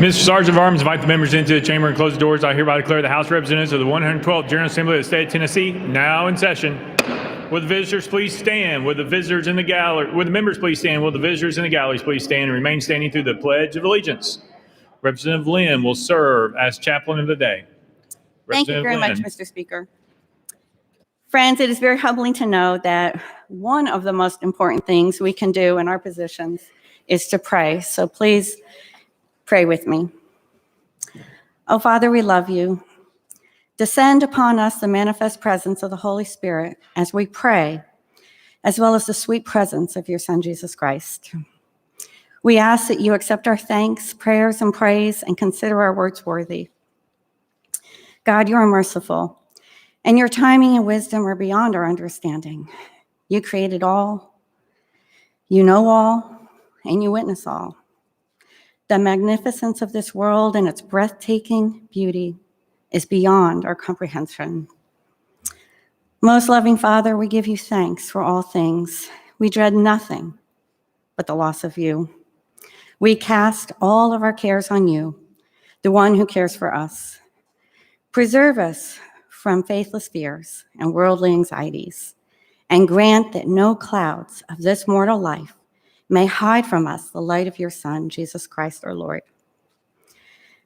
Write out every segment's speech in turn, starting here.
Mr. Sergeant of Arms, invite the members into the chamber and close the doors. I hereby declare the House of Representatives of the 112th General Assembly of the State of Tennessee now in session. Will the visitors please stand? Will the visitors in the gallery? Will the members please stand? Will the visitors in the galleries please stand and remain standing through the Pledge of Allegiance? Representative Lynn will serve as chaplain of the day. Thank you very much, Mr. Speaker. Friends, it is very humbling to know that one of the most important things we can do in our positions is to pray. So please pray with me. Oh, Father, we love you. Descend upon us the manifest presence of the Holy Spirit as we pray, as well as the sweet presence of your Son, Jesus Christ. We ask that you accept our thanks, prayers, and praise, and consider our words worthy. God, you are merciful, and your timing and wisdom are beyond our understanding. You created all, you know all, and you witness all. The magnificence of this world and its breathtaking beauty is beyond our comprehension. Most loving Father, we give you thanks for all things. We dread nothing but the loss of you. We cast all of our cares on you, the one who cares for us. Preserve us from faithless fears and worldly anxieties, and grant that no clouds of this mortal life may hide from us the light of your Son, Jesus Christ our Lord.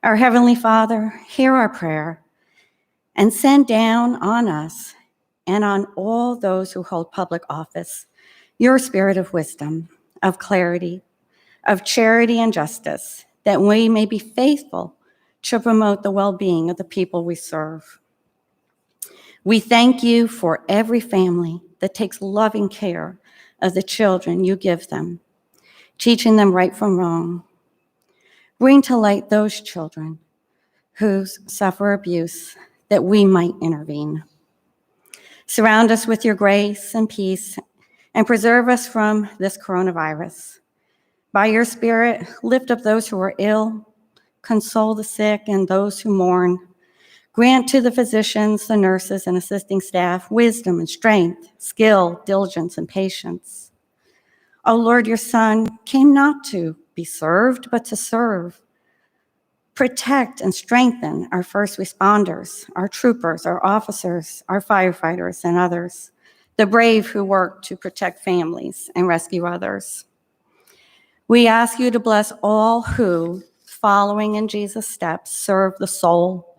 Our Heavenly Father, hear our prayer and send down on us and on all those who hold public office your spirit of wisdom, of clarity, of charity and justice, that we may be faithful to promote the well-being of the people we serve. We thank you for every family that takes loving care of the children you give them, teaching them right from wrong. Bring to light those children who suffer abuse, that we might intervene. Surround us with your grace and peace, and preserve us from this coronavirus. By your Spirit, lift up those who are ill, console the sick and those who mourn. Grant to the physicians, the nurses, and assisting staff wisdom and strength, skill, diligence, and patience. O Lord, your Son came not to be served, but to serve. Protect and strengthen our first responders, our troopers, our officers, our firefighters, and others, the brave who work to protect families and rescue others. We ask you to bless all who, following in Jesus' steps, serve the soul.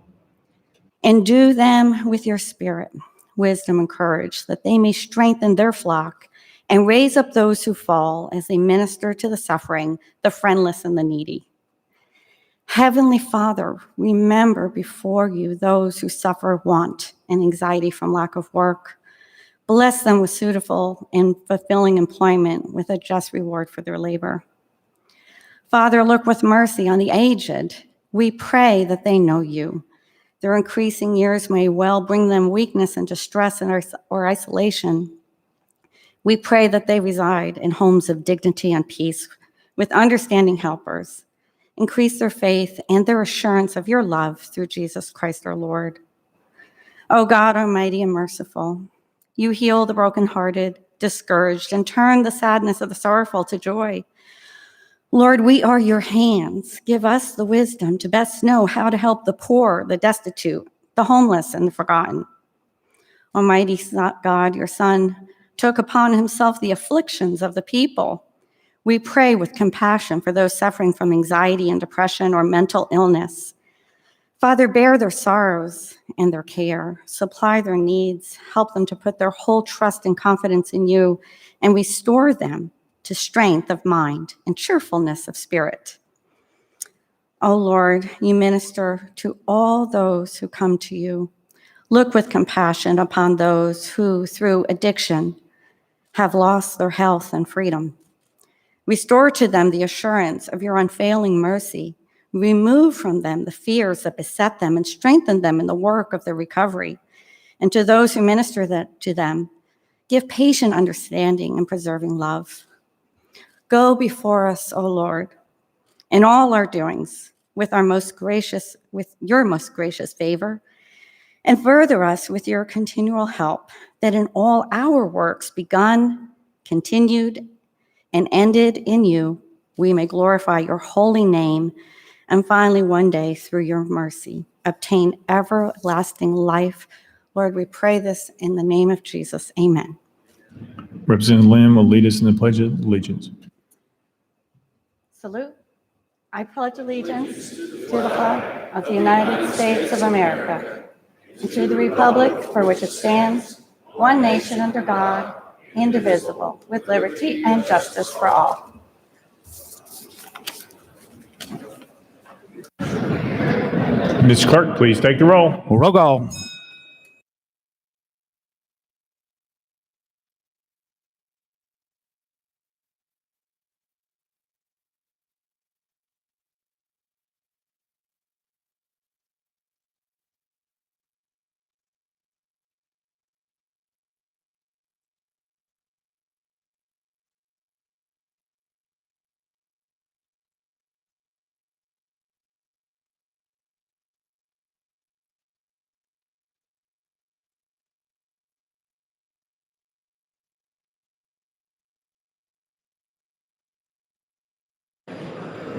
Endue them with your Spirit, wisdom, and courage, that they may strengthen their flock and raise up those who fall as they minister to the suffering, the friendless, and the needy. Heavenly Father, remember before you those who suffer want and anxiety from lack of work. Bless them with suitable and fulfilling employment with a just reward for their labor. Father, look with mercy on the aged. We pray that they know you. Their increasing years may well bring them weakness and distress or isolation. We pray that they reside in homes of dignity and peace with understanding helpers. Increase their faith and their assurance of your love through Jesus Christ our Lord. O God, almighty and merciful, you heal the brokenhearted, discouraged, and turn the sadness of the sorrowful to joy. Lord, we are your hands. Give us the wisdom to best know how to help the poor, the destitute, the homeless, and the forgotten. Almighty God, your Son took upon himself the afflictions of the people. We pray with compassion for those suffering from anxiety and depression or mental illness. Father, bear their sorrows and their care, supply their needs, help them to put their whole trust and confidence in you, and restore them to strength of mind and cheerfulness of spirit. O Lord, you minister to all those who come to you. Look with compassion upon those who, through addiction, have lost their health and freedom. Restore to them the assurance of your unfailing mercy. Remove from them the fears that beset them and strengthen them in the work of their recovery. And to those who minister to them, give patient understanding and preserving love. Go before us, O Lord, in all our doings with your most gracious favor, and further us with your continual help, that in all our works begun, continued, and ended in you, we may glorify your holy name and finally, one day, through your mercy, obtain everlasting life. Lord, we pray this in the name of Jesus. Amen. Representative Lamb will lead us in the Pledge of Allegiance. Salute. I pledge allegiance to the flag of the United States of America and to the republic for which it stands, one nation under God, indivisible, with liberty and justice for all. Ms. Clerk, please take the roll. Roll call.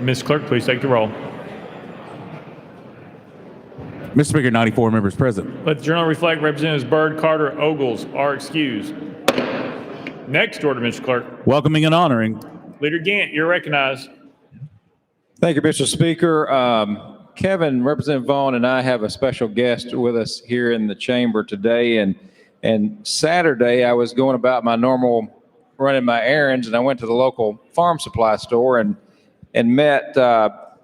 Ms. Clerk, please take the roll. Mr. Speaker, 94 members present. Let the journal reflect Representatives Byrd, Carter, Ogles are excused. Next order, Mr. Clerk. Welcoming and honoring. Leader Gant, you're recognized. Thank you, Mr. Speaker. Kevin, Representative Vaughn, and I have a special guest with us here in the chamber today. And Saturday, I was going about my normal running my errands, and I went to the local farm supply store and met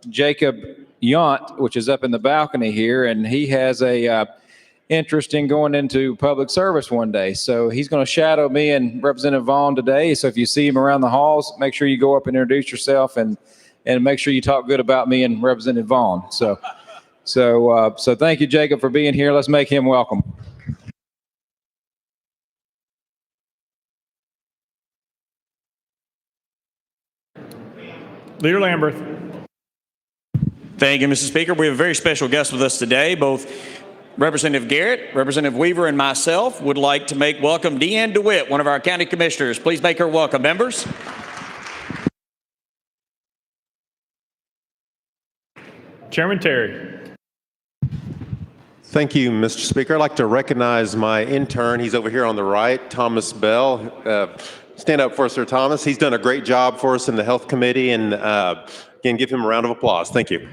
Jacob Yount, which is up in the balcony here, and he has a interest in going into public service one day. So he's going to shadow me and Representative Vaughn today. So if you see him around the halls, make sure you go up and introduce yourself and make sure you talk good about me and Representative Vaughn. So thank you, Jacob, for being here. Let's make him welcome. Leader Lamberth. Thank you, Mr. Speaker. We have a very special guest with us today. Both Representative Garrett, Representative Weaver, and myself would like to make welcome Deanne DeWitt, one of our county commissioners. Please make her welcome, members. Chairman Terry. Thank you, Mr. Speaker. I'd like to recognize my intern. He's over here on the right, Thomas Bell. Stand up for us, Sir Thomas. He's done a great job for us in the Health Committee, and again, give him a round of applause. Thank you.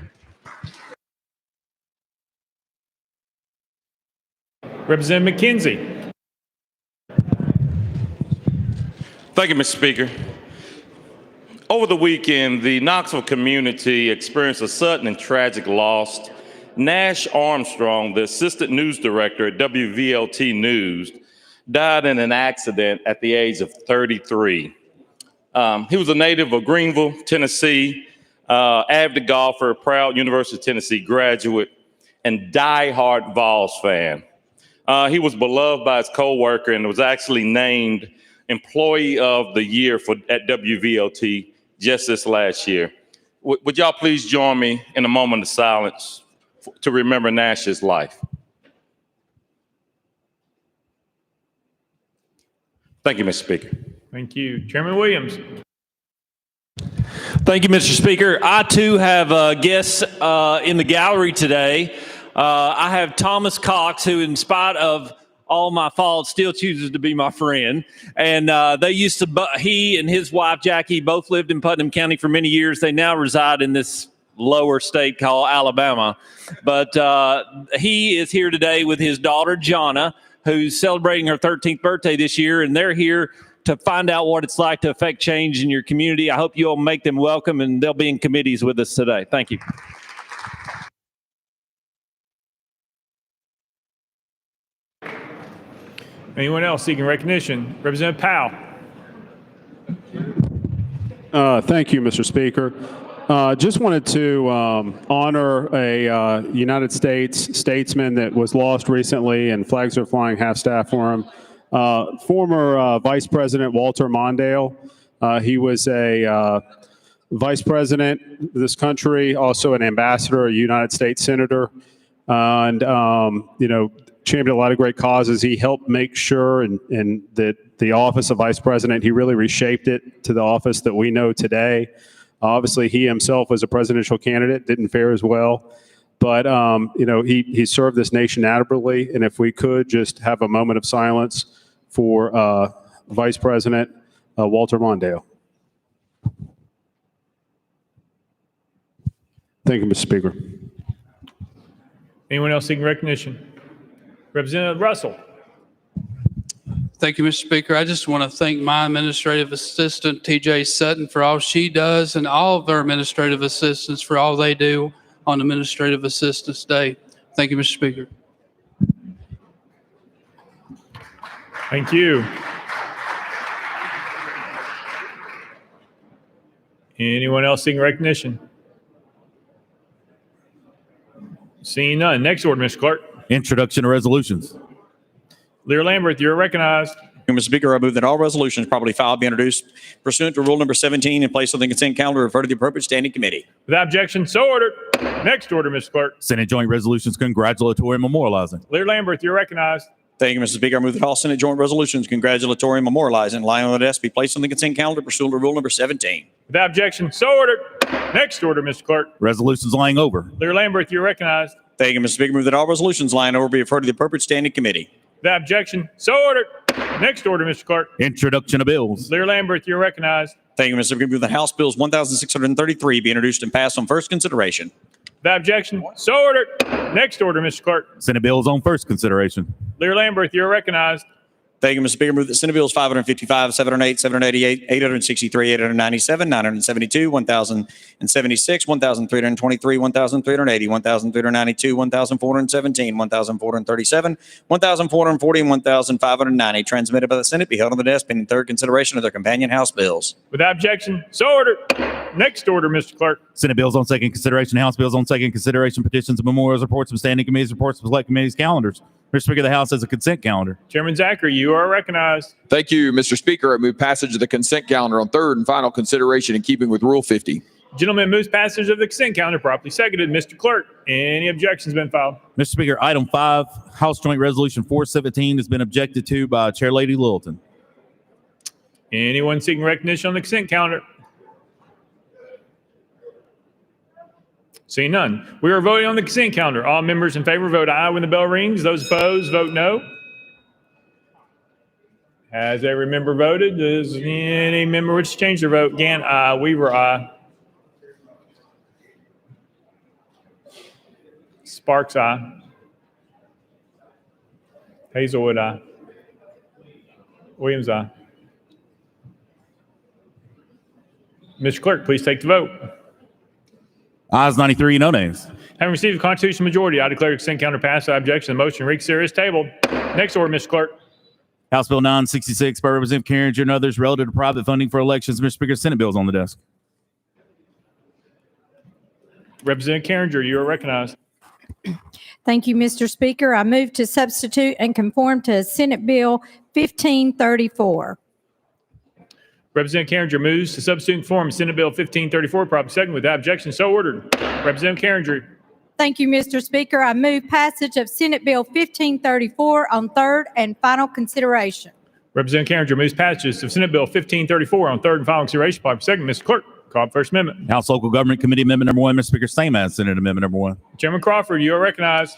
Representative McKenzie. Thank you, Mr. Speaker. Over the weekend, the Knoxville community experienced a sudden and tragic loss. Nash Armstrong, the assistant news director at WVLT News, died in an accident at the age of 33. He was a native of Greenville, Tennessee, avid golfer, proud University of Tennessee graduate, and diehard Vols fan. He was beloved by his co-worker and was actually named Employee of the Year at WVLT just this last year. Would y'all please join me in a moment of silence to remember Nash's life? Thank you, Mr. Speaker. Thank you. Chairman Williams. Thank you, Mr. Speaker. I, too, have guests in the gallery today. I have Thomas Cox, who, in spite of all my faults, still chooses to be my friend. And he and his wife, Jackie, both lived in Putnam County for many years. They now reside in this lower state called Alabama. But he is here today with his daughter, Jonna, who's celebrating her 13th birthday this year, and they're here to find out what it's like to affect change in your community. I hope you all make them welcome, and they'll be in committees with us today. Thank you. Anyone else seeking recognition? Representative Powell. Thank you, Mr. Speaker. Just wanted to honor a United States statesman that was lost recently, and flags are flying, half-staff for him. Former Vice President Walter Mondale. He was a vice president of this country, also an ambassador, a United States senator, and championed a lot of great causes. He helped make sure and that the office of vice president, he really reshaped it to the office that we know today. Obviously, he himself as a presidential candidate didn't fare as well. But, he served this nation admirably. And if we could just have a moment of silence for Vice President Walter Mondale. Thank you, Mr. Speaker. Anyone else seeking recognition? Representative Russell. Thank you, Mr. Speaker. I just want to thank my administrative assistant, TJ Sutton, for all she does, and all of our administrative assistants for all they do on Administrative Assistance Day. Thank you, Mr. Speaker. Thank you. Anyone else seeking recognition? Seeing none. Next order, Mr. Clerk. Introduction to resolutions. Lear Lambert, you're recognized. Mr. Speaker, I move that all resolutions properly filed be introduced pursuant to Rule Number 17 and placed on the consent calendar, refer to the appropriate standing committee. Without objection, so ordered. Next order, Mr. Clerk. Senate Joint Resolutions congratulatory and memorializing. Lear Lambert, you're recognized. Thank you, Mr. Speaker. I move that all Senate joint resolutions congratulatory and memorializing lying on the desk be placed on the consent calendar pursuant to Rule Number 17. Without objection, so ordered. Next order, Mr. Clerk. Resolutions lying over. Lear Lambert, you're recognized. Thank you, Mr. Speaker. I move that all resolutions lying over be referred to the appropriate standing committee. Without objection, so ordered. Next order, Mr. Clerk. Introduction of bills. Lear Lambert, you're recognized. Thank you, Mr. Speaker. I move that House Bills 1633 be introduced and passed on first consideration. Without objection, so ordered. Next order, Mr. Clerk. Senate bills on first consideration. Lear Lambert, you're recognized. Thank you, Mr. Speaker. I move that Senate Bills 555, 708, 788, 863, 897, 972, 1076, 1323, 1380, 1392, 1417, 1437, 1440, and 1590 transmitted by the Senate be held on the desk pending third consideration of their companion House bills. Without objection, so ordered. Next order, Mr. Clerk. Senate bills on second consideration. House bills on second consideration. Petitions and memorials. Reports from standing committees. Reports from select committees. Calendars. Mr. Speaker, the House has a consent calendar. Chairman Zachary, you are recognized. Thank you, Mr. Speaker. I move passage of the consent calendar on third and final consideration in keeping with Rule 50. Gentleman moves passage of the consent calendar, properly seconded. Mr. Clerk, any objections been filed? Mr. Speaker, item 5, House Joint Resolution 417 has been objected to by Chair Lady Littleton. Anyone seeking recognition on the consent calendar? Seeing none. We are voting on the consent calendar. All members in favor vote aye when the bell rings. Those opposed vote no. Has every member voted? Does any member wish to change their vote? Gann, aye. Weaver, aye. Sparks, aye. Hazelwood, aye. Williams, aye. Mr. Clerk, please take the vote. Ayes 93, no nays. Having received a constitutional majority, I declare the consent calendar passed. I objection. The motion to reconsider is tabled. Next order, Mr. Clerk. House Bill 966 by Representative Carringer and others relative to private funding for elections. Mr. Speaker, Senate bills on the desk. Representative Carringer, you are recognized. Thank you, Mr. Speaker. I move to substitute and conform to Senate Bill 1534. Representative Carringer moves to substitute and conform Senate Bill 1534, properly second. Without objection, so ordered. Representative Carringer. Thank you, Mr. Speaker. I move passage of Senate Bill 1534 on third and final consideration. Representative Carringer moves passage of Senate Bill 1534 on third and final consideration, properly second. Mr. Clerk, call for First Amendment. House Local Government Committee Amendment number 1. Mr. Speaker, same as Senate Amendment number 1. Chairman Crawford, you are recognized.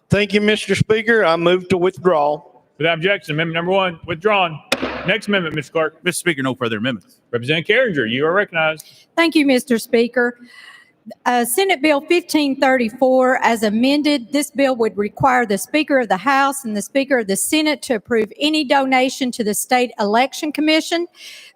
Thank you, Mr. Speaker. I move to withdraw. Without objection, Amendment number 1 withdrawn. Next amendment, Mr. Clerk. Mr. Speaker, no further amendments. Representative Carringer, you are recognized. Thank you, Mr. Speaker. Senate Bill 1534, as amended, this bill would require the Speaker of the House and the Speaker of the Senate to approve any donation to the State Election Commission.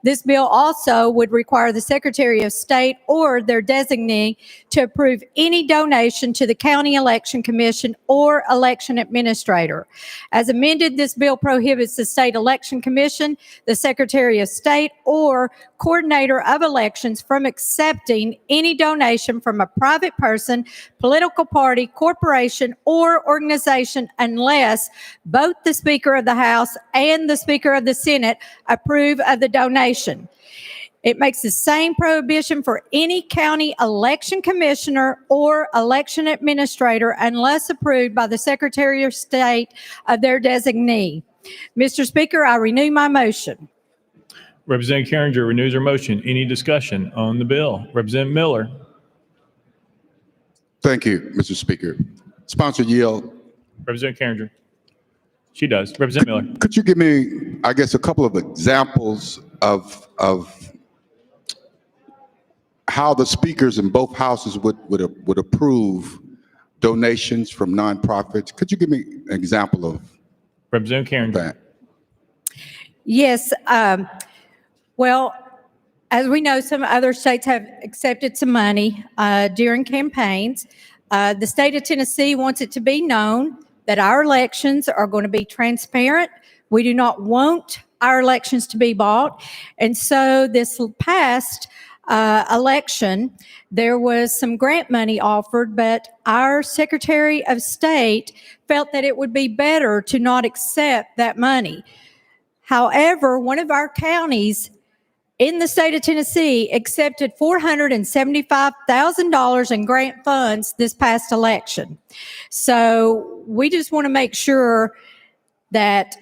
This bill also would require the Secretary of State or their designee to approve any donation to the County Election Commission or election administrator. As amended, this bill prohibits the State Election Commission, the Secretary of State, or coordinator of elections from accepting any donation from a private person, political party, corporation, or organization unless both the Speaker of the House and the Speaker of the Senate approve of the donation. It makes the same prohibition for any county election commissioner or election administrator unless approved by the Secretary of State of their designee. Mr. Speaker, I renew my motion. Representative Carringer renews her motion. Any discussion on the bill? Representative Miller. Thank you, Mr. Speaker. Sponsor yield. Representative Carringer. She does. Representative Miller. Could you give me, I guess, a couple of examples of how the speakers in both houses would approve donations from nonprofits? Could you give me an example of Representative Carringer. that? Yes. Well, as we know, some other states have accepted some money during campaigns. The state of Tennessee wants it to be known that our elections are going to be transparent. We do not want our elections to be bought. And so this past election, there was some grant money offered, but our Secretary of State felt that it would be better to not accept that money. However, one of our counties in the state of Tennessee accepted $475,000 in grant funds this past election. So we just want to make sure that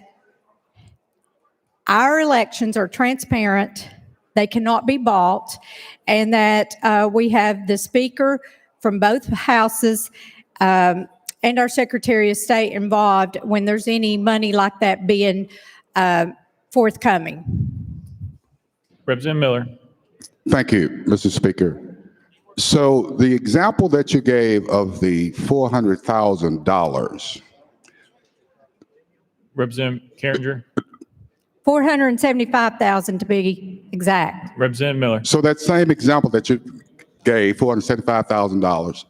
our elections are transparent, they cannot be bought, and that we have the speaker from both houses and our Secretary of State involved when there's any money like that being forthcoming. Representative Miller. Thank you, Mr. Speaker. So the example that you gave of the $400,000. Representative Carringer. $475,000 to be exact. Representative Miller. So that same example that you gave, $475,000,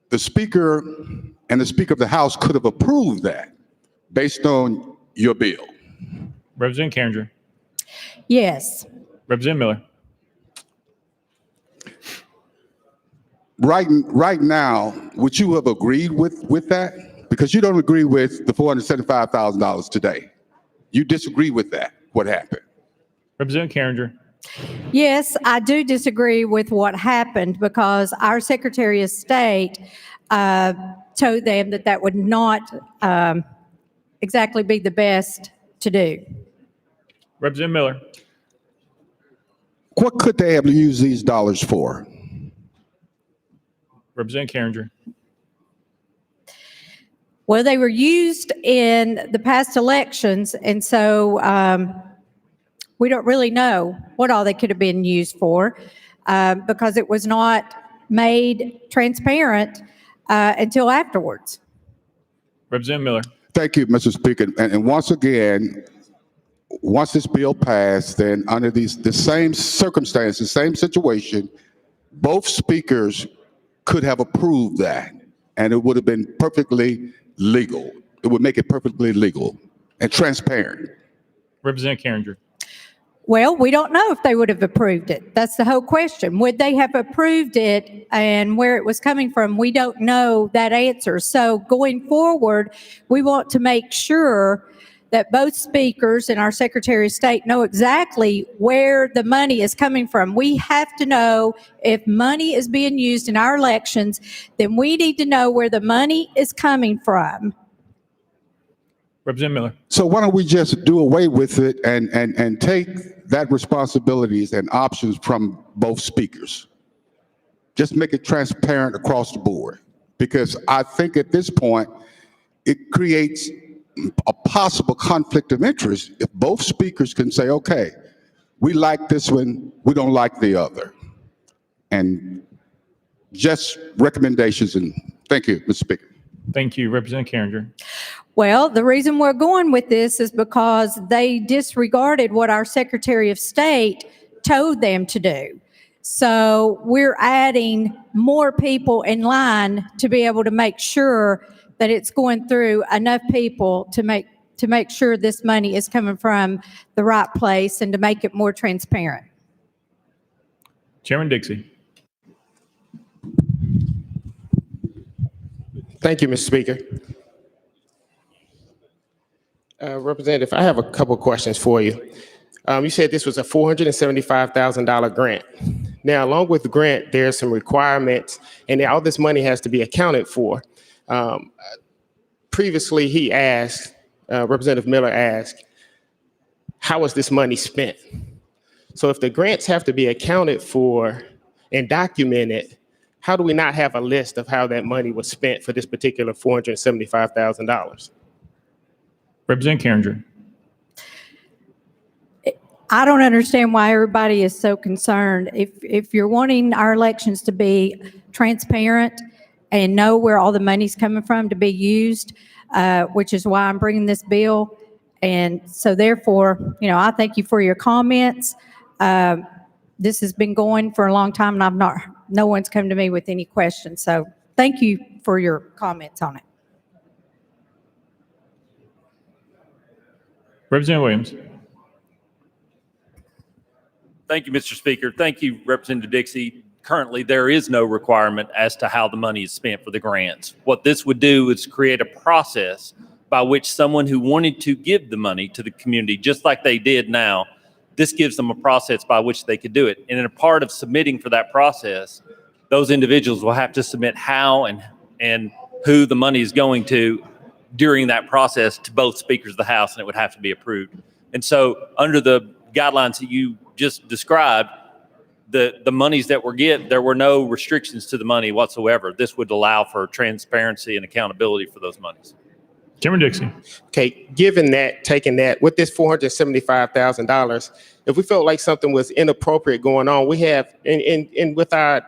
the speaker and the Speaker of the House could have approved that based on your bill. Representative Carringer. Yes. Representative Miller. Right now, would you have agreed with that? Because you don't agree with the $475,000 today. You disagree with that, what happened? Representative Carringer. Yes, I do disagree with what happened because our Secretary of State told them that that would not exactly be the best to do. Representative Miller. What could they have used these dollars for? Representative Carringer. Well, they were used in the past elections, and so we don't really know what all they could have been used for because it was not made transparent until afterwards. Representative Miller. Thank you, Mr. Speaker. And once again, once this bill passed, then under the same circumstances, same situation, both speakers could have approved that, and it would have been perfectly legal. It would make it perfectly legal and transparent. Representative Carringer. Well, we don't know if they would have approved it. That's the whole question. Would they have approved it and where it was coming from? We don't know that answer. So going forward, we want to make sure that both speakers and our Secretary of State know exactly where the money is coming from. We have to know if money is being used in our elections, then we need to know where the money is coming from. Representative Miller. So why don't we just do away with it and take that responsibilities and options from both speakers? Just make it transparent across the board. Because I think at this point, it creates a possible conflict of interest if both speakers can say, okay, we like this one, we don't like the other. And just recommendations, and thank you, Mr. Speaker. Thank you, Representative Carringer. Well, the reason we're going with this is because they disregarded what our Secretary of State told them to do. So we're adding more people in line to be able to make sure that it's going through enough people to make sure this money is coming from the right place and to make it more transparent. Chairman Dixie. Thank you, Mr. Speaker. Representative, I have a couple questions for you. You said this was a $475,000 grant. Now, along with the grant, there are some requirements, and all this money has to be accounted for. Previously, he asked, Representative Miller asked, how was this money spent? So if the grants have to be accounted for and documented, how do we not have a list of how that money was spent for this particular $475,000? Representative Carringer. I don't understand why everybody is so concerned. If you're wanting our elections to be transparent and know where all the money's coming from to be used, which is why I'm bringing this bill. And so therefore, I thank you for your comments. This has been going for a long time and no one's come to me with any questions. So thank you for your comments on it. Representative Williams. Thank you, Mr. Speaker. Thank you, Representative Dixie. Currently, there is no requirement as to how the money is spent for the grants. What this would do is create a process by which someone who wanted to give the money to the community, just like they did now, this gives them a process by which they could do it. And in a part of submitting for that process, those individuals will have to submit how and who the money is going to during that process to both speakers of the House, and it would have to be approved. And so under the guidelines that you just described, the monies that were get, there were no restrictions to the money whatsoever. This would allow for transparency and accountability for those monies. Chairman Dixie. Okay, given that, taking that, with this $475,000, if we felt like something was inappropriate going on, we have, and with our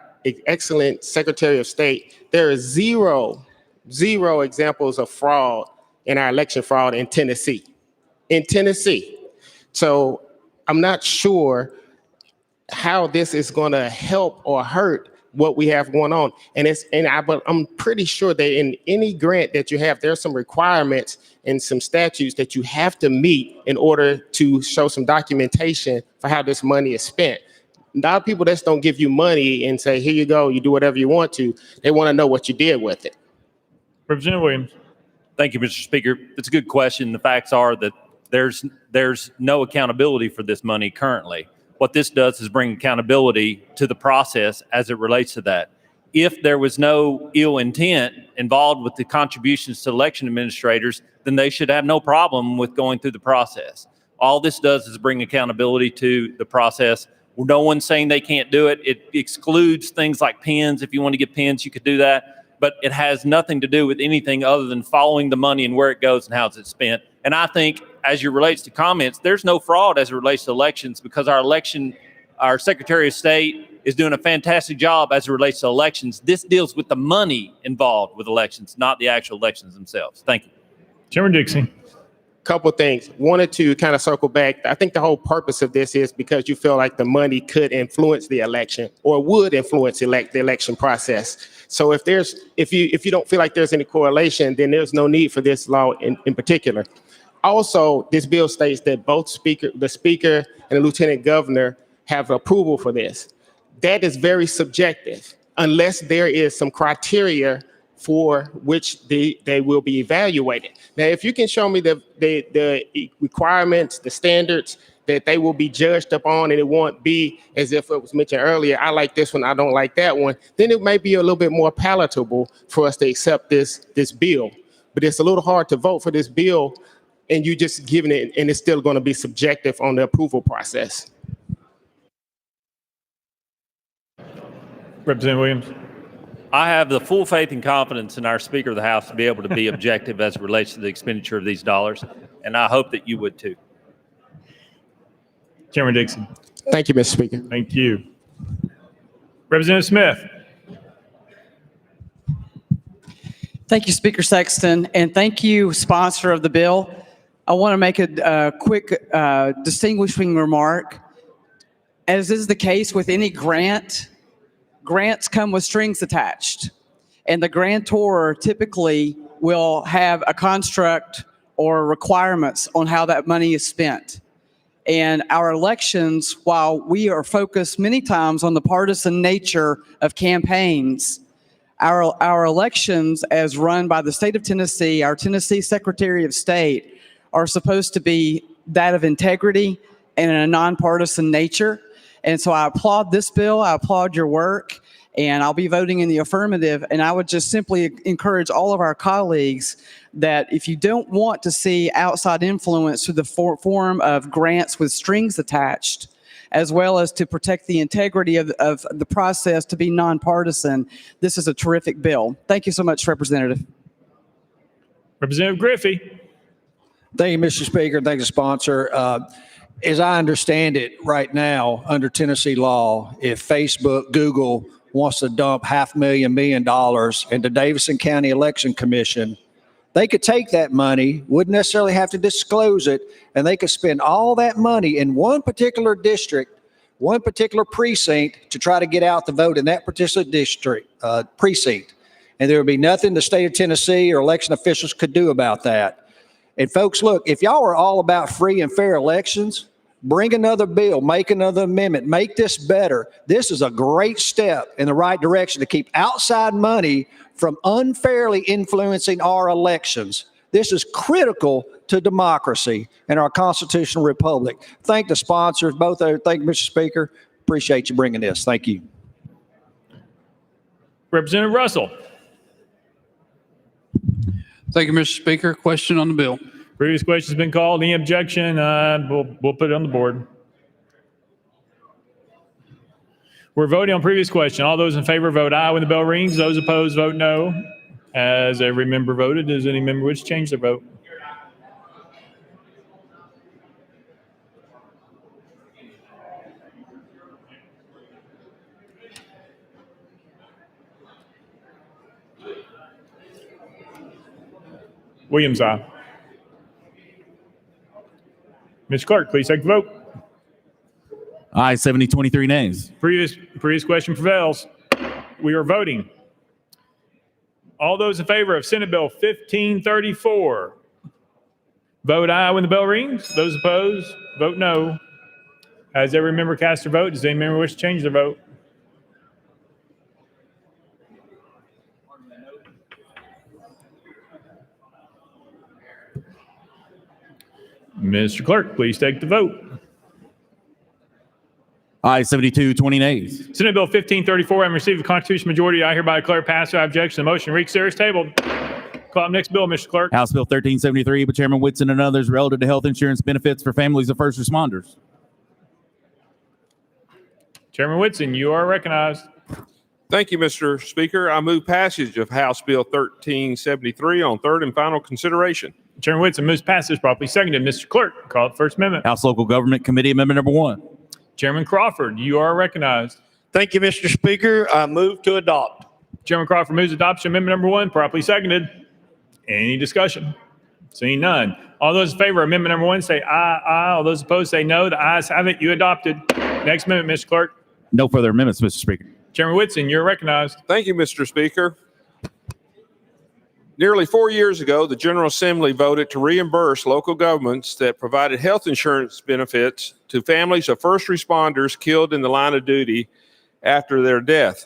excellent Secretary of State, there is zero examples of fraud in our election fraud in Tennessee. So I'm not sure how this is going to help or hurt what we have going on. But I'm pretty sure that in any grant that you have, there's some requirements and some statutes that you have to meet in order to show some documentation for how this money is spent. A lot of people just don't give you money and say, here you go, you do whatever you want to. They want to know what you did with it. Representative Williams. Thank you, Mr. Speaker. It's a good question. The facts are that there's no accountability for this money currently. What this does is bring accountability to the process as it relates to that. If there was no ill intent involved with the contributions to election administrators, then they should have no problem with going through the process. All this does is bring accountability to the process. No one's saying they can't do it. It excludes things like pins. If you want to get pins, you could do that. But it has nothing to do with anything other than following the money and where it goes and how it's spent. And I think as it relates to comments, there's no fraud as it relates to elections because our Secretary of State is doing a fantastic job as it relates to elections. This deals with the money involved with elections, not the actual elections themselves. Thank you. Chairman Dixie. Couple things. Wanted to kind of circle back. I think the whole purpose of this is because you feel like the money could influence the election or would influence the election process. So if you don't feel like there's any correlation, then there's no need for this law in particular. Also, this bill states that both the speaker and the lieutenant governor have approval for this. That is very subjective unless there is some criteria for which they will be evaluated. Now, if you can show me the requirements, the standards that they will be judged upon, and it won't be as if it was mentioned earlier, I like this one, I don't like that one, then it may be a little bit more palatable for us to accept this bill. But it's a little hard to vote for this bill and you just giving it, and it's still going to be subjective on the approval process. Representative Williams. I have the full faith and confidence in our Speaker of the House to be able to be objective as it relates to the expenditure of these dollars, and I hope that you would too. Chairman Dixie. Thank you, Mr. Speaker. Thank you. Representative Smith. Thank you, Speaker Sexton, and thank you, sponsor of the bill. I want to make a quick distinguishing remark. As is the case with any grant, grants come with strings attached, and the grantor typically will have a construct or requirements on how that money is spent. And our elections, while we are focused many times on the partisan nature of campaigns, our elections as run by the state of Tennessee, our Tennessee Secretary of State, are supposed to be that of integrity and in a nonpartisan nature. And so I applaud this bill. I applaud your work. and I'll be voting in the affirmative. And I would just simply encourage all of our colleagues that if you don't want to see outside influence through the form of grants with strings attached, as well as to protect the integrity of the process to be nonpartisan, this is a terrific bill. Thank you so much, Representative. Representative Griffey. Thank you, Mr. Speaker. Thank you, sponsor. As I understand it right now, under Tennessee law, if Facebook, Google wants to dump $500,000 million into Davidson County Election Commission, they could take that money, wouldn't necessarily have to disclose it, and they could spend all that money in one particular district, one particular precinct to try to get out the vote in that particular district, precinct. And there would be nothing the state of Tennessee or election officials could do about that. And folks, look, if y'all are all about free and fair elections, bring another bill, make another amendment, make this better. This is a great step in the right direction to keep outside money from unfairly influencing our elections. This is critical to democracy and our constitutional republic. Thank the sponsors, both. Thank you, Mr. Speaker. Appreciate you bringing this. Thank you. Representative Russell. Thank you, Mr. Speaker. Question on the bill. Previous question's been called. Any objection? We'll put it on the board. We're voting on previous question. All those in favor vote aye when the bell rings. Those opposed vote no. Has every member voted? Does any member wish to change their vote? Williams, aye. Mr. Clerk, please take the vote. Aye, 70, 23 nays. Previous question prevails. We are voting. All those in favor of Senate Bill 1534, vote aye when the bell rings. Those opposed, vote no. Has every member cast their vote? Does any member wish to change their vote? Mr. Clerk, please take the vote. Aye, 72, 20 nays. Senate Bill 1534, having received a constitutional majority, I hereby declare passed without objection. The motion reconsider is tabled. Call up next bill, Mr. Clerk. House Bill 1373 by Chairman Whitson and others relative to health insurance benefits for families of first responders. Chairman Whitson, you are recognized. Thank you, Mr. Speaker. I move passage of House Bill 1373 on third and final consideration. Chairman Whitson moves passage, properly seconded. Mr. Clerk, call the first amendment. House Local Government Committee Amendment number 1. Chairman Crawford, you are recognized. Thank you, Mr. Speaker. I move to adopt. Chairman Crawford moves adoption amendment number 1, properly seconded. Any discussion? Seeing none. All those in favor of amendment number 1 say aye, aye. All those opposed say no. The ayes have it. You adopted. Next amendment, Mr. Clerk. No further amendments, Mr. Speaker. Chairman Whitson, you're recognized. Thank you, Mr. Speaker. Nearly 4 years ago, the General Assembly voted to reimburse local governments that provided health insurance benefits to families of first responders killed in the line of duty after their death.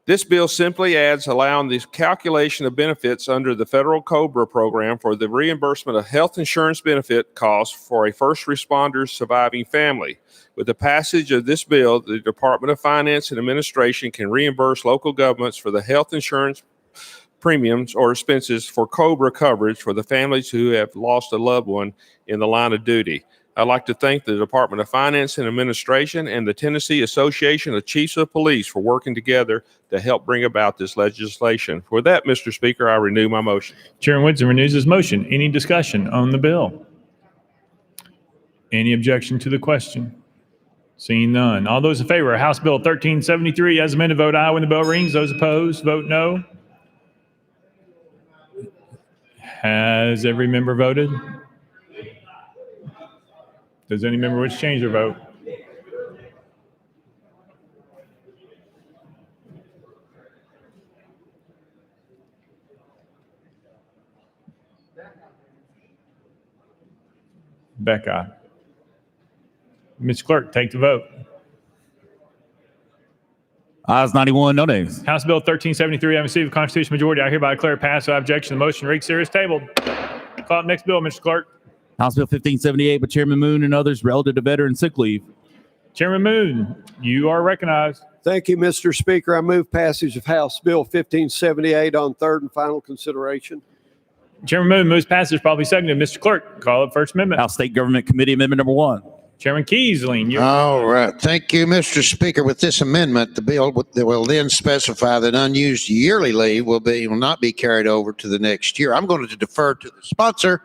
This bill simply adds allowing the calculation of benefits under the federal COBRA program for the reimbursement of health insurance benefit costs for a first responder's surviving family. With the passage of this bill, the Department of Finance and Administration can reimburse local governments for the health insurance premiums or expenses for COBRA coverage for the families who have lost a loved one in the line of duty. I'd like to thank the Department of Finance and Administration and the Tennessee Association of Chiefs of Police for working together to help bring about this legislation. For that, Mr. Speaker, I renew my motion. Chairman Whitson renews his motion. Any discussion on the bill? Any objection to the question? Seeing none. All those in favor of House Bill 1373 as amended, vote aye when the bell rings. Those opposed, vote no. Has every member voted? Does any member wish to change their vote? Becca. Ms. Clerk, take the vote. Ayes 91, no nays. House Bill 1373, having received a constitutional majority, I hereby declare passed without objection. The motion reconsider is tabled. Call up next bill, Mr. Clerk. House Bill 1578 by Chairman Moon and others relative to veteran sick leave. Chairman Moon, you are recognized. Thank you, Mr. Speaker. I move passage of House Bill 1578 on third and final consideration. Chairman Moon moves passage, probably seconded. Mr. Clerk, call up First Amendment. House State Government Committee Amendment number 1. Chairman Kiesling. All right. Thank you, Mr. Speaker. With this amendment, the bill will then specify that unused yearly leave will not be carried over to the next year. I'm going to defer to the sponsor.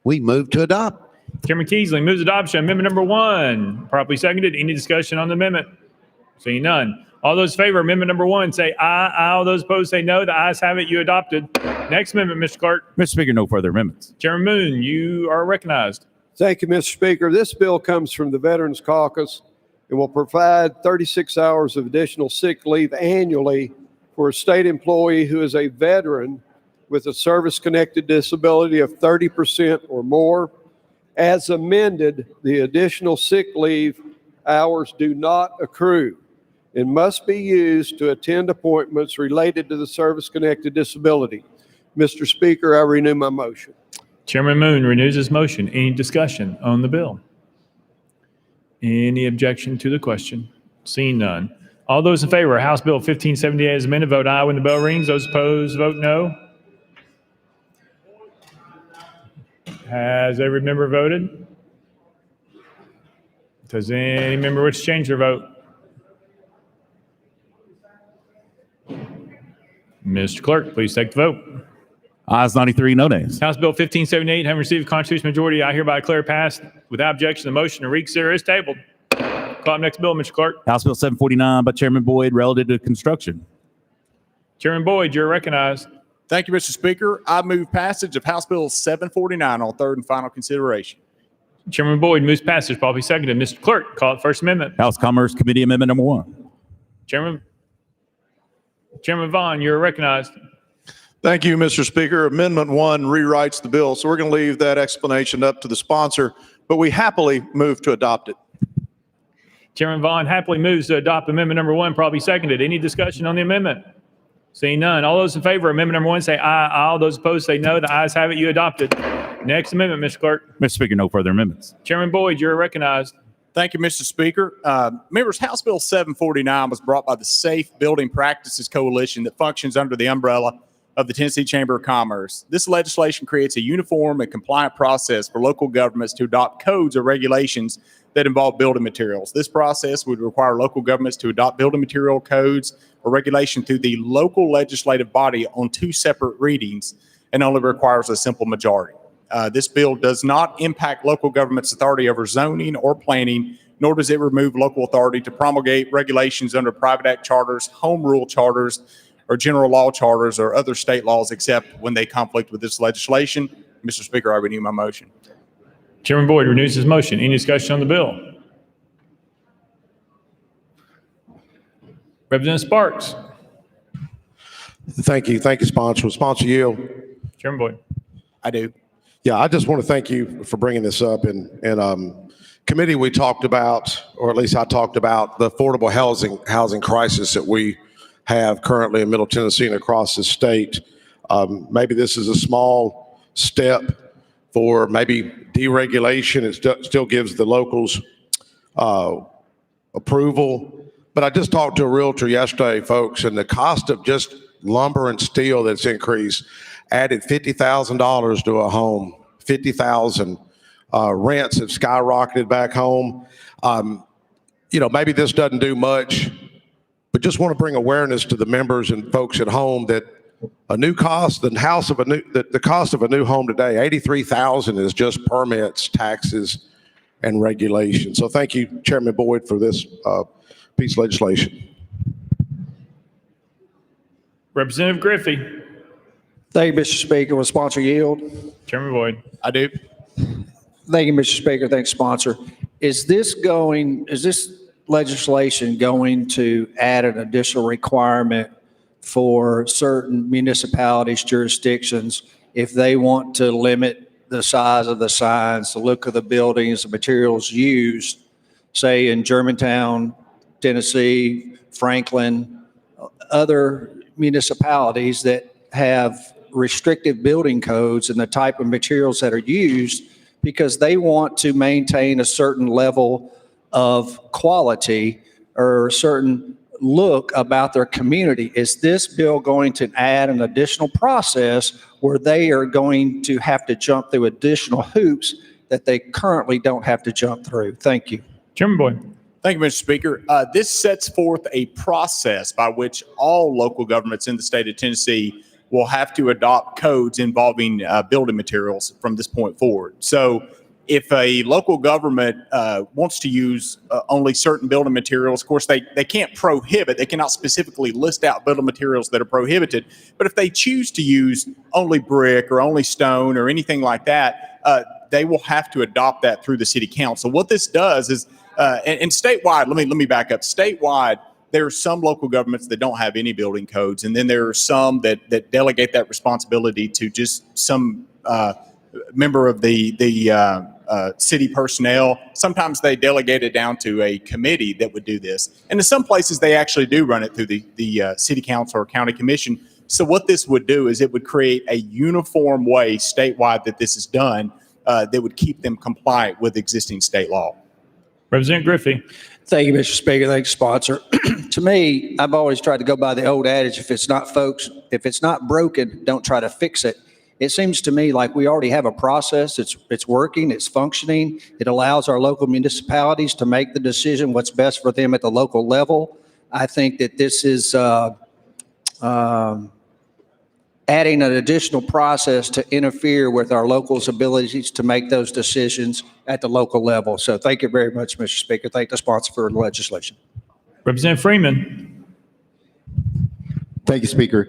We move to adopt. Chairman Kiesling moves adoption. Amendment number 1, properly seconded. Any discussion on the amendment? Seeing none. All those in favor of amendment number 1 say aye. Aye. All those opposed say no. The ayes have it. You adopted. Next amendment, Mr. Clerk. Mr. Speaker, no further amendments. Chairman Moon, you are recognized. Thank you, Mr. Speaker. This bill comes from the Veterans Caucus and will provide 36 hours of additional sick leave annually for a state employee who is a veteran with a service-connected disability of 30% or more. As amended, the additional sick leave hours do not accrue and must be used to attend appointments related to the service-connected disability. Mr. Speaker, I renew my motion. Chairman Moon renews his motion. Any discussion on the bill? Any objection to the question? Seeing none. All those in favor of House Bill 1578 as amended, vote aye when the bell rings. Those opposed, vote no. Has every member voted? Does any member wish to change their vote? Mr. Clerk, please take the vote. Ayes 93, no nays. House Bill 1578, having received a constitutional majority, I hereby declare passed. Without objection, the motion to reconsider is tabled. Call up next bill, Mr. Clerk. House Bill 749 by Chairman Boyd relative to construction. Chairman Boyd, you're recognized. Thank you, Mr. Speaker. I move passage of House Bill 749 on third and final consideration. Chairman Boyd moves passage, probably seconded. Mr. Clerk, call it First Amendment. House Commerce Committee Amendment number 1. Chairman Vaughn, you're recognized. Thank you, Mr. Speaker. Amendment 1 rewrites the bill, so we're going to leave that explanation up to the sponsor, but we happily move to adopt it. Chairman Vaughn happily moves to adopt amendment number 1, probably seconded. Any discussion on the amendment? Seeing none. All those in favor of amendment number 1 say aye. Aye. All those opposed say no. The ayes have it. You adopted. Next amendment, Mr. Clerk. Mr. Speaker, no further amendments. Chairman Boyd, you're recognized. Thank you, Mr. Speaker. Members, House Bill 749 was brought by the Safe Building Practices Coalition that functions under the umbrella of the Tennessee Chamber of Commerce. This legislation creates a uniform and compliant process for local governments to adopt codes or regulations that involve building materials. This process would require local governments to adopt building material codes or regulation through the local legislative body on 2 separate readings and only requires a simple majority. This bill does not impact local government's authority over zoning or planning, nor does it remove local authority to promulgate regulations under private act charters, home rule charters, or general law charters or other state laws except when they conflict with this legislation. Mr. Speaker, I renew my motion. Chairman Boyd renews his motion. Any discussion on the bill? Representative Sparks. Thank you. Thank you, sponsor. Sponsor yield. Chairman Boyd. I do. Yeah, I just want to thank you for bringing this up. In committee, we talked about, or at least I talked about, the affordable housing crisis that we have currently in Middle Tennessee and across the state. Maybe this is a small step for maybe deregulation. It still gives the locals approval. But I just talked to a realtor yesterday, folks, and the cost of just lumber and steel that's increased added $50,000 to a home. $50,000. Rents have skyrocketed back home. Maybe this doesn't do much, but just want to bring awareness to the members and folks at home that the cost of a new home today, $83,000 is just permits, taxes, and regulation. So thank you, Chairman Boyd, for this piece of legislation. Representative Griffey. Thank you, Mr. Speaker. Will sponsor yield? Chairman Boyd. I do. Thank you, Mr. Speaker. Thanks, sponsor. Is this legislation going to add an additional requirement for certain municipalities, jurisdictions, if they want to limit the size of the signs, the look of the buildings, the materials used, say in Germantown, Tennessee, Franklin, other municipalities that have restrictive building codes and the type of materials that are used because they want to maintain a certain level of quality or a certain look about their community. Is this bill going to add an additional process where they are going to have to jump through additional hoops that they currently don't have to jump through? Thank you. Chairman Boyd. Thank you, Mr. Speaker. This sets forth a process by which all local governments in the state of Tennessee will have to adopt codes involving building materials from this point forward. So if a local government wants to use only certain building materials, of course, they can't prohibit, they cannot specifically list out building materials that are prohibited. But if they choose to use only brick or only stone or anything like that, they will have to adopt that through the city council. What this does is, and statewide, let me back up. Statewide, there are some local governments that don't have any building codes, and then there are some that delegate that responsibility to just some member of the city personnel. Sometimes they delegate it down to a committee that would do this. And in some places, they actually do run it through the city council or county commission. So what this would do is it would create a uniform way statewide that this is done that would keep them compliant with existing state law. Representative Griffey. Thank you, Mr. Speaker. Thank you, sponsor. To me, I've always tried to go by the old adage, if it's not broken, don't try to fix it. It seems to me like we already have a process. It's working, it's functioning. It allows our local municipalities to make the decision what's best for them at the local level. I think that this is adding an additional process to interfere with our locals' abilities to make those decisions at the local level. So thank you very much, Mr. Speaker. Thank the sponsor for the legislation. Representative Freeman. Thank you, Speaker.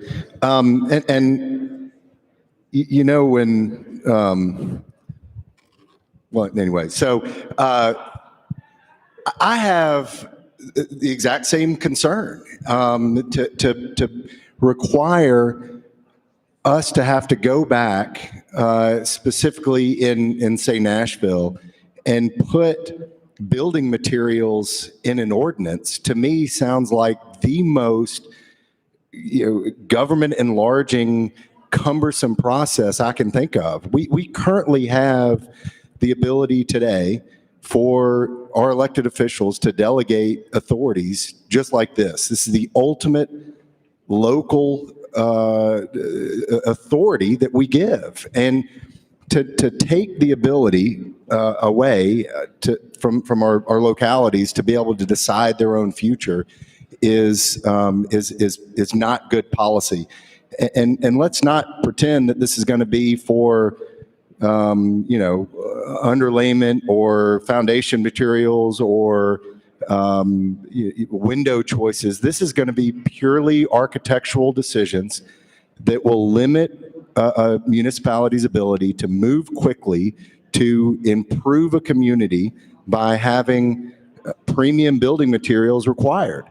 You know, when, well, anyway, so I have the exact same concern to require us to have to go back, specifically in say Nashville, and put building materials in an ordinance, to me sounds like the most government enlarging, cumbersome process I can think of. We currently have the ability today for our elected officials to delegate authorities just like this. This is the ultimate local authority that we give, and to take the ability away from our localities to be able to decide their own future is not good policy. And let's not pretend that this is going to be for underlayment or foundation materials or window choices. This is going to be purely architectural decisions that will limit a municipality's ability to move quickly to improve a community by having premium building materials required.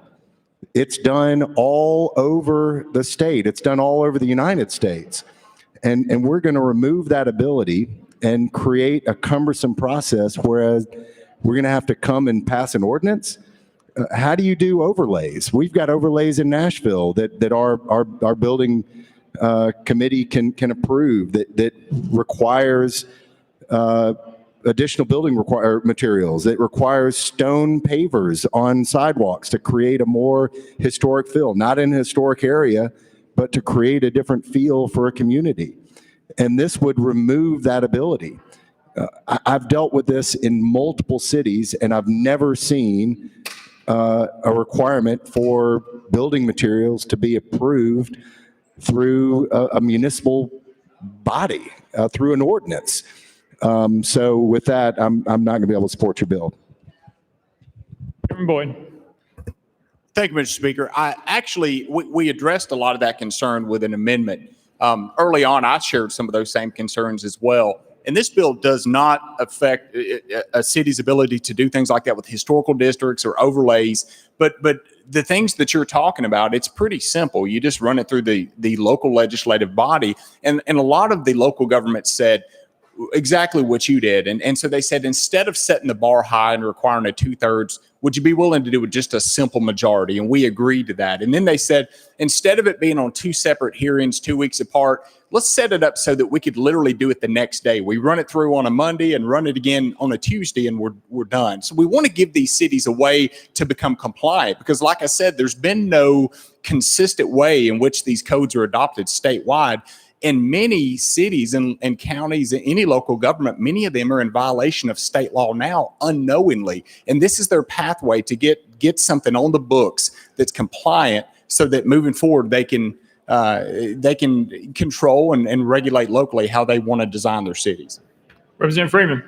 It's done all over the state. It's done all over the United States. And we're going to remove that ability and create a cumbersome process, whereas we're going to have to come and pass an ordinance. How do you do overlays? We've got overlays in Nashville that our building committee can approve that requires additional building materials. It requires stone pavers on sidewalks to create a more historic feel, not in a historic area, but to create a different feel for a community. And this would remove that ability. I've dealt with this in multiple cities, and I've never seen a requirement for building materials to be approved through a municipal body, through an ordinance. So with that, I'm not going to be able to support your bill. Chairman Boyd. Thank you, Mr. Speaker. We addressed a lot of that concern with an amendment. Early on, I shared some of those same concerns as well. And this bill does not affect a city's ability to do things like that with historical districts or overlays. But the things that you're talking about, it's pretty simple. You just run it through the local legislative body. And a lot of the local governments said, exactly what you did. And so they said, instead of setting the bar high and requiring a 2/3, would you be willing to do it just a simple majority? And we agreed to that. And then they said, instead of it being on 2 separate hearings 2 weeks apart, let's set it up so that we could literally do it the next day. We run it through on a Monday and run it again on a Tuesday, and we're done. So we want to give these cities a way to become compliant, because like I said, there's been no consistent way in which these codes are adopted statewide. In many cities and counties, and any local government, many of them are in violation of state law now unknowingly. And this is their pathway to get something on the books that's compliant, so that moving forward they can control and regulate locally how they want to design their cities. Representative Freeman.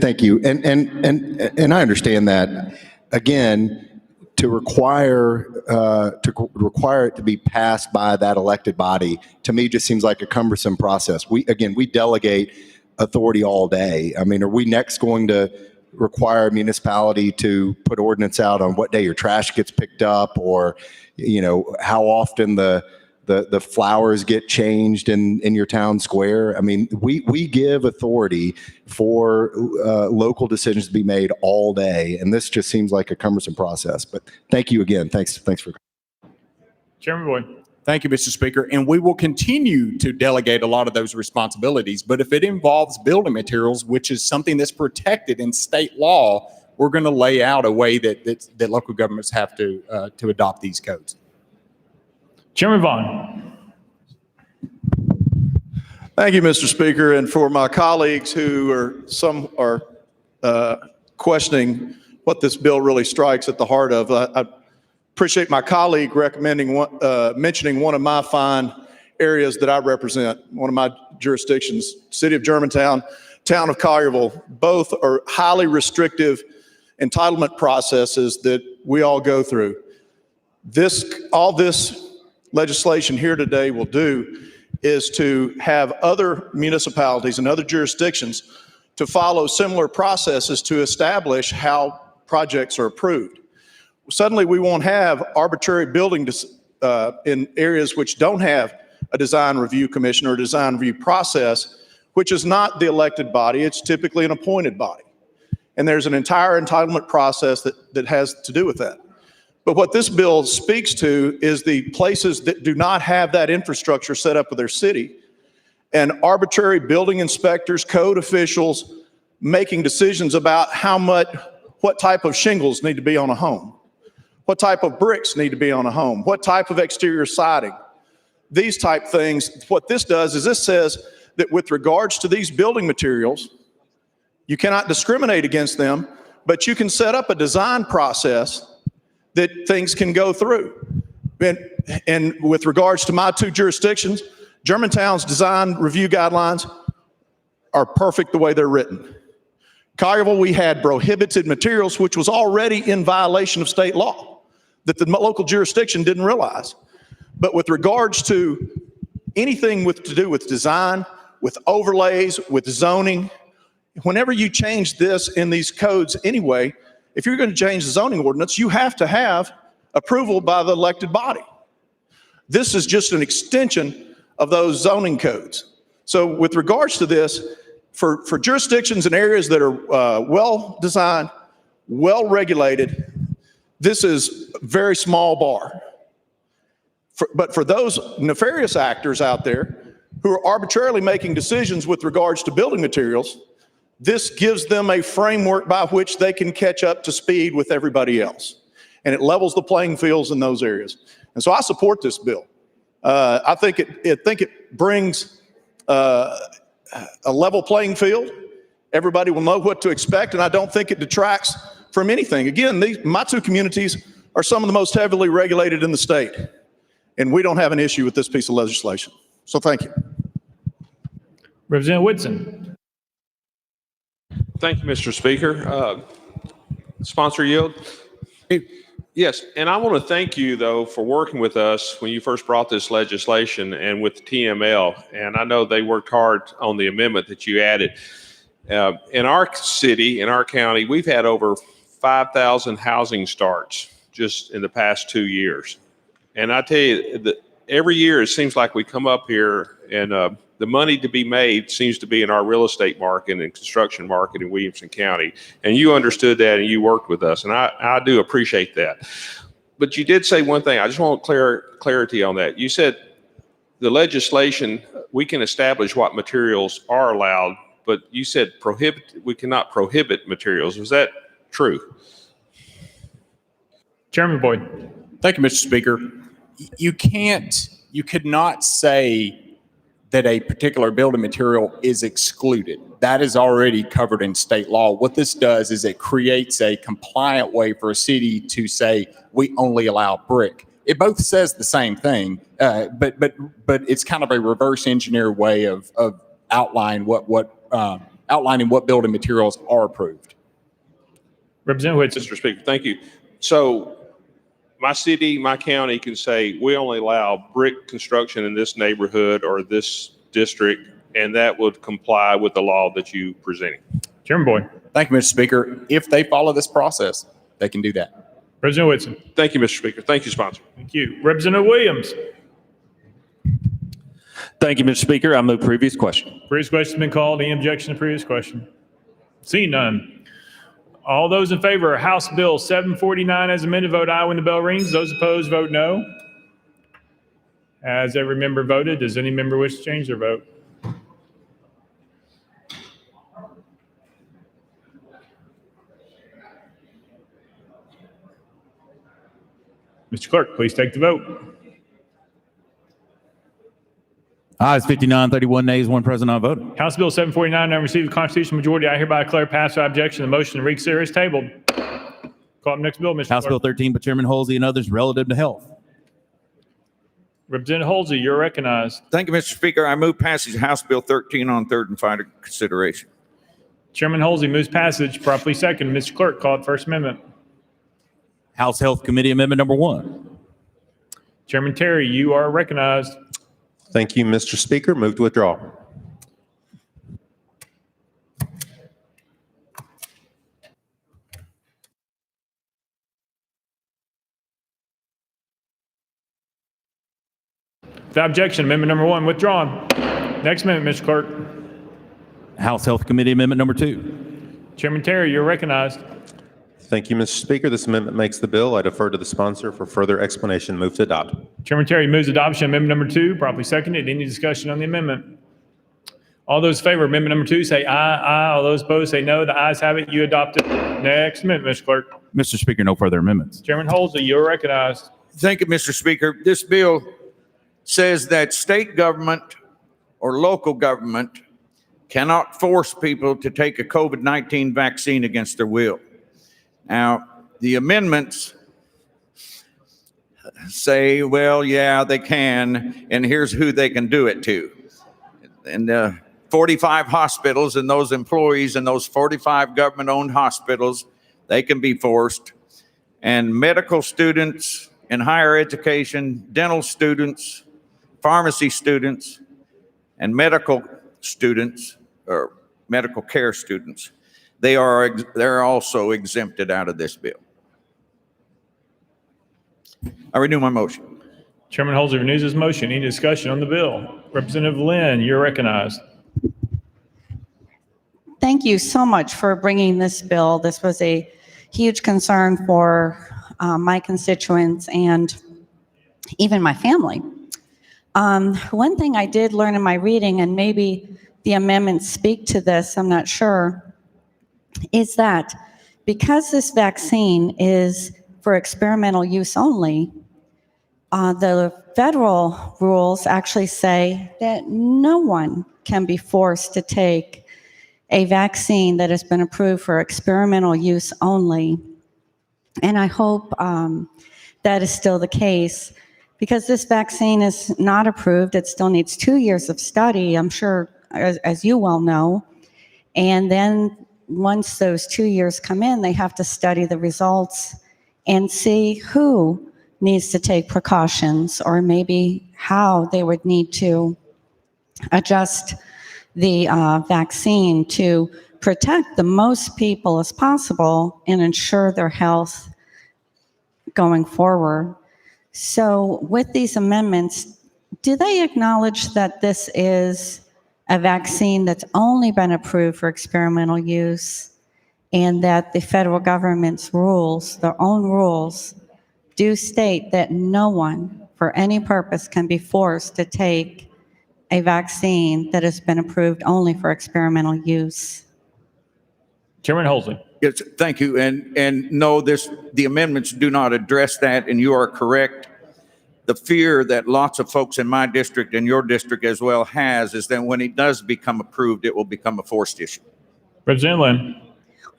Thank you. And I understand that. Again, to require it to be passed by that elected body, to me, just seems like a cumbersome process. We delegate authority all day. I mean, are we next going to require a municipality to put ordinance out on what day your trash gets picked up, or, how often the flowers get changed in your town square? I mean, we give authority for local decisions to be made all day, and this just seems like a cumbersome process. But thank you again. Thanks for. Chairman Boyd. Thank you, Mr. Speaker. And we will continue to delegate a lot of those responsibilities. But if it involves building materials, which is something that's protected in state law, we're going to lay out a way that local governments have to adopt these codes. Chairman Vaughn. Thank you, Mr. Speaker. And for my colleagues who are questioning what this bill really strikes at the heart of, I appreciate my colleague mentioning one of my fine areas that I represent, one of my jurisdictions, City of Germantown, Town of Collierville. Both are highly restrictive entitlement processes that we all go through. All this legislation here today will do is to have other municipalities and other jurisdictions to follow similar processes to establish how projects are approved. Suddenly, we won't have arbitrary building in areas which don't have a design review commission or a design review process, which is not the elected body. It's typically an appointed body. And there's an entire entitlement process that has to do with that. But what this bill speaks to is the places that do not have that infrastructure set up with their city, and arbitrary building inspectors, code officials making decisions about what type of shingles need to be on a home, what type of bricks need to be on a home, what type of exterior siding, these type things. What this does is this says that with regards to these building materials, you cannot discriminate against them, but you can set up a design process that things can go through. And with regards to my 2 jurisdictions, Germantown's design review guidelines are perfect the way they're written. Collierville, we had prohibited materials, which was already in violation of state law that the local jurisdiction didn't realize. But with regards to anything to do with design, with overlays, with zoning, whenever you change this in these codes anyway, if you're going to change the zoning ordinance, you have to have approval by the elected body. This is just an extension of those zoning codes. So with regards to this, for jurisdictions and areas that are well-designed, well-regulated, this is a very small bar. But for those nefarious actors out there who are arbitrarily making decisions with regards to building materials, this gives them a framework by which they can catch up to speed with everybody else. And it levels the playing fields in those areas. And so I support this bill. I think it brings a level playing field. Everybody will know what to expect, and I don't think it detracts from anything. Again, my 2 communities are some of the most heavily regulated in the state, and we don't have an issue with this piece of legislation. So thank you. Representative Whitson. Thank you, Mr. Speaker. Sponsor yield. Yes, and I want to thank you, though, for working with us when you first brought this legislation and with TML. And I know they worked hard on the amendment that you added. In our city, in our county, we've had over 5,000 housing starts just in the past 2 years. And I tell you, that every year it seems like we come up here and the money to be made seems to be in our real estate market and construction market in Williamson County. And you understood that and you worked with us. And I do appreciate that. But you did say one thing. I just want clarity on that. You said the legislation, we can establish what materials are allowed, but you said we cannot prohibit materials. Was that true? Chairman Boyd. Thank you, Mr. Speaker. You could not say that a particular building material is excluded. That is already covered in state law. What this does is it creates a compliant way for a city to say, we only allow brick. It both says the same thing, but it's kind of a reverse engineer way of outlining what building materials are approved. Representative Mr. Speaker, thank you. So my city, my county can say, we only allow brick construction in this neighborhood or this district, and that would comply with the law that you presented. Chairman Boyd. Thank you, Mr. Speaker. If they follow this process, they can do that. Representative Whitson. Thank you, Mr. Speaker. Thank you, sponsor. Thank you. Representative Williams. Thank you, Mr. Speaker. I move previous question. Previous question has been called. Any objection to previous question? Seeing none. All those in favor of House Bill 749 as amended, vote aye when the bell rings. Those opposed, vote no. Has every member voted? Does any member wish to change their vote? Mr. Clerk, please take the vote. Ayes 59, 31 nays, one present, not voting. House Bill 749 not received a constitutional majority. I hereby declare passed without objection. The motion to reconsider is tabled. Call up next bill, Mr. House Clerk. Bill 13 by Chairman Halsey and others relative to health. Representative Halsey, you're recognized. Thank you, Mr. Speaker. I move passage of House Bill 13 on third and final consideration. Chairman Halsey moves passage. Properly second. Mr. Clerk, call it First Amendment. House Health Committee Amendment number 1. Chairman Terry, you are recognized. Thank you, Mr. Speaker. Move to withdraw. Without objection, amendment number 1 withdrawn. Next amendment, Mr. Clerk. House Health Committee Amendment number 2. Chairman Terry, you're recognized. Thank you, Mr. Speaker. This amendment makes the bill. I defer to the sponsor for further explanation. Move to adopt. Chairman Terry moves adoption of amendment number 2, properly seconded. Any discussion on the amendment? All those in favor of amendment number 2 say aye. Aye. All those opposed say no. The ayes have it. You adopt it. Next amendment, Mr. Clerk. Mr. Speaker, no further amendments. Chairman Halsey, you're recognized. Thank you, Mr. Speaker. This bill says that state government or local government cannot force people to take a COVID-19 vaccine against their will. Now, the amendments say, well, yeah, they can, and here's who they can do it to. And 45 hospitals and those employees in those 45 government-owned hospitals, they can be forced. And medical students in higher education, dental students, pharmacy students, and medical students, or medical care students, they're also exempted out of this bill. I renew my motion. Chairman Halsey renews his motion. Any discussion on the bill? Representative Lynn, you're recognized. Thank you so much for bringing this bill. This was a huge concern for my constituents and even my family. One thing I did learn in my reading, and maybe the amendments speak to this, I'm not sure, is that because this vaccine is for experimental use only, the federal rules actually say that no one can be forced to take a vaccine that has been approved for experimental use only. And I hope that is still the case, because this vaccine is not approved. It still needs 2 years of study, I'm sure, as you well know. And then once those 2 years come in, they have to study the results and see who needs to take precautions, or maybe how they would need to adjust the vaccine to protect the most people as possible and ensure their health going forward. So with these amendments, do they acknowledge that this is a vaccine that's only been approved for experimental use, and that the federal government's rules, their own rules, do state that no one for any purpose can be forced to take a vaccine that has been approved only for experimental use. Chairman Holsey. Yes, thank you. And no, the amendments do not address that, and you are correct. The fear that lots of folks in my district and your district as well has is that when it does become approved, it will become a forced issue. Representative Lynn.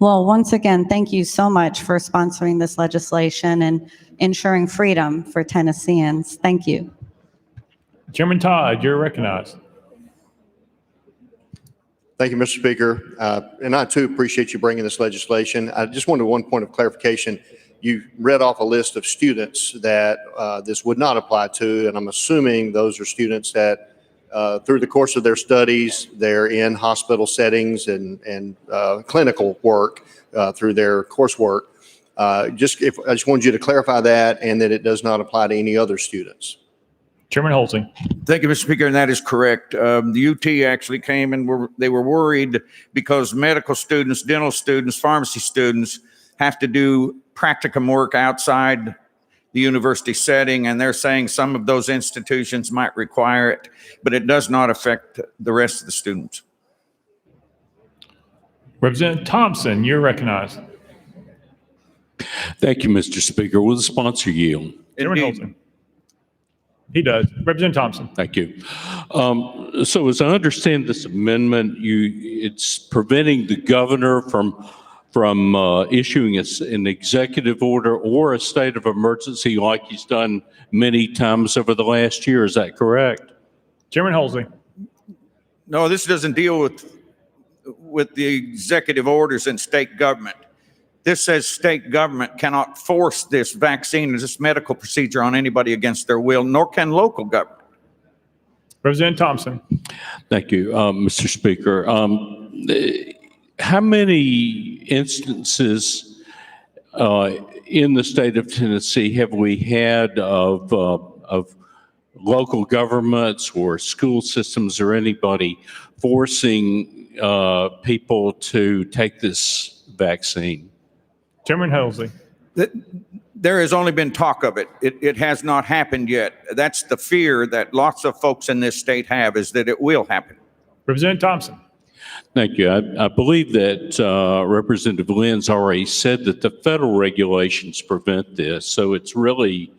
Well, once again, thank you so much for sponsoring this legislation and ensuring freedom for Tennesseans. Thank you. Chairman Todd, you're recognized. Thank you, Mr. Speaker. And I too appreciate you bringing this legislation. I just wanted one point of clarification. You read off a list of students that this would not apply to, and I'm assuming those are students that through the course of their studies, they're in hospital settings and clinical work through their coursework. I just wanted you to clarify that, and that it does not apply to any other students. Chairman Holsey. Thank you, Mr. Speaker, and that is correct. The UT actually came and they were worried because medical students, dental students, pharmacy students have to do practicum work outside the university setting, and they're saying some of those institutions might require it, but it does not affect the rest of the students. Representative Thompson, you're recognized. Thank you, Mr. Speaker. Will the sponsor yield? Chairman Holsey. He does. Representative Thompson. Thank you. So as I understand this amendment, it's preventing the governor from issuing an executive order or a state of emergency like he's done many times over the last year. Is that correct? Chairman Holsey. No, this doesn't deal with the executive orders in state government. This says state government cannot force this vaccine or this medical procedure on anybody against their will, nor can local government. Representative Thompson. Thank you, Mr. Speaker. How many instances in the state of Tennessee have we had of local governments or school systems or anybody forcing people to take this vaccine? Chairman Holsey. There has only been talk of it. It has not happened yet. That's the fear that lots of folks in this state have, is that it will happen. Representative Thompson. Thank you. I believe that Representative Lynn's already said that the federal regulations prevent this, so it's really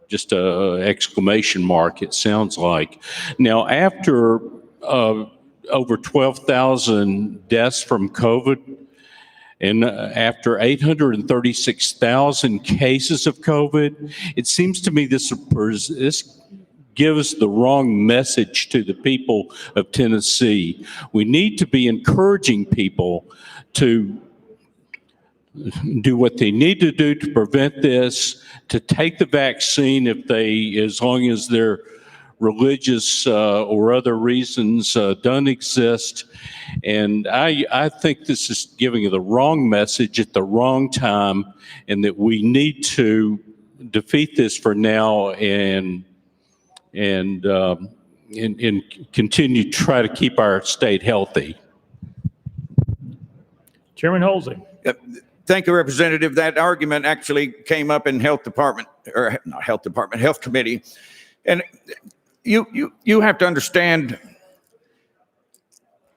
just a exclamation mark, it sounds like. Now, after over 12,000 deaths from COVID, and after 836,000 cases of COVID, it seems to me this gives the wrong message to the people of Tennessee. We need to be encouraging people to do what they need to do to prevent this, to take the vaccine as long as their religious or other reasons don't exist. And I think this is giving the wrong message at the wrong time, and that we need to defeat this for now and continue to try to keep our state healthy. Chairman Holsey. Thank you, Representative. That argument actually came up in Health Committee. And you have to understand,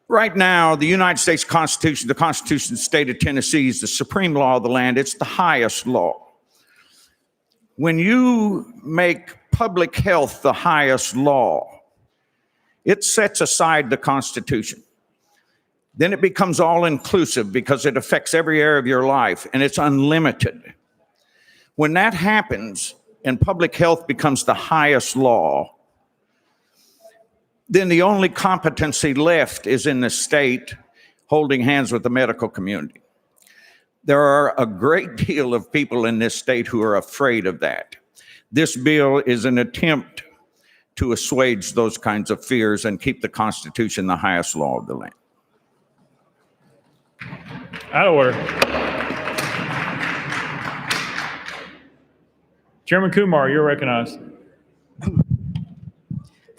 right now, the United States Constitution, the Constitution of the state of Tennessee, is the supreme law of the land. It's the highest law. When you make public health the highest law, it sets aside the Constitution. Then it becomes all-inclusive because it affects every area of your life, and it's unlimited. When that happens and public health becomes the highest law, then the only competency left is in the state holding hands with the medical community. There are a great deal of people in this state who are afraid of that. This bill is an attempt to assuage those kinds of fears and keep the Constitution the highest law of the land. Out of order. Chairman Kumar, you're recognized.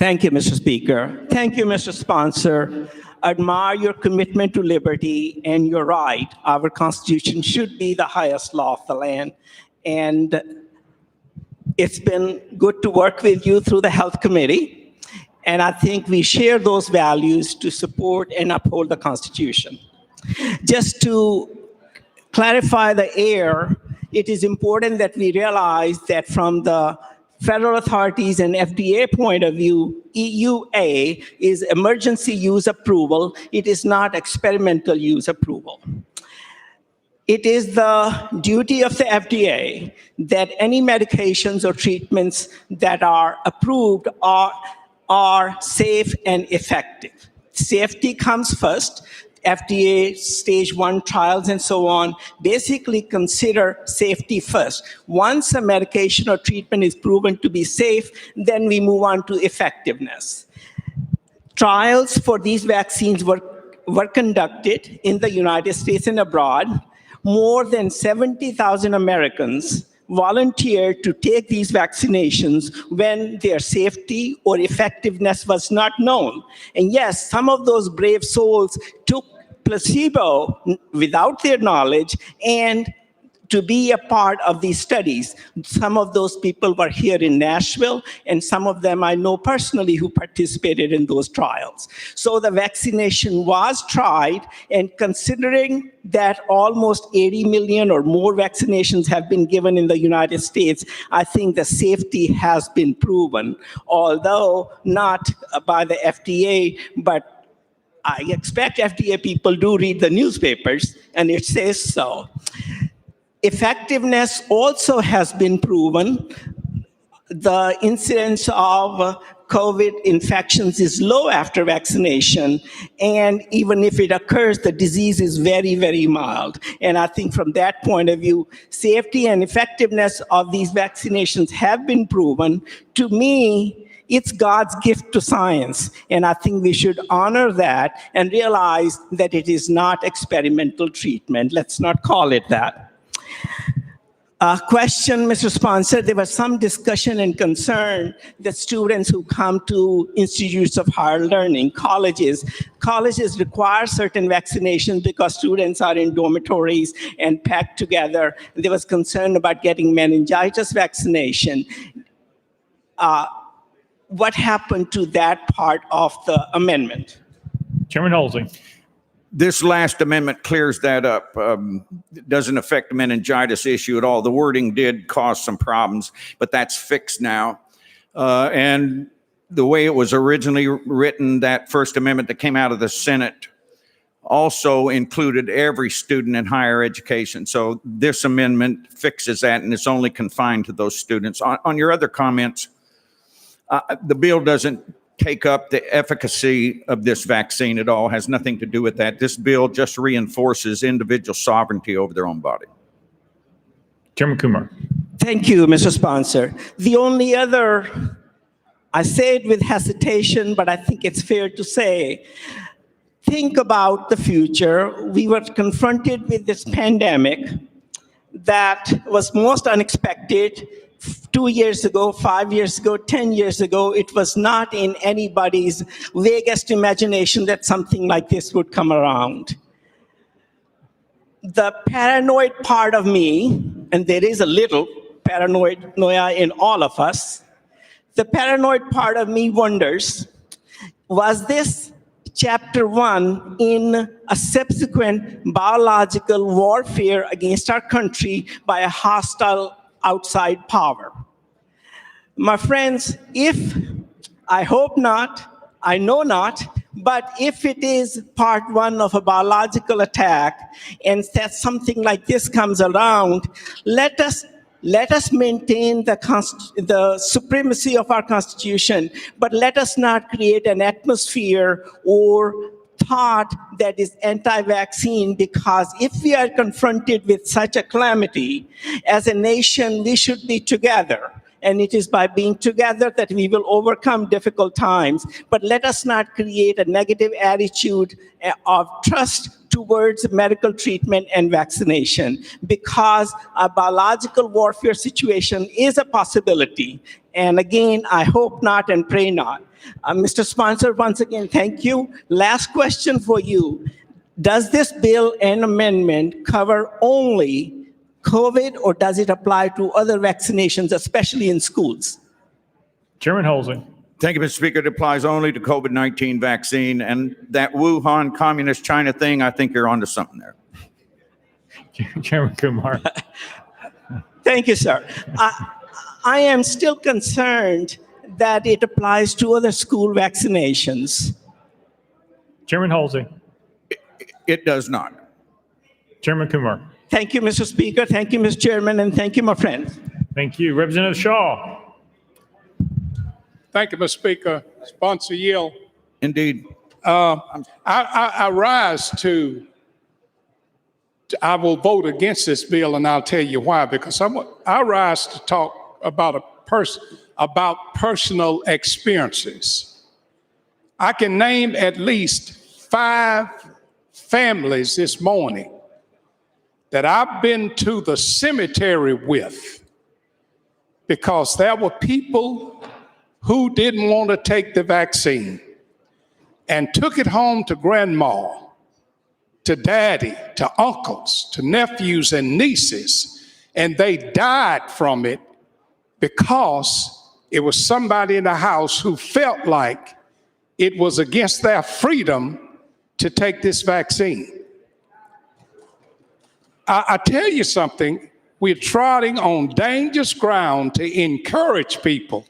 Thank you, Mr. Speaker. Thank you, Mr. Sponsor. Admire your commitment to liberty, and you're right. Our Constitution should be the highest law of the land. And it's been good to work with you through the Health Committee. And I think we share those values to support and uphold the Constitution. Just to clarify the air, it is important that we realize that from the federal authorities and FDA point of view, EUA is emergency use approval. It is not experimental use approval. It is the duty of the FDA that any medications or treatments that are approved are safe and effective. Safety comes first. FDA stage 1 trials and so on basically consider safety first. Once a medication or treatment is proven to be safe, then we move on to effectiveness. Trials for these vaccines were conducted in the United States and abroad. More than 70,000 Americans volunteered to take these vaccinations when their safety or effectiveness was not known. And yes, some of those brave souls took placebo without their knowledge and to be a part of these studies. Some of those people were here in Nashville, and some of them I know personally who participated in those trials. So the vaccination was tried, and considering that almost 80 million or more vaccinations have been given in the United States, I think the safety has been proven, although not by the FDA, but I expect FDA people do read the newspapers, and it says so. Effectiveness also has been proven. The incidence of COVID infections is low after vaccination, and even if it occurs, the disease is very, very mild. And I think from that point of view, safety and effectiveness of these vaccinations have been proven. To me, it's God's gift to science, and I think we should honor that and realize that it is not experimental treatment. Let's not call it that. Question, Mr. Sponsor, there was some discussion and concern that students who come to institutes of higher learning, colleges require certain vaccinations because students are in dormitories and packed together. There was concern about getting meningitis vaccination. What happened to that part of the amendment? Chairman Halsey. This last amendment clears that up. It doesn't affect the meningitis issue at all. The wording did cause some problems, but that's fixed now. And the way it was originally written, that First Amendment that came out of the Senate also included every student in higher education. So this amendment fixes that, and it's only confined to those students. On your other comments, the bill doesn't take up the efficacy of this vaccine at all, has nothing to do with that. This bill just reinforces individual sovereignty over their own body. Chairman Kumar. Thank you, Mr. Sponsor. The only other, I say it with hesitation, but I think it's fair to say, think about the future. We were confronted with this pandemic that was most unexpected. 2 years ago, 5 years ago, 10 years ago, it was not in anybody's vaguest imagination that something like this would come around. The paranoid part of me, and there is a little paranoia in all of us, the paranoid part of me wonders, was this chapter 1 in a subsequent biological warfare against our country by a hostile outside power? My friends, I hope not, I know not, but if it is part 1 of a biological attack and that something like this comes around, let us maintain the supremacy of our Constitution, but let us not create an atmosphere or thought that is anti-vaccine, because if we are confronted with such a calamity, as a nation, we should be together. And it is by being together that we will overcome difficult times. But let us not create a negative attitude of trust towards medical treatment and vaccination, because a biological warfare situation is a possibility. And again, I hope not and pray not. Mr. Sponsor, once again, thank you. Last question for you. Does this bill and amendment cover only COVID, or does it apply to other vaccinations, especially in schools? Chairman Holsey. Thank you, Mr. Speaker. It applies only to COVID-19 vaccine, and that Wuhan communist China thing, I think you're onto something there. Chairman Kumar. Thank you, sir. I am still concerned that it applies to other school vaccinations. Chairman Holsey. It does not. Chairman Kumar. Thank you, Mr. Speaker. Thank you, Mr. Chairman, and thank you, my friends. Thank you. Representative Shaw. Thank you, Mr. Speaker. Sponsor Yield. Indeed. I rise to, I will vote against this bill, and I'll tell you why. Because I rise to talk about about personal experiences. I can name at least 5 families this morning that I've been to the cemetery with because there were people who didn't want to take the vaccine and took it home to grandma, to daddy, to uncles, to nephews and nieces, and they died from it because it was somebody in the house who felt like it was against their freedom to take this vaccine. I tell you something, we're trotting on dangerous ground to encourage people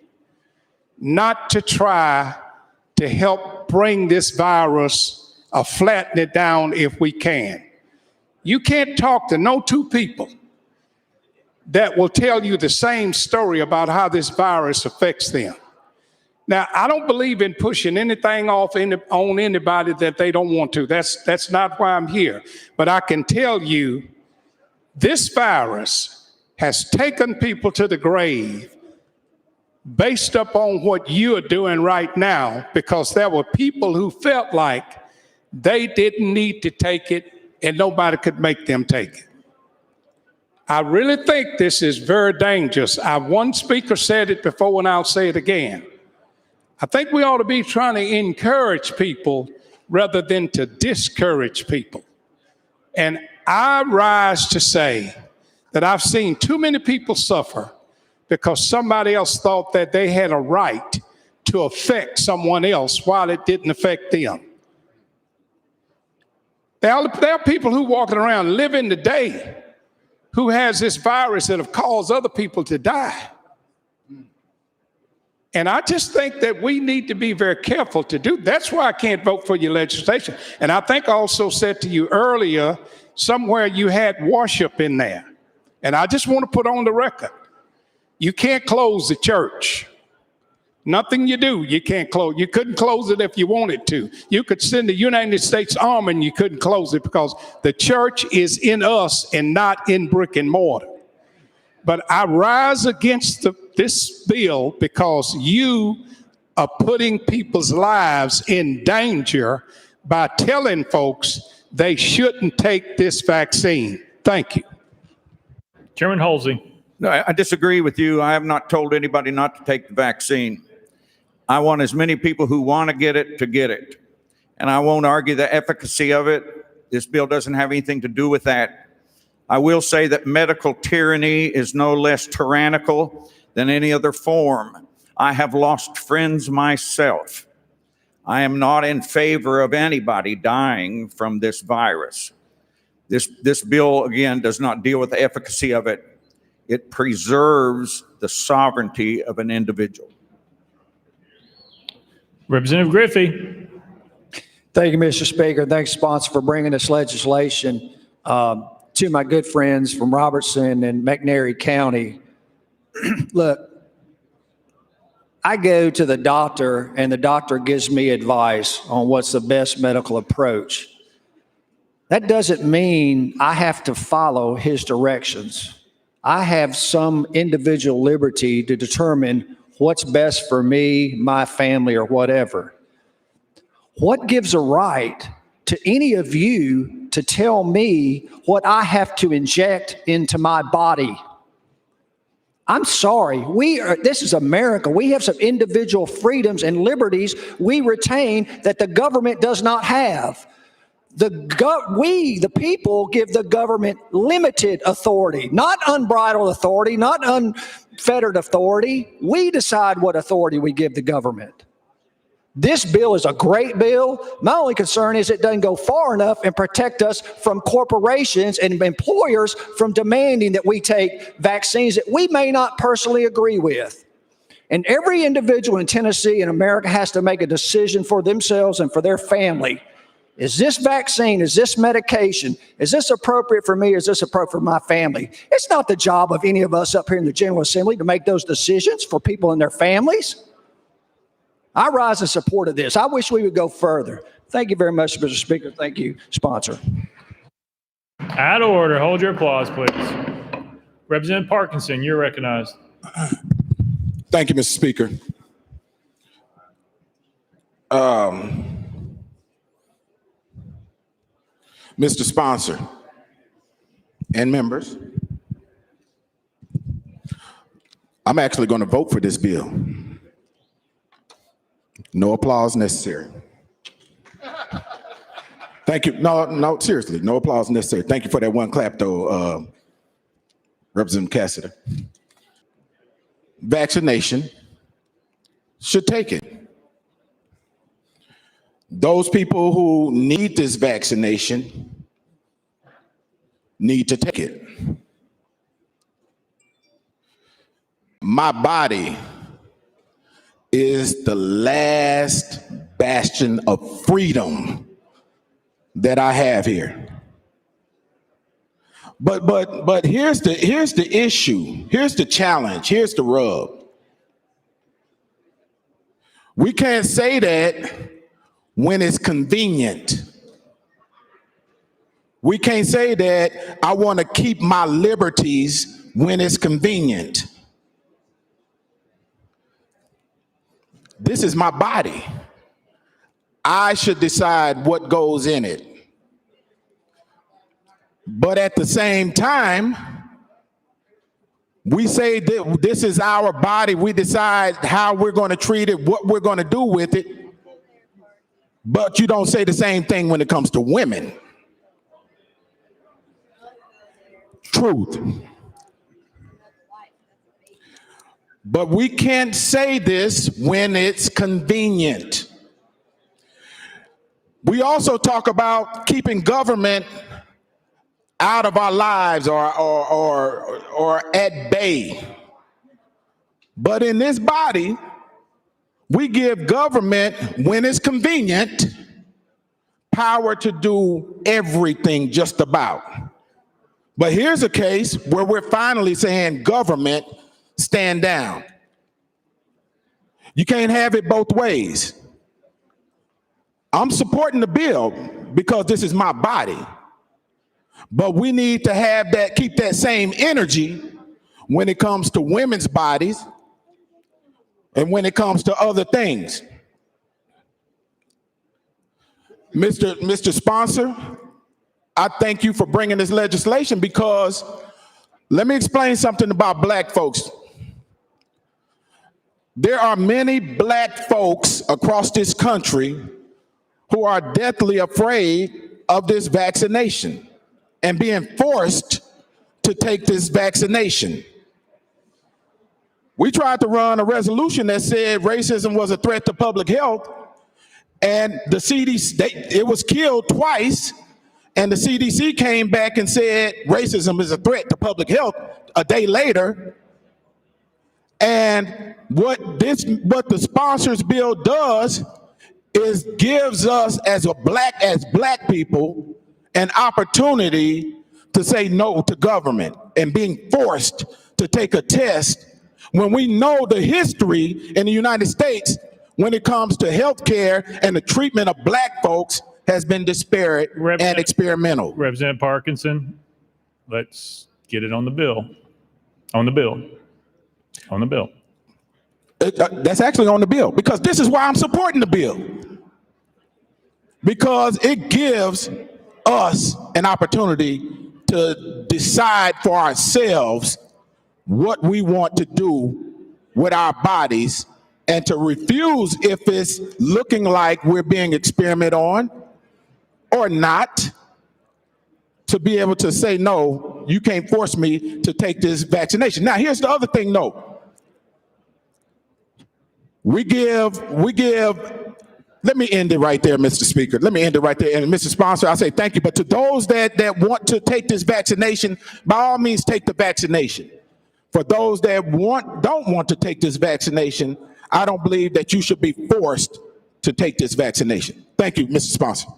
not to try to help bring this virus or flatten it down if we can. You can't talk to no 2 people that will tell you the same story about how this virus affects them. Now, I don't believe in pushing anything off on anybody that they don't want to. That's not why I'm here. But I can tell you, this virus has taken people to the grave based upon what you are doing right now, because there were people who felt like they didn't need to take it and nobody could make them take it. I really think this is very dangerous. One speaker said it before, and I'll say it again. I think we ought to be trying to encourage people rather than to discourage people. And I rise to say that I've seen too many people suffer because somebody else thought that they had a right to affect someone else while it didn't affect them. There are people who walking around living today who has this virus that have caused other people to die. And I just think that we need to be very careful to do. That's why I can't vote for your legislation. And I think I also said to you earlier, somewhere you had worship in there. And I just want to put on the record, you can't close the church. Nothing you do, you can't close. You couldn't close it if you wanted to. You could send the United States Army and you couldn't close it because the church is in us and not in brick and mortar. But I rise against this bill because you are putting people's lives in danger by telling folks they shouldn't take this vaccine. Thank you. Chairman Holsey. No, I disagree with you. I have not told anybody not to take the vaccine. I want as many people who want to get it to get it. And I won't argue the efficacy of it. This bill doesn't have anything to do with that. I will say that medical tyranny is no less tyrannical than any other form. I have lost friends myself. I am not in favor of anybody dying from this virus. This bill, again, does not deal with the efficacy of it. It preserves the sovereignty of an individual. Representative Griffey. Thank you, Mr. Speaker. Thanks, sponsor, for bringing this legislation. To my good friends from Robertson and McNairy County, look, I go to the doctor and the doctor gives me advice on what's the best medical approach. That doesn't mean I have to follow his directions. I have some individual liberty to determine what's best for me, my family, or whatever. What gives a right to any of you to tell me what I have to inject into my body? I'm sorry. This is America. We have some individual freedoms and liberties we retain that the government does not have. We, the people, give the government limited authority, not unbridled authority, not unfettered authority. We decide what authority we give the government. This bill is a great bill. My only concern is it doesn't go far enough and protect us from corporations and employers from demanding that we take vaccines that we may not personally agree with. And every individual in Tennessee and America has to make a decision for themselves and for their family. Is this vaccine, is this medication, is this appropriate for me, is this appropriate for my family? It's not the job of any of us up here in the General Assembly to make those decisions for people and their families. I rise in support of this. I wish we would go further. Thank you very much, Mr. Speaker. Thank you, sponsor. Out of order. Hold your applause, please. Representative Parkinson, you're recognized. Thank you, Mr. Speaker. Mr. Sponsor and members, I'm actually going to vote for this bill. No applause necessary. Thank you. No, seriously, no applause necessary. Thank you for that one clap, though, Representative Cassidy. Vaccination should take it. Those people who need this vaccination need to take it. My body is the last bastion of freedom that I have here. But here's the issue. Here's the challenge. Here's the rub. We can't say that when it's convenient. We can't say that I want to keep my liberties when it's convenient. This is my body. I should decide what goes in it. But at the same time, we say that this is our body. We decide how we're going to treat it, what we're going to do with it. But you don't say the same thing when it comes to women. Truth. But we can't say this when it's convenient. We also talk about keeping government out of our lives or at bay. But in this body, we give government, when it's convenient, power to do everything just about. But here's a case where we're finally saying, government, stand down. You can't have it both ways. I'm supporting the bill because this is my body. But we need to have that, keep that same energy when it comes to women's bodies and when it comes to other things. Mr. Sponsor, I thank you for bringing this legislation because let me explain something about black folks. There are many black folks across this country who are deathly afraid of this vaccination and being forced to take this vaccination. We tried to run a resolution that said racism was a threat to public health, and the CDC, it was killed twice, and the CDC came back and said racism is a threat to public health a day later. And what the sponsors bill does is gives us as black people an opportunity to say no to government and being forced to take a test when we know the history in the United States when it comes to health care and the treatment of black folks has been disparate and experimental. Representative Parkinson, let's get it on the bill. On the bill. On the bill. That's actually on the bill because this is why I'm supporting the bill. Because it gives us an opportunity to decide for ourselves what we want to do with our bodies and to refuse if it's looking like we're being experimented on or not, to be able to say, no, you can't force me to take this vaccination. Now, here's the other thing, though. We give, let me end it right there, Mr. Speaker. Let me end it right there. And Mr. Sponsor, I say thank you. But to those that want to take this vaccination, by all means, take the vaccination. For those that don't want to take this vaccination, I don't believe that you should be forced to take this vaccination. Thank you, Mr. Sponsor.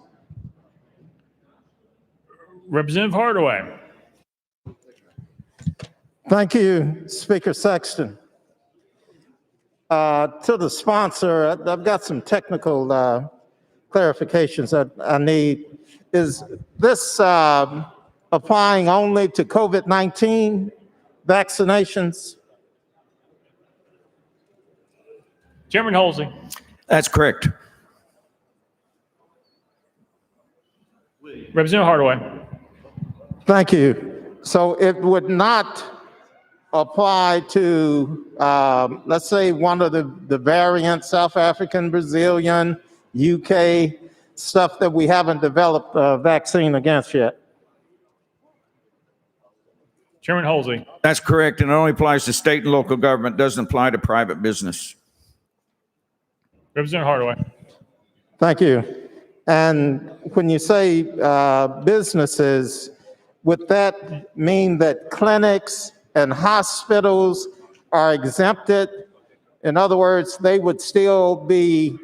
Representative Hardaway. Thank you, Speaker Sexton. To the sponsor, I've got some technical clarifications that I need. Is this applying only to COVID-19 vaccinations? Chairman Halsey. That's correct. Representative Hardaway. Thank you. So it would not apply to, let's say, one of the variants, South African, Brazilian, UK, stuff that we haven't developed a vaccine against yet? Chairman Halsey. That's correct, and it only applies to state and local government, doesn't apply to private business. Representative Hardaway. Thank you. And when you say businesses, would that mean that clinics and hospitals are exempted? In other words, they would still be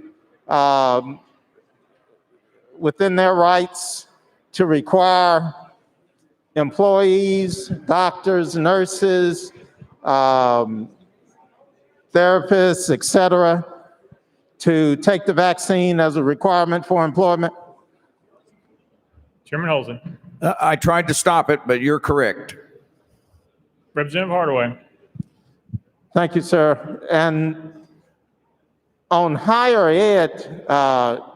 within their rights to require employees, doctors, nurses, therapists, et cetera, to take the vaccine as a requirement for employment? Chairman Halsey. I tried to stop it, but you're correct. Representative Hardaway. Thank you, sir. And on higher ed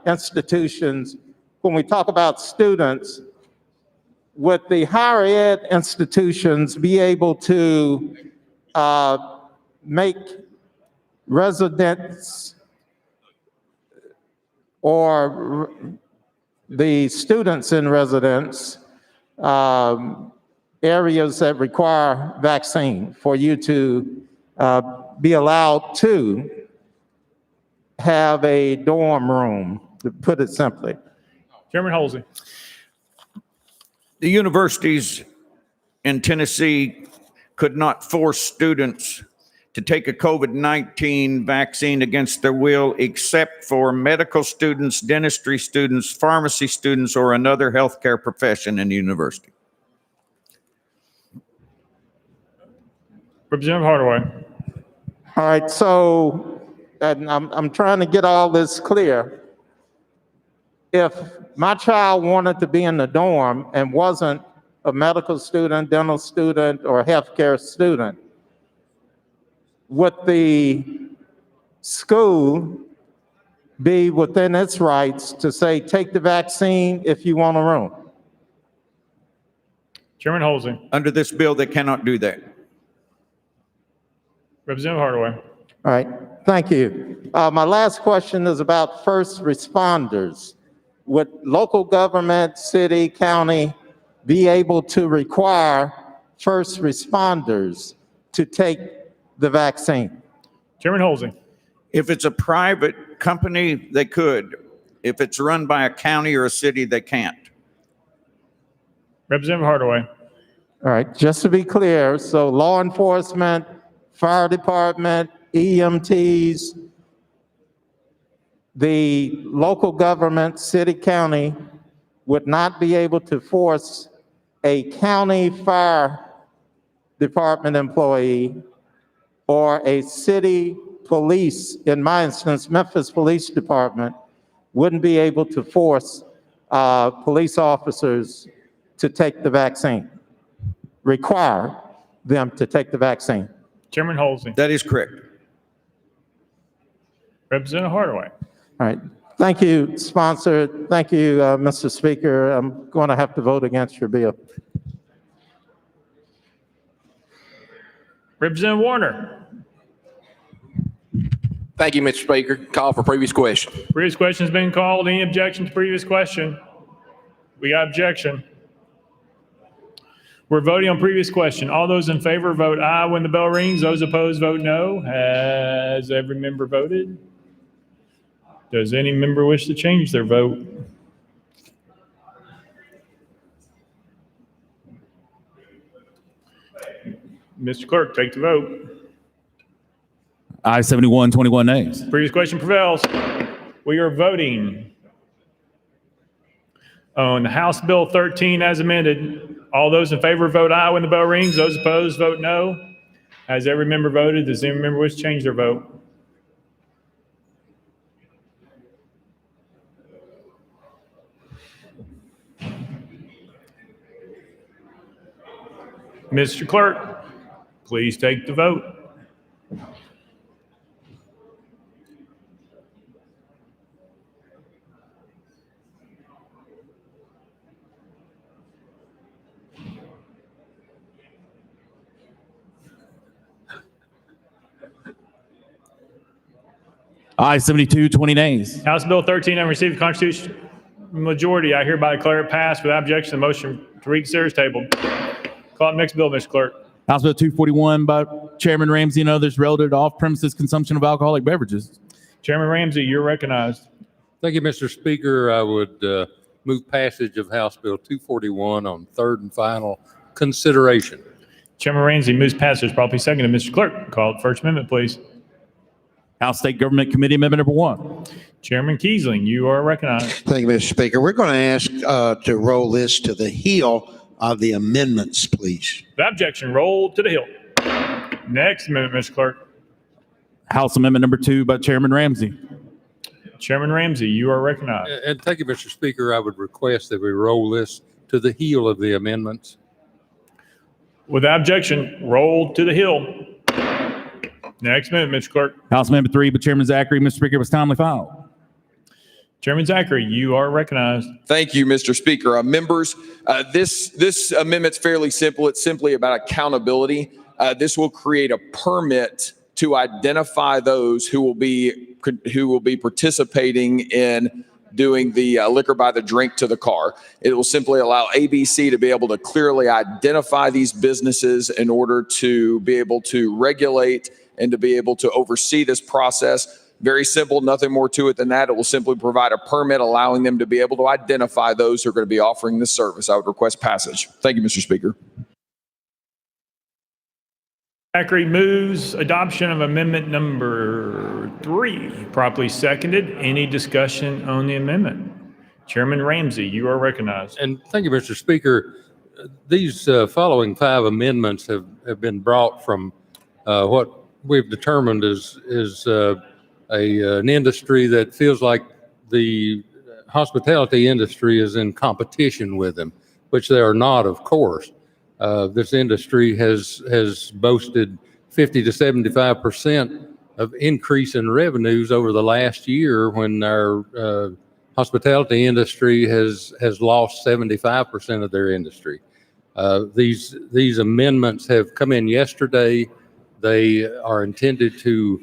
institutions, when we talk about students, would the higher ed institutions be able to make residents or the students in residence areas that require vaccine for you to be allowed to have a dorm room, to put it simply? Chairman Halsey. The universities in Tennessee could not force students to take a COVID-19 vaccine against their will, except for medical students, dentistry students, pharmacy students, or another healthcare profession in the university. Representative Hardaway. All right, so and I'm trying to get all this clear. If my child wanted to be in the dorm and wasn't a medical student, dental student, or healthcare student, would the school be within its rights to say, take the vaccine if you want a room? Chairman Halsey. Under this bill, they cannot do that. Representative Hardaway. All right, thank you. My last question is about first responders. Would local government, city, county, be able to require first responders to take the vaccine? Chairman Halsey. If it's a private company, they could. If it's run by a county or a city, they can't. Representative Hardaway. All right, just to be clear, so law enforcement, fire department, EMTs, the local government, city, county, would not be able to force a county fire department employee or a city police, in my instance, Memphis Police Department, wouldn't be able to force police officers to take the vaccine, require them to take the vaccine. Chairman Halsey. That is correct. Representative Hardaway. All right. Thank you, sponsor. Thank you, Mr. Speaker. I'm going to have to vote against your bill. Representative Warner. Thank you, Mr. Speaker. Call for previous question. Previous question's been called. Any objection to previous question? We got objection. We're voting on previous question. All those in favor vote aye when the bell rings. Those opposed vote no. Has every member voted? Does any member wish to change their vote? Mr. Clerk, take the vote. Aye 71, 21 nays. Previous question prevails. We are voting on House Bill 13 as amended. All those in favor vote aye when the bell rings. Those opposed vote no. Has every member voted? Does any member wish to change their vote? Mr. Clerk, please take the vote. Aye 72, 20 nays. House Bill 13 having received the constitutional majority, I hereby declare it passed. Without objection, the motion to reconsider is tabled. Call up next bill, Mr. Clerk. House Bill 241 by Chairman Ramsey and others relative to off-premises consumption of alcoholic beverages. Chairman Ramsey, you're recognized. Thank you, Mr. Speaker. I would move passage of House Bill 241 on third and final consideration. Chairman Ramsey moves passage. Properly seconded. Mr. Clerk, call it First Amendment, please. House State Government Committee Amendment number 1. Chairman Kiesling, you are recognized. Thank you, Mr. Speaker. We're going to ask to roll this to the heel of the amendments, please. The objection, roll to the hill. Next amendment, Mr. Clerk. House Amendment number 2 by Chairman Ramsey. Chairman Ramsey, you are recognized. And thank you, Mr. Speaker. I would request that we roll this to the heel of the amendments. Without objection, roll to the hill. Next amendment, Mr. Clerk. House Amendment 3 by Chairman Zachary. Mr. Speaker, was timely filed. Chairman Zachary, you are recognized. Thank you, Mr. Speaker. Members, this amendment's fairly simple. It's simply about accountability. This will create a permit to identify those who will be participating in doing the liquor by the drink to the car. It will simply allow ABC to be able to clearly identify these businesses in order to be able to regulate and to be able to oversee this process. Very simple, nothing more to it than that. It will simply provide a permit allowing them to be able to identify those who are going to be offering this service. I would request passage. Thank you, Mr. Speaker. Zachary moves adoption of amendment number 3. Properly seconded. Any discussion on the amendment? Chairman Ramsey, you are recognized. And thank you, Mr. Speaker. These following 5 amendments have been brought from what we've determined is an industry that feels like the hospitality industry is in competition with them, which they are not, of course. This industry has boasted 50 to 75% of increase in revenues over the last year, when our hospitality industry has lost 75% of their industry. These amendments have come in yesterday. They are intended to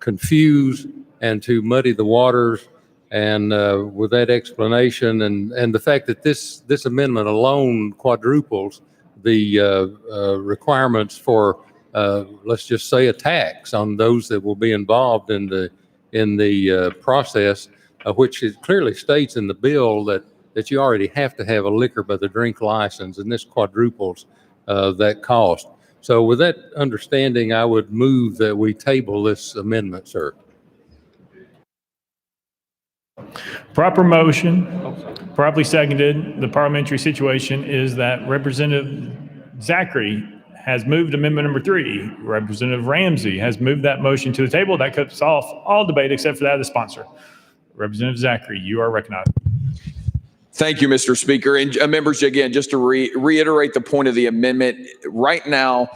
confuse and to muddy the waters. And with that explanation and the fact that this amendment alone quadruples the requirements for, let's just say, a tax on those that will be involved in the process, which it clearly states in the bill that you already have to have a liquor by the drink license, and this quadruples that cost. So with that understanding, I would move that we table this amendment, sir. Proper motion, properly seconded. The parliamentary situation is that Representative Zachary has moved amendment number 3. Representative Ramsey has moved that motion to the table. That cuts off all debate except for that of the sponsor. Representative Zachary, you are recognized. Thank you, Mr. Speaker. And members, again, just to reiterate the point of the amendment, right now,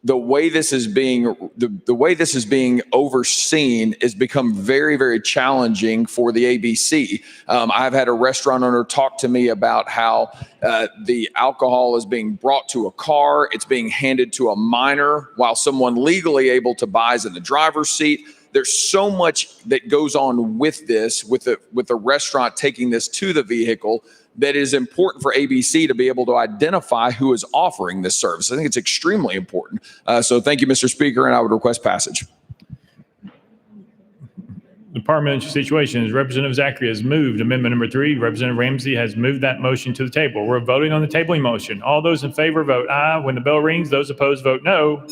the way this is being the way this is being overseen is become very, very challenging for the ABC. I've had a restaurant owner talk to me about how the alcohol is being brought to a car, it's being handed to a minor while someone legally able to buy is in the driver's seat. There's so much that goes on with this, with the restaurant taking this to the vehicle, that is important for ABC to be able to identify who is offering this service. I think it's extremely important. So thank you, Mr. Speaker, and I would request passage. The parliamentary situation is Representative Zachary has moved amendment number 3. Representative Ramsey has moved that motion to the table. We're voting on the tabling motion. All those in favor vote aye. When the bell rings, those opposed vote no.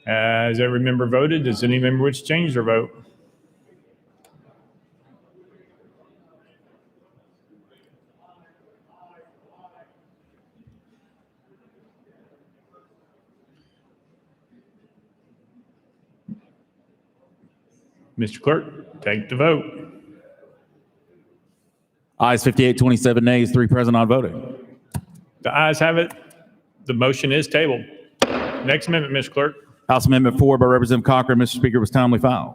Has every member voted? Does any member wish to change their vote? Mr. Clerk, take the vote. Ayes 58, 27 nays, 3 present, not voting. The ayes have it. The motion is tabled. Next amendment, Mr. Clerk. House Amendment 4 by Representative Cochran. Mr. Speaker, was timely filed.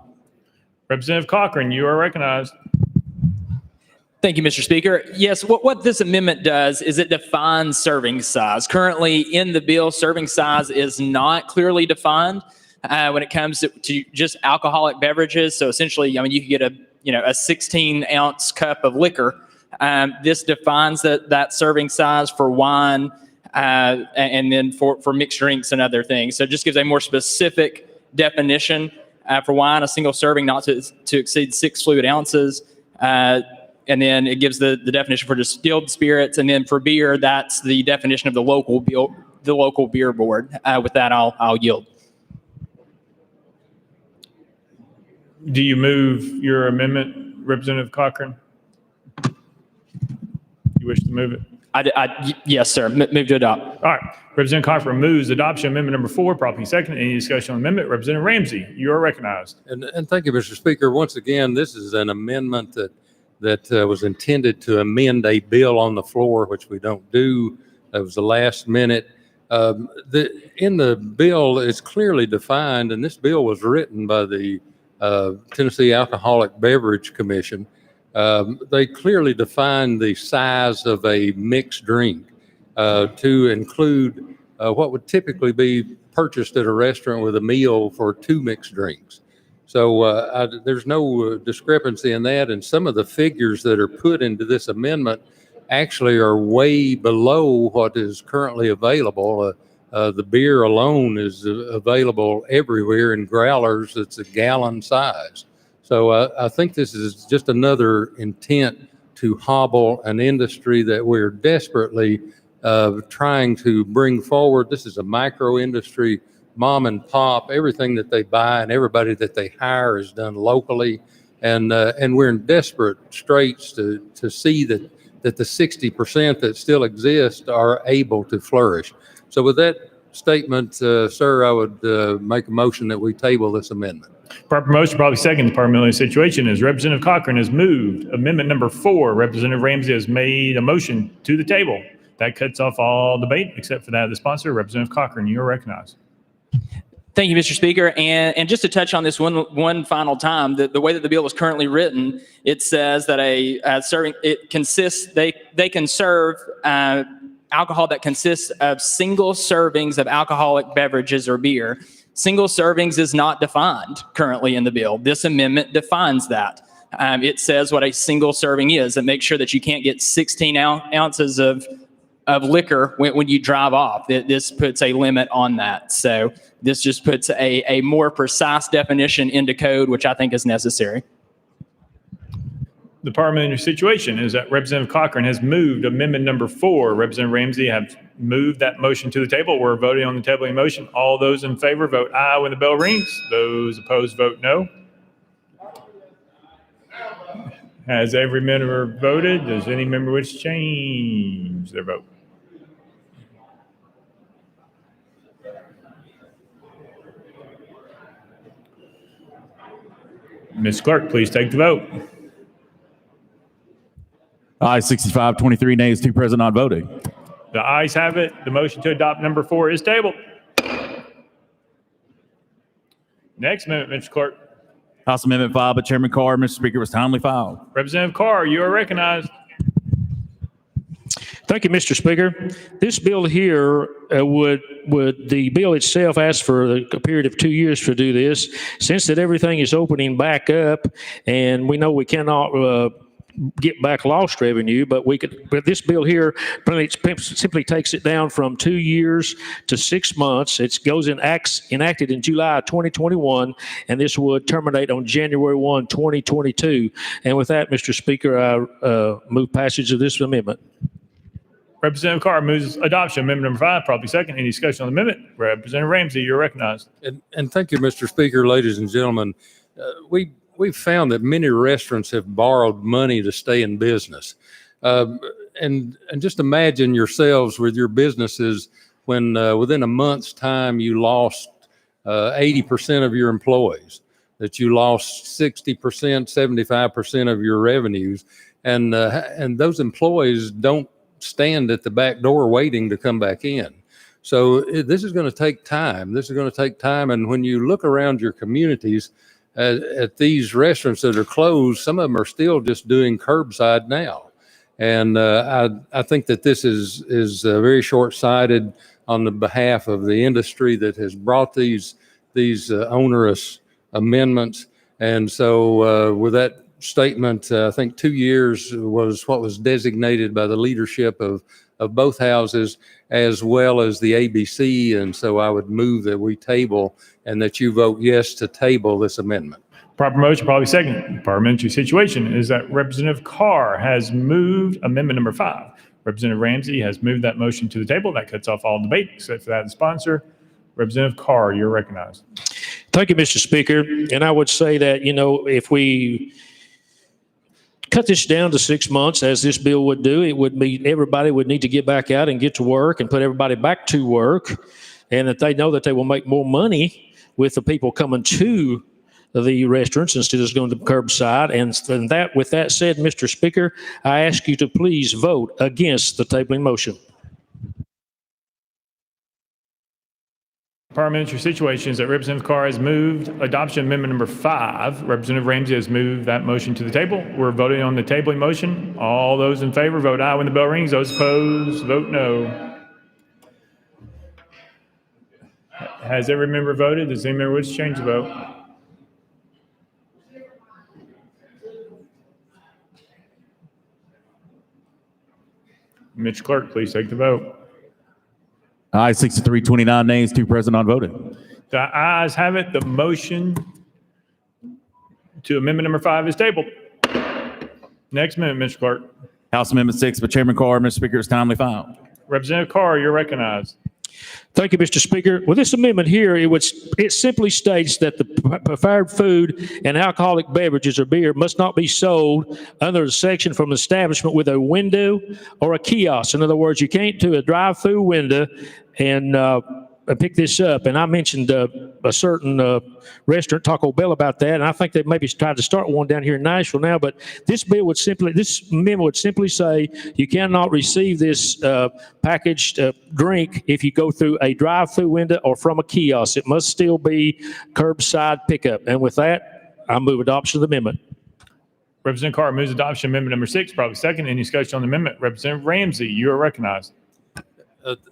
Representative Cochran, you are recognized. Thank you, Mr. Speaker. Yes, what this amendment does is it defines serving size. Currently in the bill, serving size is not clearly defined when it comes to just alcoholic beverages. So essentially, I mean, you could get a 16-ounce cup of liquor. This defines that serving size for wine and then for mixed drinks and other things. So it just gives a more specific definition for wine, a single serving not to exceed 6 fluid ounces. And then it gives the definition for distilled spirits. And then for beer, that's the definition of the local beer board. With that, I'll yield. Do you move your amendment, Representative Cochran? You wish to move it? Yes, sir. Move to adopt. All right. Representative Cochran moves adoption amendment number 4, properly second. Any discussion on the amendment? Representative Ramsey, you are recognized. And thank you, Mr. Speaker. Once again, this is an amendment that was intended to amend a bill on the floor, which we don't do. It was the last minute. In the bill, it's clearly defined, and this bill was written by the Tennessee Alcoholic Beverage Commission. They clearly define the size of a mixed drink to include what would typically be purchased at a restaurant with a meal for 2 mixed drinks. So there's no discrepancy in that, and some of the figures that are put into this amendment actually are way below what is currently available. The beer alone is available everywhere in growlers. It's a gallon size. So I think this is just another intent to hobble an industry that we're desperately trying to bring forward. This is a micro industry, mom and pop. Everything that they buy and everybody that they hire is done locally. And we're in desperate straits to see that the 60% that still exist are able to flourish. So with that statement, sir, I would make a motion that we table this amendment. Proper motion, probably second. The parliamentary situation is Representative Cochran has moved amendment number 4. Representative Ramsey has made a motion to the table. That cuts off all debate except for that of the sponsor. Representative Cochran, you are recognized. Thank you, Mr. Speaker. And just to touch on this one final time, the way that the bill is currently written, it says that they can serve alcohol that consists of single servings of alcoholic beverages or beer. Single servings is not defined currently in the bill. This amendment defines that. It says what a single serving is and makes sure that you can't get 16 ounces of liquor when you drive off. This puts a limit on that. So this just puts a more precise definition into code, which I think is necessary. The parliamentary situation is that Representative Cochran has moved amendment number 4. Representative Ramsey have moved that motion to the table. We're voting on the tabling motion. All those in favor vote aye when the bell rings. Those opposed vote no. Has every member voted? Does any member wish to change their vote? Ms. Clerk, please take the vote. Ayes 65, 23 nays, 2 present, not voting. The ayes have it. The motion to adopt number 4 is tabled. Next amendment, Mr. Clerk. House Amendment 5 by Chairman Carr, Mr. Speaker, was timely filed. Representative Carr, you are recognized. Thank you, Mr. Speaker. This bill here would the bill itself ask for a period of 2 years to do this. Since that everything is opening back up, and we know we cannot get back lost revenue, but this bill here simply takes it down from 2 years to 6 months. It goes enacted in July 2021, and this would terminate on January 1, 2022. And with that, Mr. Speaker, I move passage of this amendment. Representative Carr moves adoption. Amendment number 5, probably second. Any discussion on the amendment? Representative Ramsey, you're recognized. And thank you, Mr. Speaker, ladies and gentlemen. We've found that many restaurants have borrowed money to stay in business. And just imagine yourselves with your businesses when within a month's time you lost 80% of your employees, that you lost 60%, 75% of your revenues. And those employees don't stand at the back door waiting to come back in. So this is going to take time. This is going to take time. And when you look around your communities at these restaurants that are closed, some of them are still just doing curbside now. And I think that this is very short-sighted on the behalf of the industry that has brought these onerous amendments. And so with that statement, I think 2 years was what was designated by the leadership of both houses as well as the ABC. And so I would move that we table and that you vote yes to table this amendment. Proper motion, probably second. Parliamentary situation is that Representative Carr has moved amendment number 5. Representative Ramsey has moved that motion to the table. That cuts off all debate except for that of the sponsor. Representative Carr, you're recognized. Thank you, Mr. Speaker. And I would say that, if we cut this down to 6 months, as this bill would do, it would mean everybody would need to get back out and get to work and put everybody back to work, and that they know that they will make more money with the people coming to the restaurants instead of going to the curbside. And that, with that said, Mr. Speaker, I ask you to please vote against the tabling motion. Parliamentary situation is that Representative Carr has moved adoption amendment number 5. Representative Ramsey has moved that motion to the table. We're voting on the tabling motion. All those in favor vote aye when the bell rings. Those opposed vote no. Has every member voted? Does any member wish to change the vote? Mr. Clerk, please take the vote. Aye, 63, 29 nays, 2 present, unvoted. The ayes have it. The motion to amendment number 5 is tabled. Next amendment, Mr. Clerk. House Amendment 6 by Chairman Carr, Mr. Speaker, is timely filed. Representative Carr, you're recognized. Thank you, Mr. Speaker. With this amendment here, it simply states that the prepared food and alcoholic beverages or beer must not be sold under the section from an establishment with a window or a kiosk. In other words, you can't do a drive-through window and pick this up. And I mentioned a certain restaurant, Taco Bell, about that, and I think they maybe tried to start one down here in Nashville now. But this amendment would simply say you cannot receive this packaged drink if you go through a drive-through window or from a kiosk. It must still be curbside pickup. And with that, I move adoption of the amendment. Representative Carr moves adoption amendment number 6, probably second. Any discussion on the amendment? Representative Ramsey, you are recognized.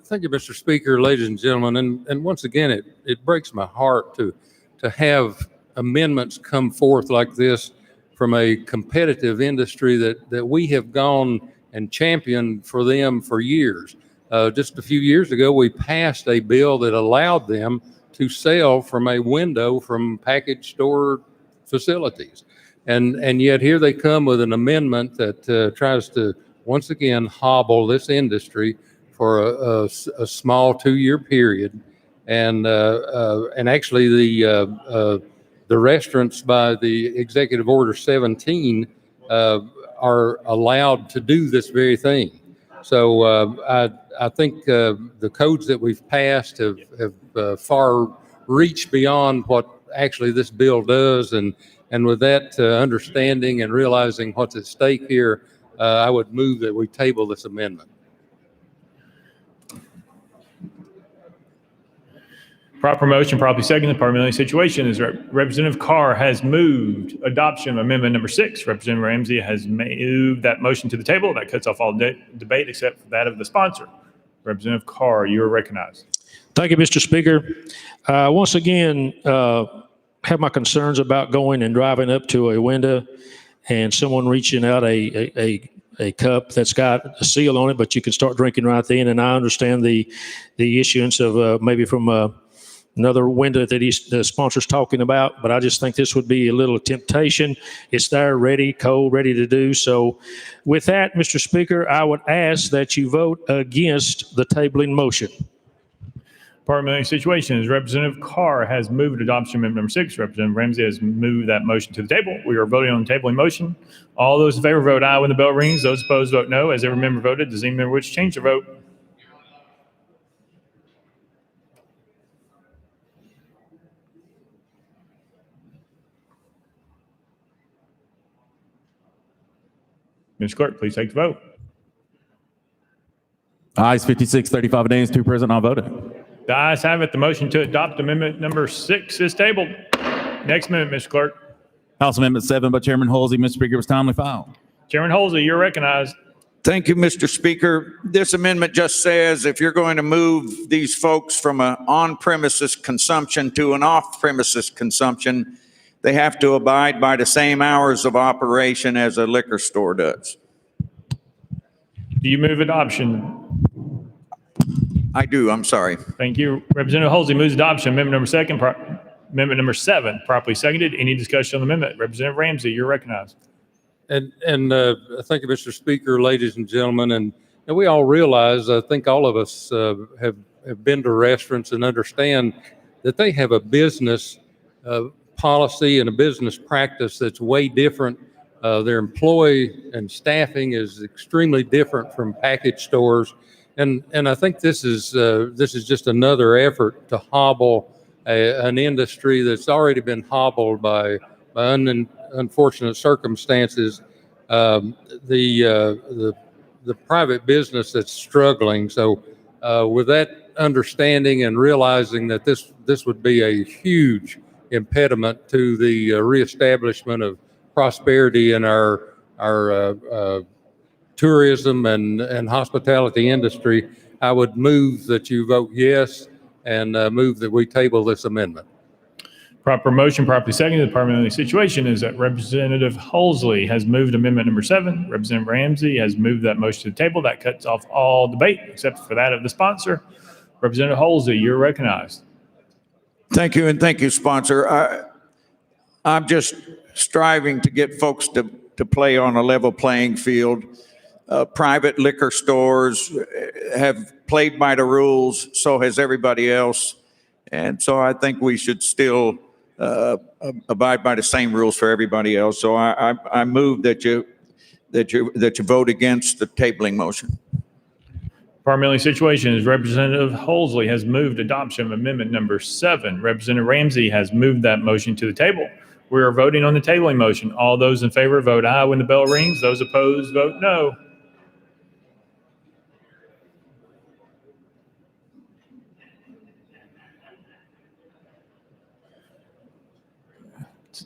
Thank you, Mr. Speaker, ladies and gentlemen. And once again, it breaks my heart to have amendments come forth like this from a competitive industry that we have gone and championed for them for years. Just a few years ago, we passed a bill that allowed them to sell from a window from package store facilities. And yet here they come with an amendment that tries to once again hobble this industry for a small 2-year period, and actually the restaurants by the Executive Order 17 are allowed to do this very thing. So I think the codes that we've passed have far reached beyond what actually this bill does, and with that understanding and realizing what's at stake here, I would move that we table this amendment. Proper motion, properly seconded. Parliamentary situation is Representative Carr has moved adoption of amendment number 6. Representative Ramsey has moved that motion to the table. That cuts off all debate except for that of the sponsor. Representative Carr, you are recognized. Thank you, Mr. Speaker. Once again, have my concerns about going and driving up to a window and someone reaching out a cup that's got a seal on it, but you can start drinking right then. And I understand the issuance of maybe from another window that the sponsor's talking about, but I just think this would be a little temptation. It's there, ready, cold, ready to do. So with that, Mr. Speaker, I would ask that you vote against the tabling motion. Parliamentary situation is Representative Carr has moved adoption amendment number 6. Representative Ramsey has moved that motion to the table. We are voting on the tabling motion. All those in favor vote aye when the bell rings. Those opposed vote no. As every member voted, does any member wish to change their vote? Ms. Clerk, please take the vote. Ayes 56, 35 nays, 2 present, not voted. The ayes have it. The motion to adopt amendment number 6 is tabled. Next amendment, Mr. Clerk. House Amendment 7 by Chairman Halsey. Mr. Speaker, was timely filed. Chairman Halsey, you're recognized. Thank you, Mr. Speaker. This amendment just says if you're going to move these folks from an on-premises consumption to an off-premises consumption, they have to abide by the same hours of operation as a liquor store does. Do you move adoption? I do. I'm sorry. Thank you. Representative Halsey moves adoption. Amendment number 7, properly seconded. Any discussion on the amendment? Representative Ramsey, you're recognized. And thank you, Mr. Speaker, ladies and gentlemen. And we all realize, I think all of us have been to restaurants and understand that they have a business policy and a business practice that's way different. Their employee and staffing is extremely different from package stores. And I think this is just another effort to hobble an industry that's already been hobbled by unfortunate circumstances. The private business that's struggling. So with that understanding and realizing that this would be a huge impediment to the reestablishment of prosperity in our tourism and hospitality industry, I would move that you vote yes and move that we table this amendment. Proper motion, properly seconded. The parliamentary situation is that Representative Halsey has moved amendment number 7. Representative Ramsey has moved that motion to the table. That cuts off all debate except for that of the sponsor. Representative Halsey, you're recognized. Thank you, and thank you, sponsor. I'm just striving to get folks to play on a level playing field. Private liquor stores have played by the rules, so has everybody else. And so I think we should still abide by the same rules for everybody else. So I move that you vote against the tabling motion. Parliamentary situation is Representative Halsey has moved adoption of amendment number 7. Representative Ramsey has moved that motion to the table. We are voting on the tabling motion. All those in favor vote aye when the bell rings. Those opposed vote no.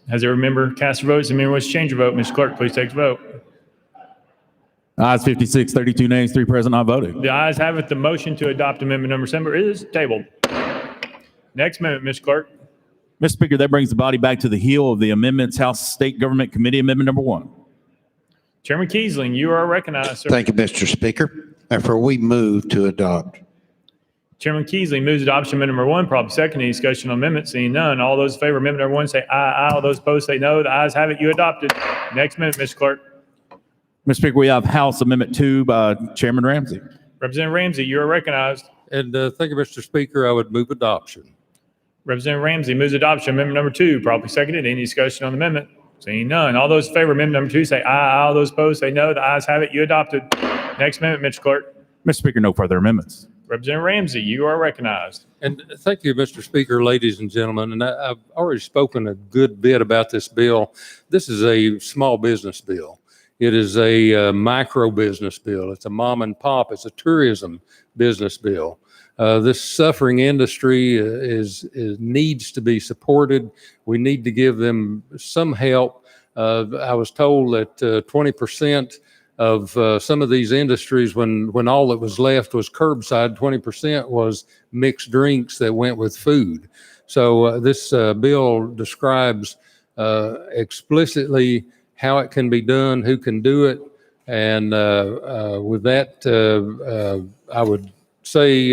Has every member cast their votes? Any member wish to change your vote? Mr. Clerk, please take the vote. Ayes 56, 32 nays, 3 present, not voted. The ayes have it. The motion to adopt amendment number 7 is tabled. Next amendment, Mr. Clerk. Mr. Speaker, that brings the body back to the heel of the amendments. House State Government Committee Amendment number 1. Chairman Kiesling, you are recognized, sir. Thank you, Mr. Speaker. Therefore, we move to adopt. Chairman Kiesling moves adoption amendment number 1. Probably second. Any discussion on amendment? Seeing none. All those in favor of amendment number 1 say aye. Aye. All those opposed say no. The ayes have it. You adopted. Next amendment, Mr. Clerk. Mr. Speaker, we have House Amendment 2 by Chairman Ramsey. Representative Ramsey, you are recognized. And thank you, Mr. Speaker. I would move adoption. Representative Ramsey moves adoption amendment number 2. Probably seconded. Any discussion on the amendment? Seeing none. All those in favor of amendment number 2 say aye. All those opposed say no. The ayes have it. You adopted. Next amendment, Mr. Clerk. Mr. Speaker, no further amendments. Representative Ramsey, you are recognized. And thank you, Mr. Speaker, ladies and gentlemen. And I've already spoken a good bit about this bill. This is a small business bill. It is a micro business bill. It's a mom and pop. It's a tourism business bill. This suffering industry needs to be supported. We need to give them some help. I was told that 20% of some of these industries, when all that was left was curbside, 20% was mixed drinks that went with food. So this bill describes explicitly how it can be done, who can do it. And with that, I would say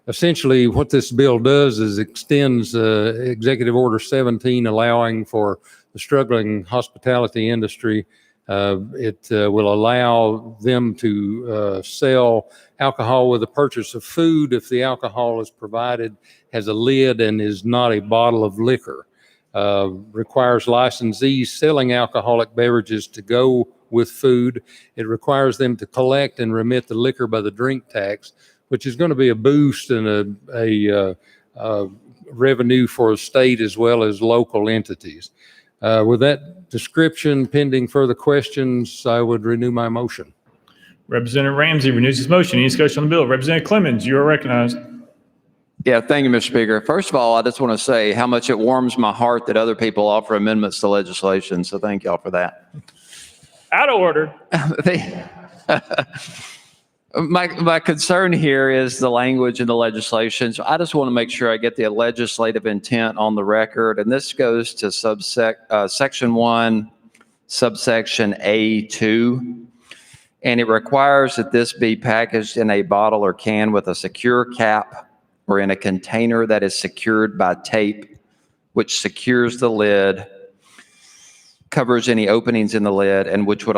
essentially what this bill does is extends Executive Order 17, allowing for the struggling hospitality industry. It will allow them to sell alcohol with the purchase of food if the alcohol is provided, has a lid, and is not a bottle of liquor. Requires licensees selling alcoholic beverages to go with food. It requires them to collect and remit the liquor by the drink tax, which is going to be a boost and a revenue for the state as well as local entities. With that description, pending further questions, I would renew my motion. Representative Ramsey renews his motion. Any discussion on the bill? Representative Clemens, you are recognized. Yeah, thank you, Mr. Speaker. First of all, I just want to say how much it warms my heart that other people offer amendments to legislation. So thank y'all for that. Out of order. My concern here is the language in the legislation. So I just want to make sure I get the legislative intent on the record. And this goes to section 1, subsection A2. And it requires that this be packaged in a bottle or can with a secure cap or in a container that is secured by tape, which secures the lid, covers any openings in the lid, and which would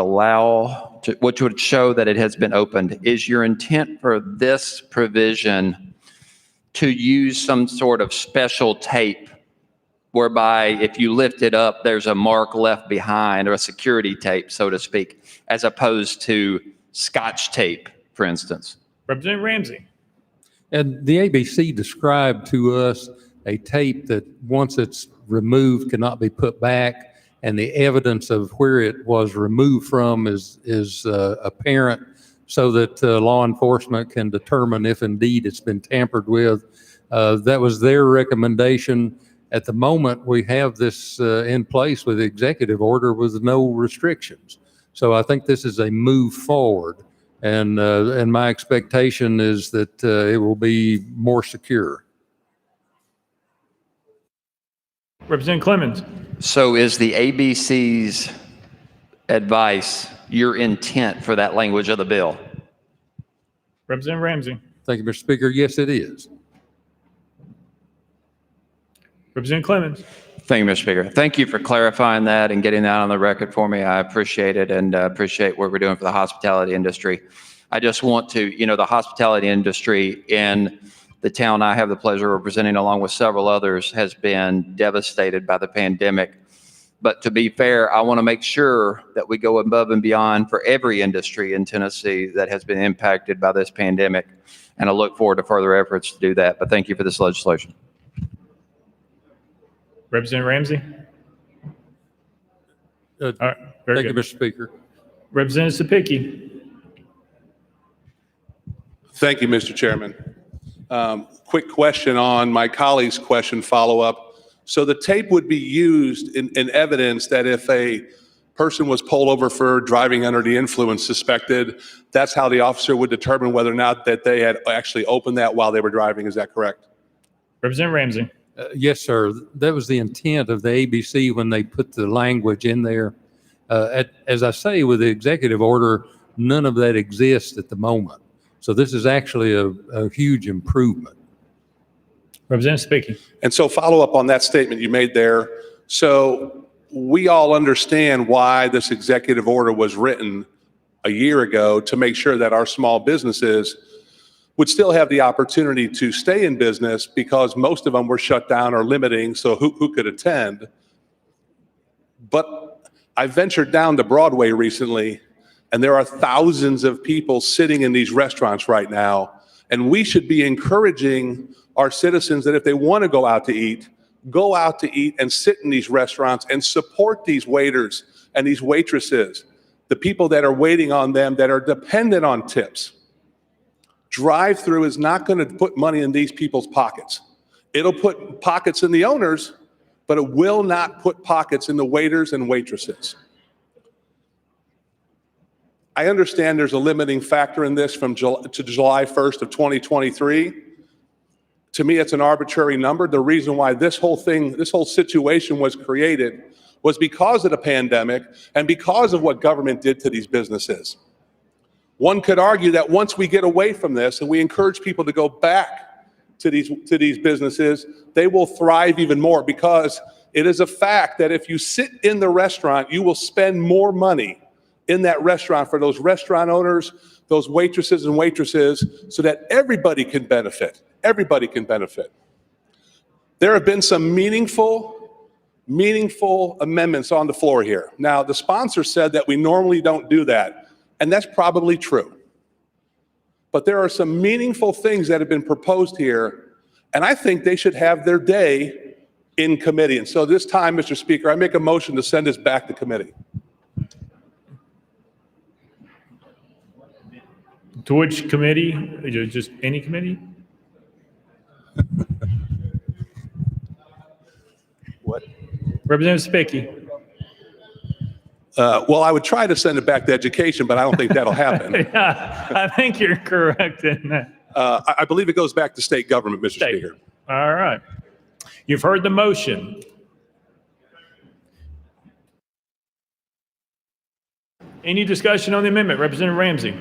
show that it has been opened. Is your intent for this provision to use some sort of special tape whereby if you lift it up, there's a mark left behind, or a security tape, so to speak, as opposed to Scotch tape, for instance? Representative Ramsey. And the ABC described to us a tape that once it's removed cannot be put back, and the evidence of where it was removed from is apparent, so that law enforcement can determine if indeed it's been tampered with. That was their recommendation. At the moment, we have this in place with the executive order with no restrictions. So I think this is a move forward, and my expectation is that it will be more secure. Representative Clemens. So is the ABC's advice your intent for that language of the bill? Representative Ramsey. Thank you, Mr. Speaker. Yes, it is. Representative Clemens. Thank you, Mr. Speaker. Thank you for clarifying that and getting that on the record for me. I appreciate it, and appreciate what we're doing for the hospitality industry. I just want to, the hospitality industry in the town I have the pleasure of representing, along with several others, has been devastated by the pandemic. But to be fair, I want to make sure that we go above and beyond for every industry in Tennessee that has been impacted by this pandemic. And I look forward to further efforts to do that. But thank you for this legislation. Representative Ramsey. All right. Very Thank good. you, Mr. Speaker. Representative Sapicki. Thank you, Mr. Chairman. Quick question on my colleague's question follow-up. So the tape would be used in evidence that if a person was pulled over for driving under the influence suspected, that's how the officer would determine whether or not that they had actually opened that while they were driving. Is that correct? Representative Ramsey. Yes, sir. That was the intent of the ABC when they put the language in there. As I say, with the executive order, none of that exists at the moment. So this is actually a huge improvement. Representative speaking. And so follow up on that statement you made there. So we all understand why this executive order was written a year ago, to make sure that our small businesses would still have the opportunity to stay in business, because most of them were shut down or limiting, so who could attend. But I ventured down to Broadway recently, and there are thousands of people sitting in these restaurants right now. And we should be encouraging our citizens that if they want to go out to eat and sit in these restaurants and support these waiters and these waitresses, the people that are waiting on them that are dependent on tips. Drive-through is not going to put money in these people's pockets. It'll put pockets in the owners, but it will not put pockets in the waiters and waitresses. I understand there's a limiting factor in this from July 1st of 2023. To me, it's an arbitrary number. The reason why this whole situation was created was because of the pandemic and because of what government did to these businesses. One could argue that once we get away from this and we encourage people to go back to these businesses, they will thrive even more, because it is a fact that if you sit in the restaurant, you will spend more money in that restaurant for those restaurant owners, those waitresses and waitresses, so that everybody can benefit. Everybody can benefit. There have been some meaningful amendments on the floor here. Now, the sponsor said that we normally don't do that, and that's probably true. But there are some meaningful things that have been proposed here, and I think they should have their day in committee. And so this time, Mr. Speaker, I make a motion to send this back to committee. To which committee? Just any committee? What? Representative Spicky. Well, I would try to send it back to education, but I don't think that'll happen. Yeah, I think you're correct in that. I believe it goes back to state government, Mr. Speaker. All right. You've heard the motion. Any discussion on the amendment? Representative Ramsey.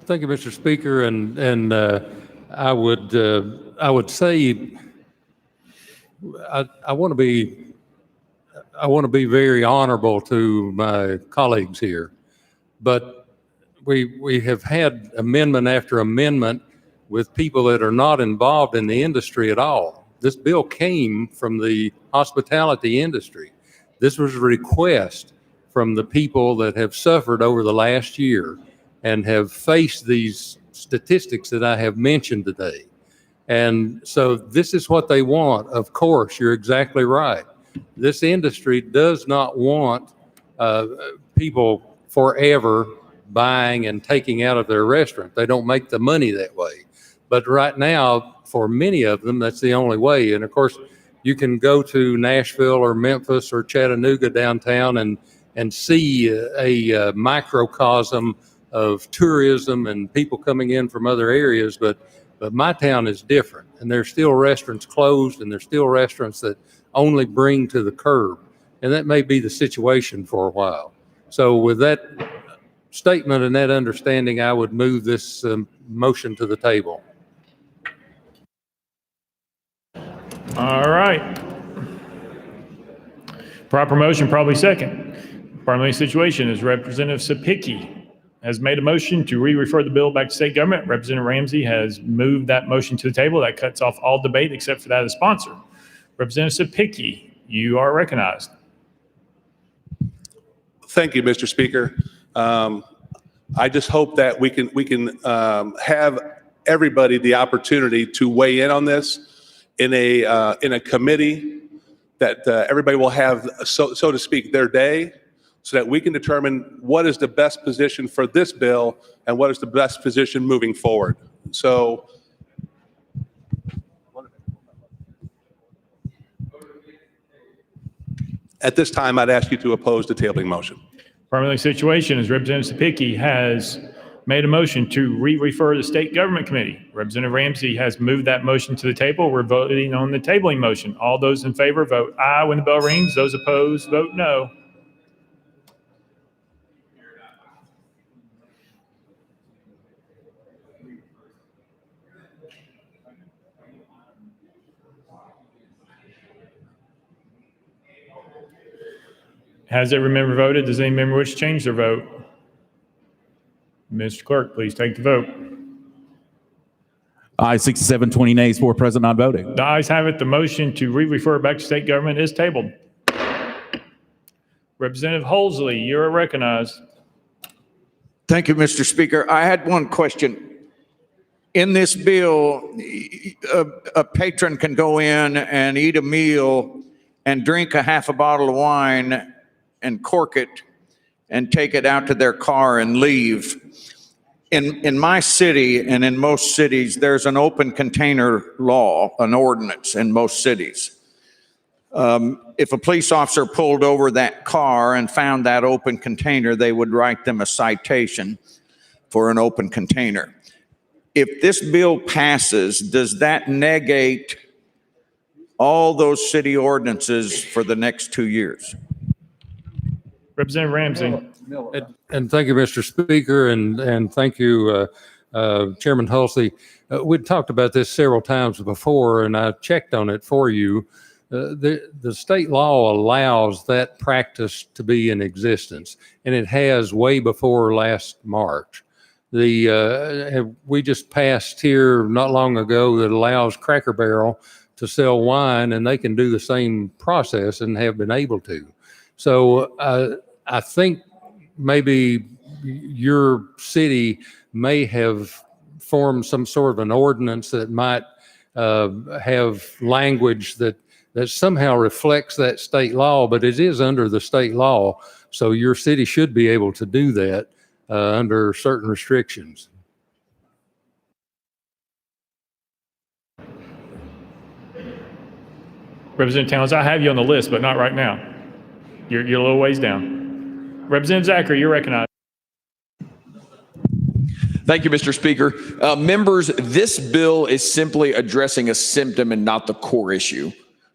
Thank you, Mr. Speaker, and I would say I want to be very honorable to my colleagues here, but we have had amendment after amendment with people that are not involved in the industry at all. This bill came from the hospitality industry. This was a request from the people that have suffered over the last year and have faced these statistics that I have mentioned today. And so this is what they want. Of course, you're exactly right. This industry does not want people forever buying and taking out of their restaurant. They don't make the money that way. But right now, for many of them, that's the only way. And of course, you can go to Nashville or Memphis or Chattanooga downtown and see a microcosm of tourism and people coming in from other areas, but my town is different, and there's still restaurants closed, and there's still restaurants that only bring to the curb, and that may be the situation for a while. So with that statement and that understanding, I would move this motion to the table. All right. Proper motion, probably second. Parliamentary situation is Representative Sapicki has made a motion to re-refer the bill back to state government. Representative Ramsey has moved that motion to the table. That cuts off all debate except for that of the sponsor. Representative Sapicki, you are recognized. Thank you, Mr. Speaker. I just hope that we can have everybody the opportunity to weigh in on this in a committee, that everybody will have, so to speak, their day, so that we can determine what is the best position for this bill and what is the best position moving forward. So at this time, I'd ask you to oppose the tabling motion. Parliamentary situation is Representative Sapicki has made a motion to re-refer the state government committee. Representative Ramsey has moved that motion to the table. We're voting on the tabling motion. All those in favor vote aye when the bell rings. Those opposed vote no. Has every member voted? Does any member wish to change their vote? Mr. Clerk, please take the vote. Aye, 67, 20 nays, 4 present, not voting. The ayes have it. The motion to re-refer back to state government is tabled. Representative Holsley, you are recognized. Thank you, Mr. Speaker. I had one question. In this bill, a patron can go in and eat a meal and drink a half a bottle of wine and cork it and take it out to their car and leave. in my city and in most cities, there's an open container law, an ordinance in most cities. If a police officer pulled over that car and found that open container, they would write them a citation for an open container. If this bill passes, does that negate all those city ordinances for the next 2 years? Representative Ramsey. And thank you, Mr. Speaker, and thank you, Chairman Hulsey. We'd talked about this several times before, and I checked on it for you. The state law allows that practice to be in existence, and it has way before last March. We just passed here not long ago that allows Cracker Barrel to sell wine, and they can do the same process and have been able to. So I think maybe your city may have formed some sort of an ordinance that might have language that somehow reflects that state law, but it is under the state law. So your city should be able to do that under certain restrictions. Representative Towns, I have you on the list, but not right now. You're a little ways down. Representative Zachary, you're recognized. Thank you, Mr. Speaker. Members, this bill is simply addressing a symptom and not the core issue.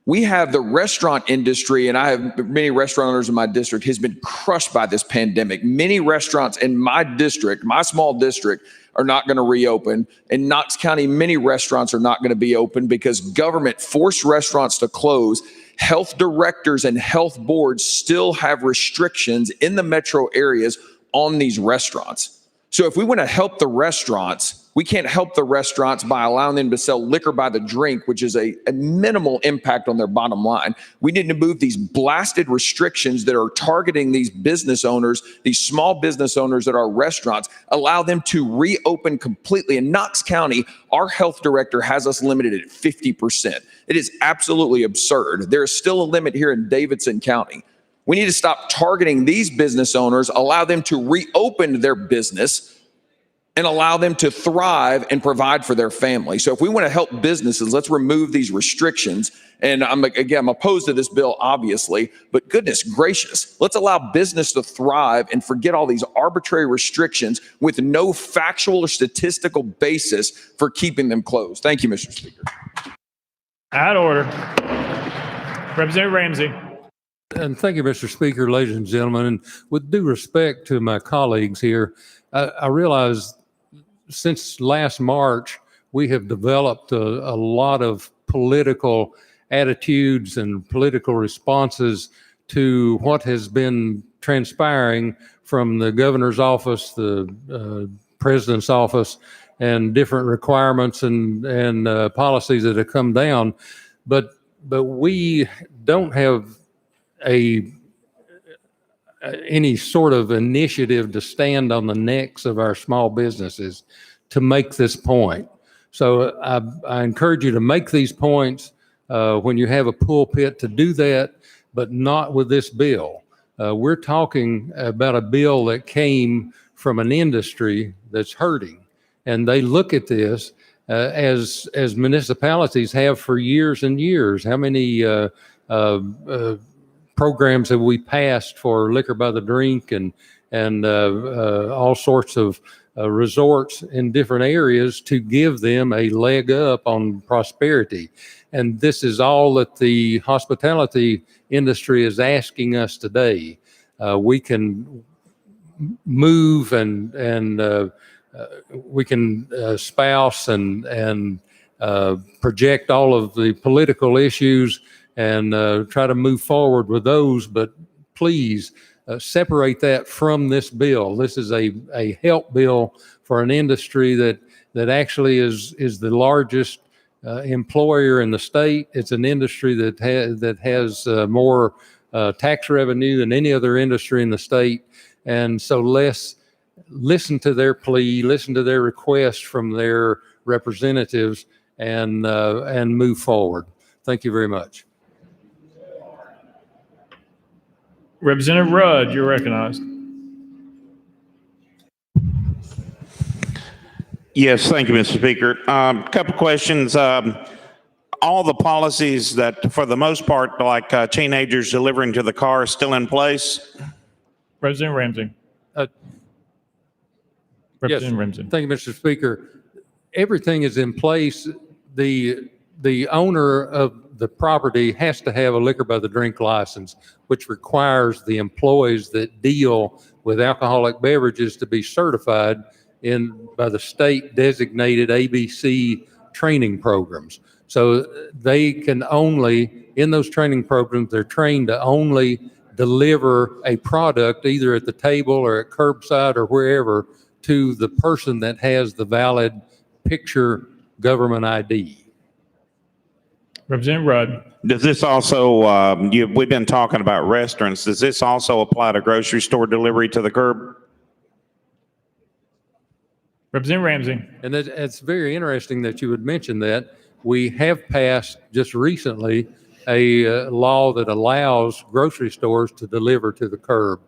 We have the restaurant industry, and I have many restaurant owners in my district, has been crushed by this pandemic. Many restaurants in my district, my small district, are not going to reopen. In Knox County, many restaurants are not going to be open because government forced restaurants to close. Health directors and health boards still have restrictions in the metro areas on these restaurants. So if we want to help the restaurants, we can't help the restaurants by allowing them to sell liquor by the drink, which is a minimal impact on their bottom line. We need to move these blasted restrictions that are targeting these business owners, these small business owners at our restaurants, allow them to reopen completely. In Knox County, our health director has us limited at 50%. It is absolutely absurd. There is still a limit here in Davidson County. We need to stop targeting these business owners, allow them to reopen their business, and allow them to thrive and provide for their family. So if we want to help businesses, let's remove these restrictions. And I'm opposed to this bill, obviously, but goodness gracious, let's allow business to thrive and forget all these arbitrary restrictions with no factual or statistical basis for keeping them closed. Thank you, Mr. Speaker. Out of order. Representative Ramsey. And thank you, Mr. Speaker, ladies and gentlemen. And with due respect to my colleagues here, I realize since last March, we have developed a lot of political attitudes and political responses to what has been transpiring from the governor's office, the president's office, and different requirements and policies that have come down. But we don't have any sort of initiative to stand on the necks of our small businesses to make this point. So I encourage you to make these points when you have a pulpit to do that, but not with this bill. We're talking about a bill that came from an industry that's hurting, and they look at this as municipalities have for years and years. How many programs have we passed for liquor by the drink and all sorts of resorts in different areas to give them a leg up on prosperity? And this is all that the hospitality industry is asking us today. We can move and we can espouse and project all of the political issues and try to move forward with those, but please separate that from this bill. This is a help bill for an industry that actually is the largest employer in the state. It's an industry that has more tax revenue than any other industry in the state. And so let's listen to their plea, listen to their request from their representatives, and move forward. Thank you very much. Representative Rudd, you're recognized. Yes, thank you, Mr. Speaker. Couple questions. All the policies that, for the most part, like teenagers delivering to the car, are still in place? Representative Ramsey. Representative Ramsey. Thank you, Mr. Speaker. Everything is in place. The owner of the property has to have a liquor by the drink license, which requires the employees that deal with alcoholic beverages to be certified by the state designated ABC training programs. So they can only, in those training programs, they're trained to only deliver a product either at the table or at curbside or wherever to the person that has the valid picture government ID. Representative Rudd. Does this also, we've been talking about restaurants, does this also apply to grocery store delivery to the curb? Representative Ramsey. And it's very interesting that you would mention that. We have passed just recently a law that allows grocery stores to deliver to the curb.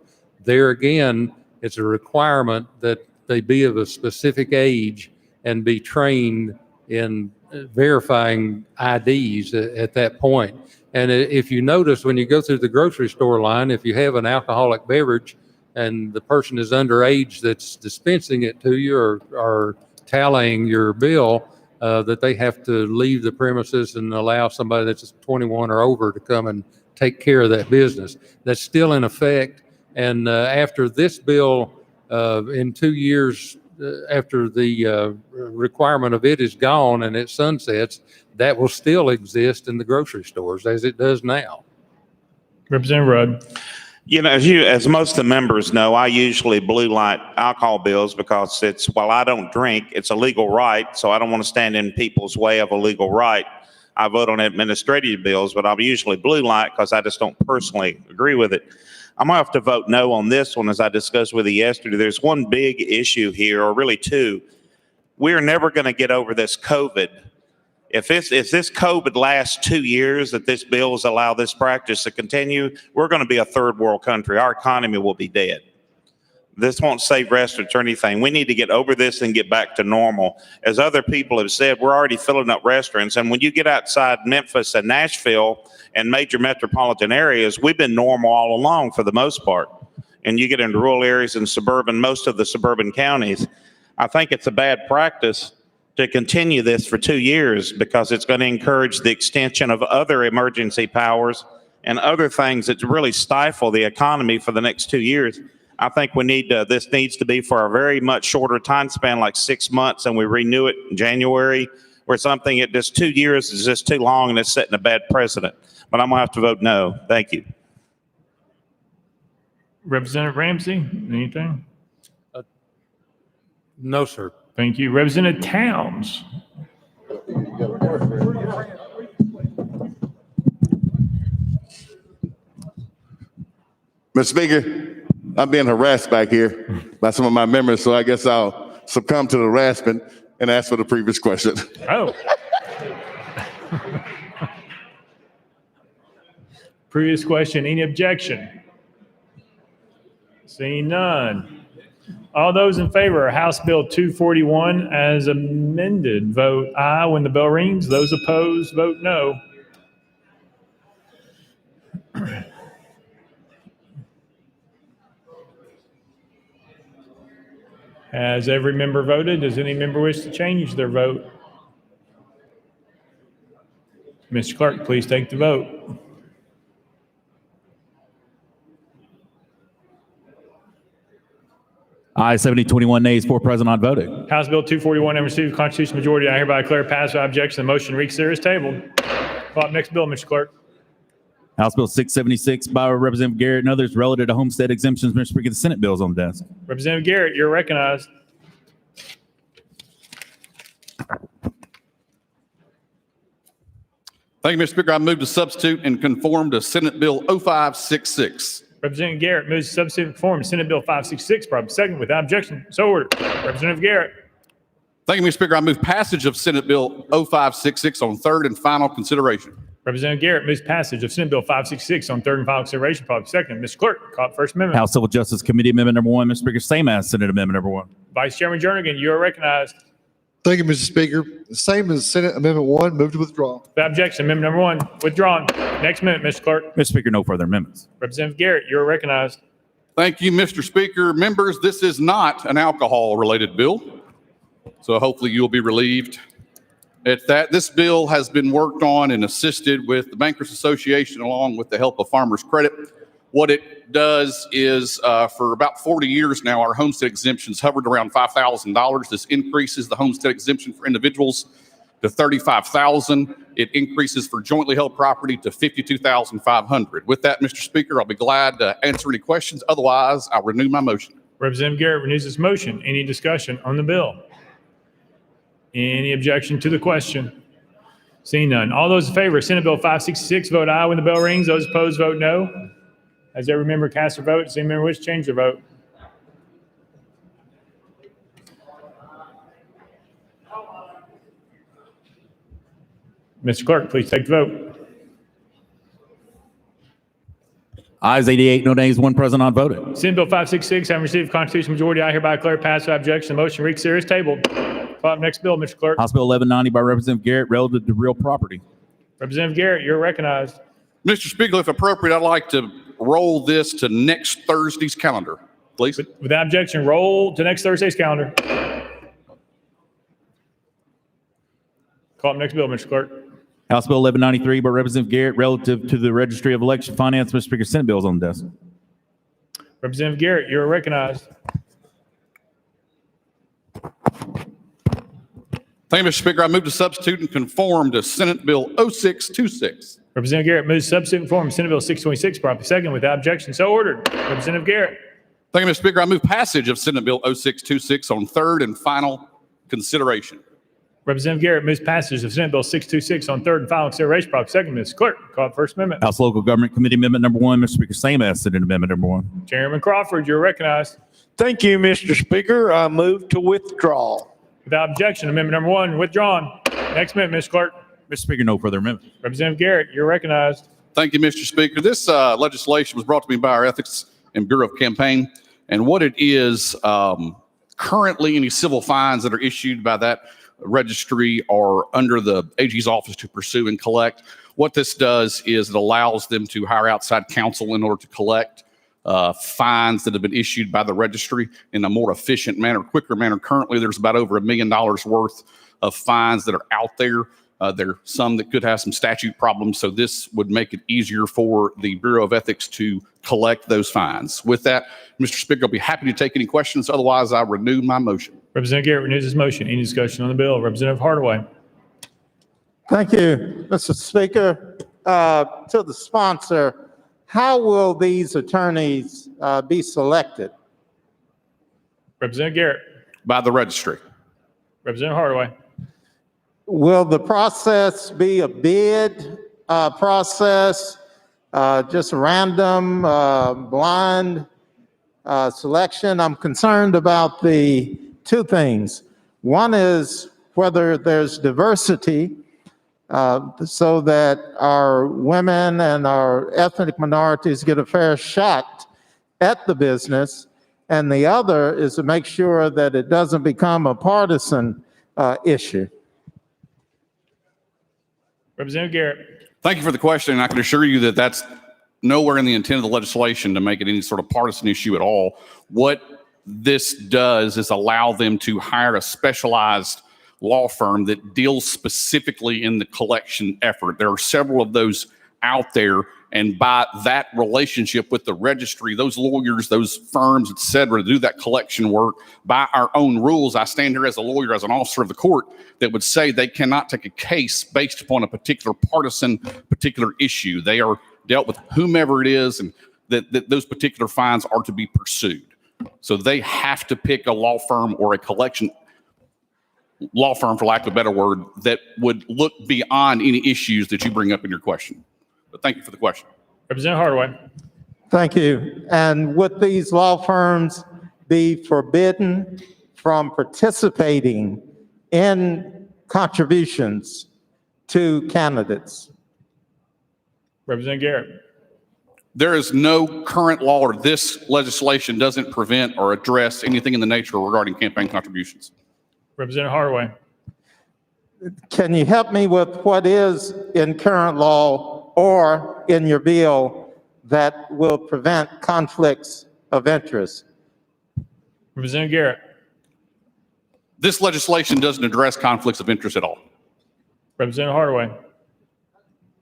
There again, it's a requirement that they be of a specific age and be trained in verifying IDs at that point. And if you notice, when you go through the grocery store line, if you have an alcoholic beverage and the person is underage that's dispensing it to you or tallying your bill, that they have to leave the premises and allow somebody that's 21 or over to come and take care of that business. That's still in effect. And after this bill, in 2 years, after the requirement of it is gone and it sunsets, that will still exist in the grocery stores as it does now. Representative Rudd. You know, as most of the members know, I usually blue light alcohol bills because while I don't drink, it's a legal right. So I don't want to stand in people's way of a legal right. I vote on administrative bills, but I'll usually blue light because I just don't personally agree with it. I'm gonna have to vote no on this one, as I discussed with you yesterday. There's one big issue here, or really two. We're never gonna get over this COVID. If this COVID lasts 2 years, that this bill has allowed this practice to continue, we're going to be a third world country. Our economy will be dead. This won't save restaurants or anything. We need to get over this and get back to normal. As other people have said, we're already filling up restaurants. And when you get outside Memphis and Nashville and major metropolitan areas, we've been normal all along for the most part. And you get into rural areas and most of the suburban counties, I think it's a bad practice to continue this for 2 years because it's going to encourage the extension of other emergency powers and other things that really stifle the economy for the next 2 years. I think this needs to be for a very much shorter time span, like 6 months, and we renew it in January or something. It just 2 years is just too long and it's setting a bad precedent. But I'm going to have to vote no. Thank you. Representative Ramsey, anything? No, sir. Thank you. Representative Towns. Mr. Speaker, I'm being harassed back here by some of my members, so I guess I'll succumb to the harassment and ask for the previous question. Oh. Previous question, any objection? Seeing none. All those in favor of House Bill 241 as amended, vote aye when the bell rings. Those opposed, vote no. Has every member voted? Does any member wish to change their vote? Mr. Clerk, please take the vote. Aye, 70, 21 nays, 4 present, not voting. House Bill 241 and received constitutional majority. I hereby declare passed without objection. The motion to reconsider is tabled. Call up next bill, Mr. Clerk. House Bill 676 by Representative Garrett and others relative to homestead exemptions. Mr. Speaker, the Senate bill is on the desk. Representative Garrett, you're recognized. Thank you, Mr. Speaker. I move to substitute and conform to Senate Bill 0566. Representative Garrett moves to substitute and conform to Senate Bill 566. Probably second without objection. So ordered. Representative Garrett. Thank you, Mr. Speaker. I move passage of Senate Bill 0566 on third and final consideration. Representative Garrett moves passage of Senate Bill 566 on third and final consideration. Probably second. Mr. Clerk, call up First Amendment. House Civil Justice Committee Amendment number 1. Mr. Speaker, same as Senate Amendment number 1. Vice Chairman Jernigan, you are recognized. Thank you, Mr. Speaker. The same as Senate Amendment 1, move to withdraw. Without objection, amendment number 1 withdrawn. Next amendment, Mr. Clerk. Mr. Speaker, no further amendments. Representative Garrett, you're recognized. Thank you, Mr. Speaker. Members, this is not an alcohol-related bill, so hopefully you'll be relieved at that. This bill has been worked on and assisted with the Bankers Association along with the help of Farmers Credit. What it does is for about 40 years now, our homestead exemptions hovered around $5,000. This increases the homestead exemption for individuals to $35,000. It increases for jointly held property to $52,500. With that, Mr. Speaker, I'll be glad to answer any questions. Otherwise, I'll renew my motion. Representative Garrett renews his motion. Any discussion on the bill? Any objection to the question? Seeing none. All those in favor of Senate Bill 566, vote aye when the bell rings. Those opposed, vote no. Has every member cast their vote? Does any member wish to change their vote? Mr. Clerk, please take the vote. Ayes 88, no nays, one present, not voted. Senate Bill 566, having received constitutional majority, I hereby declare it passed without objection. The motion to reconsider is tabled. Call up next bill, Mr. Clerk. House Bill 1190 by Representative Garrett relative to real property. Representative Garrett, you're recognized. Mr. Speaker, if appropriate, I'd like to roll this to next Thursday's calendar, please. Without objection, roll to next Thursday's calendar. Call up next bill, Mr. Clerk. House Bill 1193 by Representative Garrett relative to the Registry of Election Finance. Mr. Speaker, Senate bills on the desk. Representative Garrett, you're recognized. Thank you, Mr. Speaker. I move to substitute and conform to Senate Bill 0626. Representative Garrett moves substitute form Senate Bill 626, properly second without objection. So ordered. Representative Garrett. Thank you, Mr. Speaker. I move passage of Senate Bill 0626 on third and final consideration. Representative Garrett moves passage of Senate Bill 626 on third and final consideration, properly second. Mr. Clerk, call up first amendment. House Local Government Committee Amendment number 1. Mr. Speaker, same as Senate Amendment number 1. Chairman Crawford, you're recognized. Thank you, Mr. Speaker. I move to withdraw. Without objection, amendment number 1 withdrawn. Next amendment, Mr. Clerk. Mr. Speaker, no further amendment. Representative Garrett, you're recognized. Thank you, Mr. Speaker. This legislation was brought to me by our Ethics and Bureau of Campaign. And what it is, currently any civil fines that are issued by that registry are under the AG's office to pursue and collect. What this does is it allows them to hire outside counsel in order to collect fines that have been issued by the registry in a more efficient manner, quicker manner. Currently, there's about over $1 million worth of fines that are out there. There are some that could have some statute problems, so this would make it easier for the Bureau of Ethics to collect those fines. With that, Mr. Speaker, I'll be happy to take any questions. Otherwise, I renew my motion. Representative Garrett renews his motion. Any discussion on the bill? Representative Hardaway. Thank you, Mr. Speaker. To the sponsor, how will these attorneys be selected? Representative Garrett. By the registry. Representative Hardaway. Will the process be a bid process, just random, blind selection? I'm concerned about the two things. One is whether there's diversity so that our women and our ethnic minorities get a fair shot at the business. And the other is to make sure that it doesn't become a partisan issue. Representative Garrett. Thank you for the question. And I can assure you that that's nowhere in the intent of the legislation to make it any sort of partisan issue at all. What this does is allow them to hire a specialized law firm that deals specifically in the collection effort. There are several of those out there. And by that relationship with the registry, those lawyers, those firms, et cetera, do that collection work. By our own rules, I stand here as a lawyer, as an officer of the court, that would say they cannot take a case based upon a particular partisan, particular issue. They are dealt with whomever it is, and that those particular fines are to be pursued. So they have to pick a law firm or a collection law firm, for lack of a better word, that would look beyond any issues that you bring up in your question. But thank you for the question. Representative Hardaway. Thank you. And would these law firms be forbidden from participating in contributions to candidates? Representative Garrett. There is no current law, or this legislation doesn't prevent or address anything in the nature regarding campaign contributions. Representative Hardaway. can you help me with what is in current law or in your bill that will prevent conflicts of interest? Representative Garrett. This legislation doesn't address conflicts of interest at all. Representative Hardaway.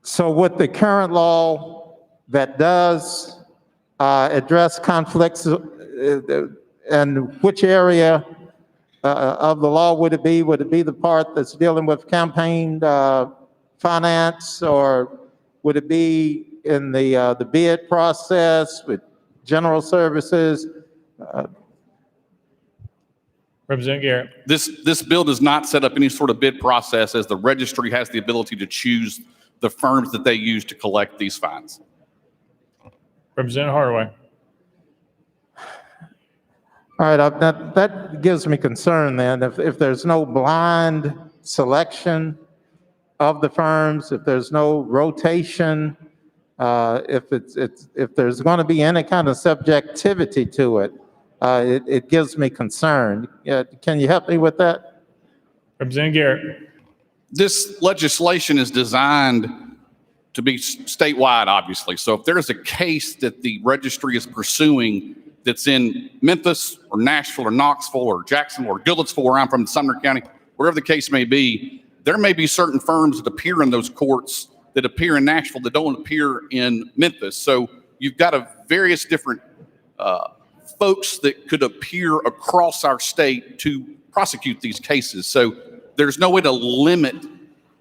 So with the current law that does address conflicts, and which area of the law would it be? Would it be the part that's dealing with campaign finance, or would it be in the bid process with general services? Representative Garrett. This bill does not set up any sort of bid process, as the registry has the ability to choose the firms that they use to collect these fines. Representative Hardaway. All right, that gives me concern then. If there's no blind selection of the firms, if there's no rotation, if there's going to be any kind of subjectivity to it, it gives me concern. Can you help me with that? Representative Garrett. This legislation is designed to be statewide, obviously. So if there's a case that the registry is pursuing that's in Memphis or Nashville or Knoxville or Jacksonville or Goodlettsville, where I'm from, Sumner County, wherever the case may be, there may be certain firms that appear in those courts that appear in Nashville that don't appear in Memphis. So you've got various different folks that could appear across our state to prosecute these cases. So there's no way to limit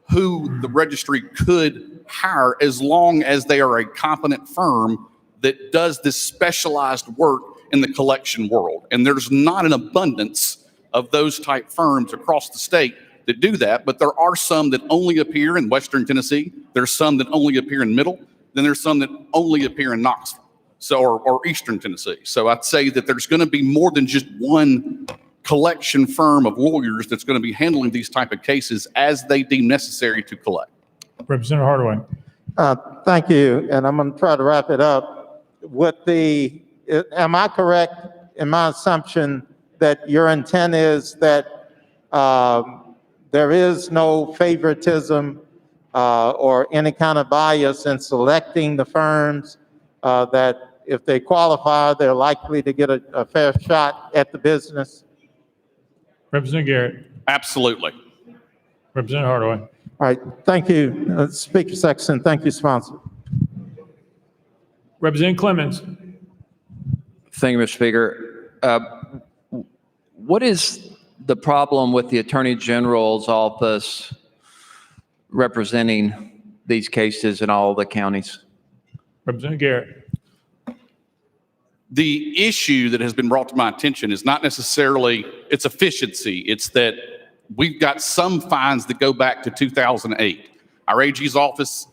who the registry could hire, as long as they are a competent firm that does this specialized work in the collection world. And there's not an abundance of those type firms across the state that do that, but there are some that only appear in Western Tennessee. There's some that only appear in Middle. Then there's some that only appear in Knoxville, or Eastern Tennessee. So I'd say that there's going to be more than just one collection firm of lawyers that's going to be handling these type of cases as they deem necessary to collect. Representative Hardaway. Thank you, and I'm going to try to wrap it up. Am I correct in my assumption that your intent is that there is no favoritism or any kind of bias in selecting the firms, that if they qualify, they're likely to get a fair shot at the business? Representative Garrett. Absolutely. Representative Hardaway. All right, thank you, Speaker Sexton. Thank you, sponsor. Representative Clemens. Thank you, Mr. Speaker. What is the problem with the Attorney General's office representing these cases in all the counties? Representative Garrett. The issue that has been brought to my attention is not necessarily its efficiency. It's that we've got some fines that go back to 2008. Our AG's office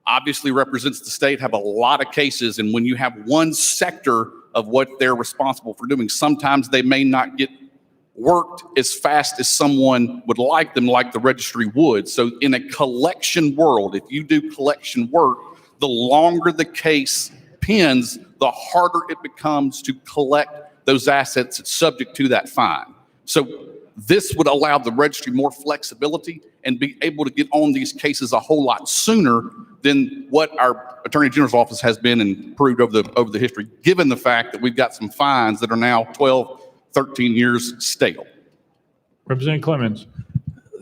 obviously represents the state, have a lot of cases, and when you have one sector of what they're responsible for doing, sometimes they may not get worked as fast as someone would like them, like the registry would. So in a collection world, if you do collection work, the longer the case pens, the harder it becomes to collect those assets that's subject to that fine. So this would allow the registry more flexibility and be able to get on these cases a whole lot sooner than what our Attorney General's office has been and proved over the history, given the fact that we've got some fines that are now 12, 13 years stale. Representative Clemens.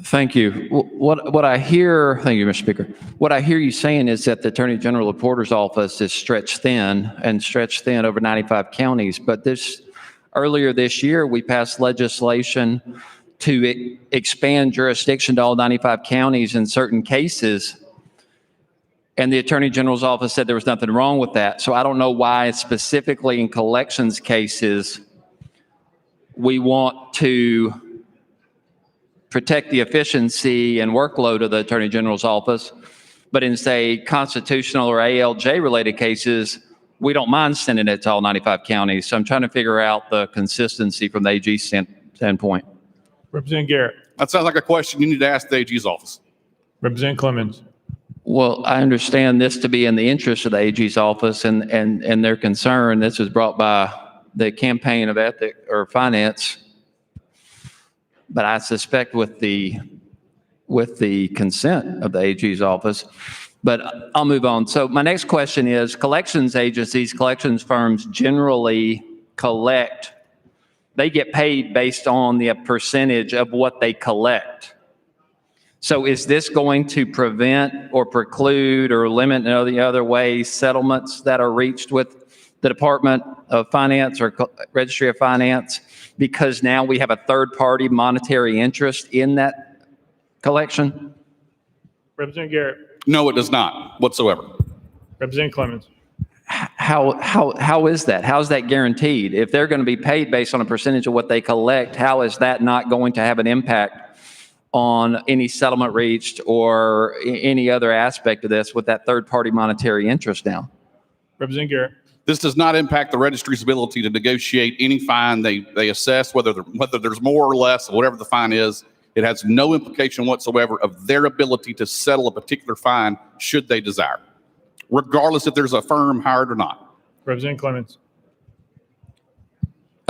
Thank you. What I hear, thank you, Mr. Speaker. What I hear you saying is that the Attorney General Reporter's office is stretched thin over 95 counties. But earlier this year, we passed legislation to expand jurisdiction to all 95 counties in certain cases. And the Attorney General's office said there was nothing wrong with that. So I don't know why specifically in collections cases, we want to protect the efficiency and workload of the Attorney General's office, but in, say, constitutional or ALJ-related cases, we don't mind sending it to all 95 counties. So I'm trying to figure out the consistency from the AG standpoint. Representative Garrett. That sounds like a question you need to ask the AG's office. Representative Clemens. Well, I understand this to be in the interest of the AG's office and their concern. This was brought by the campaign of ethics or finance. But I suspect with the with the consent of the AG's office, but I'll move on. So my next question is, collections agencies, collections firms generally collect, they get paid based on the percentage of what they collect. So is this going to prevent or preclude or limit in any other ways settlements that are reached with the Department of Finance or Registry of Finance, because now we have a third-party monetary interest in that collection? Representative Garrett. No, it does not whatsoever. Representative Clemens. How is that? How is that guaranteed? If they're going to be paid based on a percentage of what they collect, how is that not going to have an impact on any settlement reached or any other aspect of this with that third-party monetary interest now? Representative Garrett. This does not impact the registry's ability to negotiate any fine they assess, whether there's more or less, whatever the fine is. It has no implication whatsoever of their ability to settle a particular fine should they desire, regardless if there's a firm hired or not. Representative Clemens.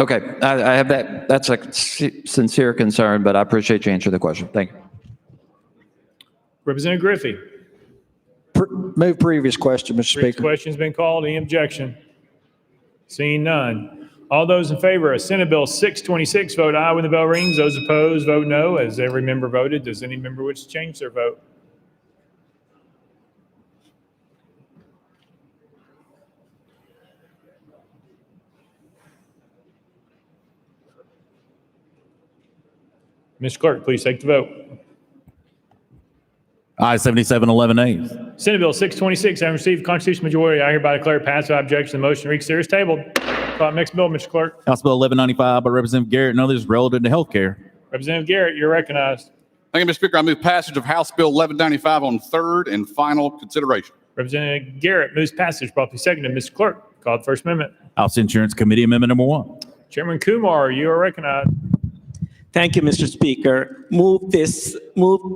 Okay, I have that. That's a sincere concern, but I appreciate you answering the question. Thank you. Representative Griffey. Move previous question, Mr. Previous Speaker. question's been called. Any objection? Seeing none. All those in favor of Senate Bill 626, vote aye when the bell rings. Those opposed, vote no. As every member voted, does any member wish to change their vote? Mr. Clerk, please take the vote. Aye, 77, 11 ayes. Senate Bill 626, having received constitutional majority, I hereby declare passed without objection. The motion to reconsider is tabled. Call next bill, Mr. Clerk. House Bill 1195 by Representative Garrett and others relative to health care. Representative Garrett, you're recognized. Thank you, Mr. Speaker. I move passage of House Bill 1195 on third and final consideration. Representative Garrett moves passage, properly seconded. Mr. Clerk, call the First Amendment. House Insurance Committee Amendment number 1. Chairman Kumar, you are recognized. Thank you, Mr. Speaker. Move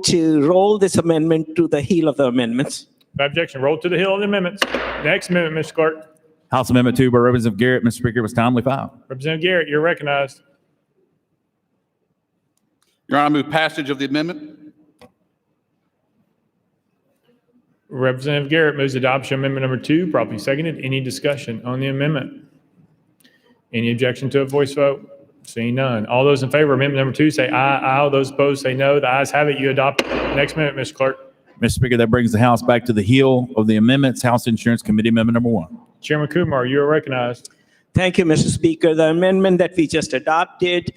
to roll this amendment to the heel of the amendments. By objection, roll to the hill of the amendments. Next amendment, Mr. Clerk. House Amendment 2 by Representative Garrett. Mr. Speaker, was timely filed. Representative Garrett, you're recognized. Your Honor, I move passage of the amendment. Representative Garrett moves adoption of amendment number 2, properly seconded. Any discussion on the amendment? Any objection to a voice vote? Seeing none. All those in favor of amendment number 2 say aye. Aye. All those opposed say no. The ayes have it. You adopt. Next amendment, Mr. Clerk. Mr. Speaker, that brings the House back to the heel of the amendments. House Insurance Committee Amendment number 1. Chairman Kumar, you are recognized. Thank you, Mr. Speaker. The amendment that we just adopted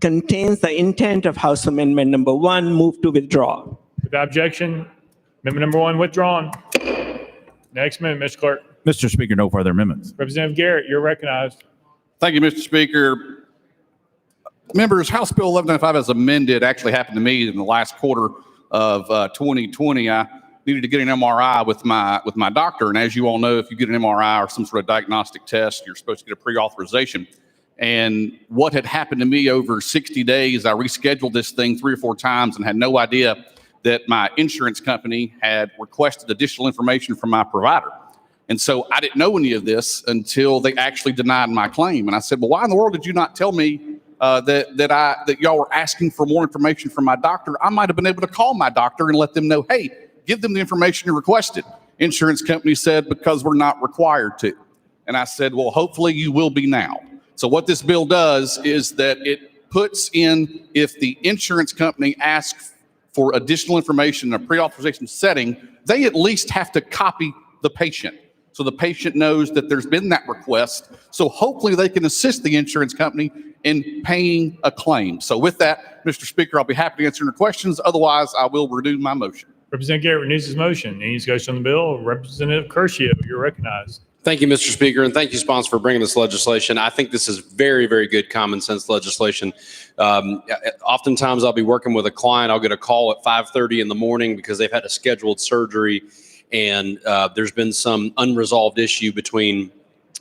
contains the intent of House Amendment number 1. Move to withdraw. Without objection, amendment number 1 withdrawn. Next amendment, Mr. Clerk. Mr. Speaker, no further amendments. Representative Garrett, you're recognized. Thank you, Mr. Speaker. Members, House Bill 1195 as amended actually happened to me in the last quarter of 2020. I needed to get an MRI with my doctor. And as you all know, if you get an MRI or some sort of diagnostic test, you're supposed to get a pre-authorization. And what had happened to me over 60 days, I rescheduled this thing 3 or 4 times and had no idea that my insurance company had requested additional information from my provider. And so I didn't know any of this until they actually denied my claim. And I said, well, why in the world did you not tell me that y'all were asking for more information from my doctor? I might have been able to call my doctor and let them know, hey, give them the information you requested. Insurance company said, because we're not required to. And I said, well, hopefully you will be now. So what this bill does is that it puts in, if the insurance company asks for additional information in a pre-authorization setting, they at least have to copy the patient, so the patient knows that there's been that request. So hopefully they can assist the insurance company in paying a claim. So with that, Mr. Speaker, I'll be happy to answer your questions. Otherwise, I will renew my motion. Representative Garrett renews his motion. Any discussion on the bill? Representative Curcio, you're recognized. Thank you, Mr. Speaker, and thank you, sponsor, for bringing this legislation. I think this is very, very good common sense legislation. Oftentimes, I'll be working with a client. I'll get a call at 5:30 in the morning because they've had a scheduled surgery, and there's been some unresolved issue between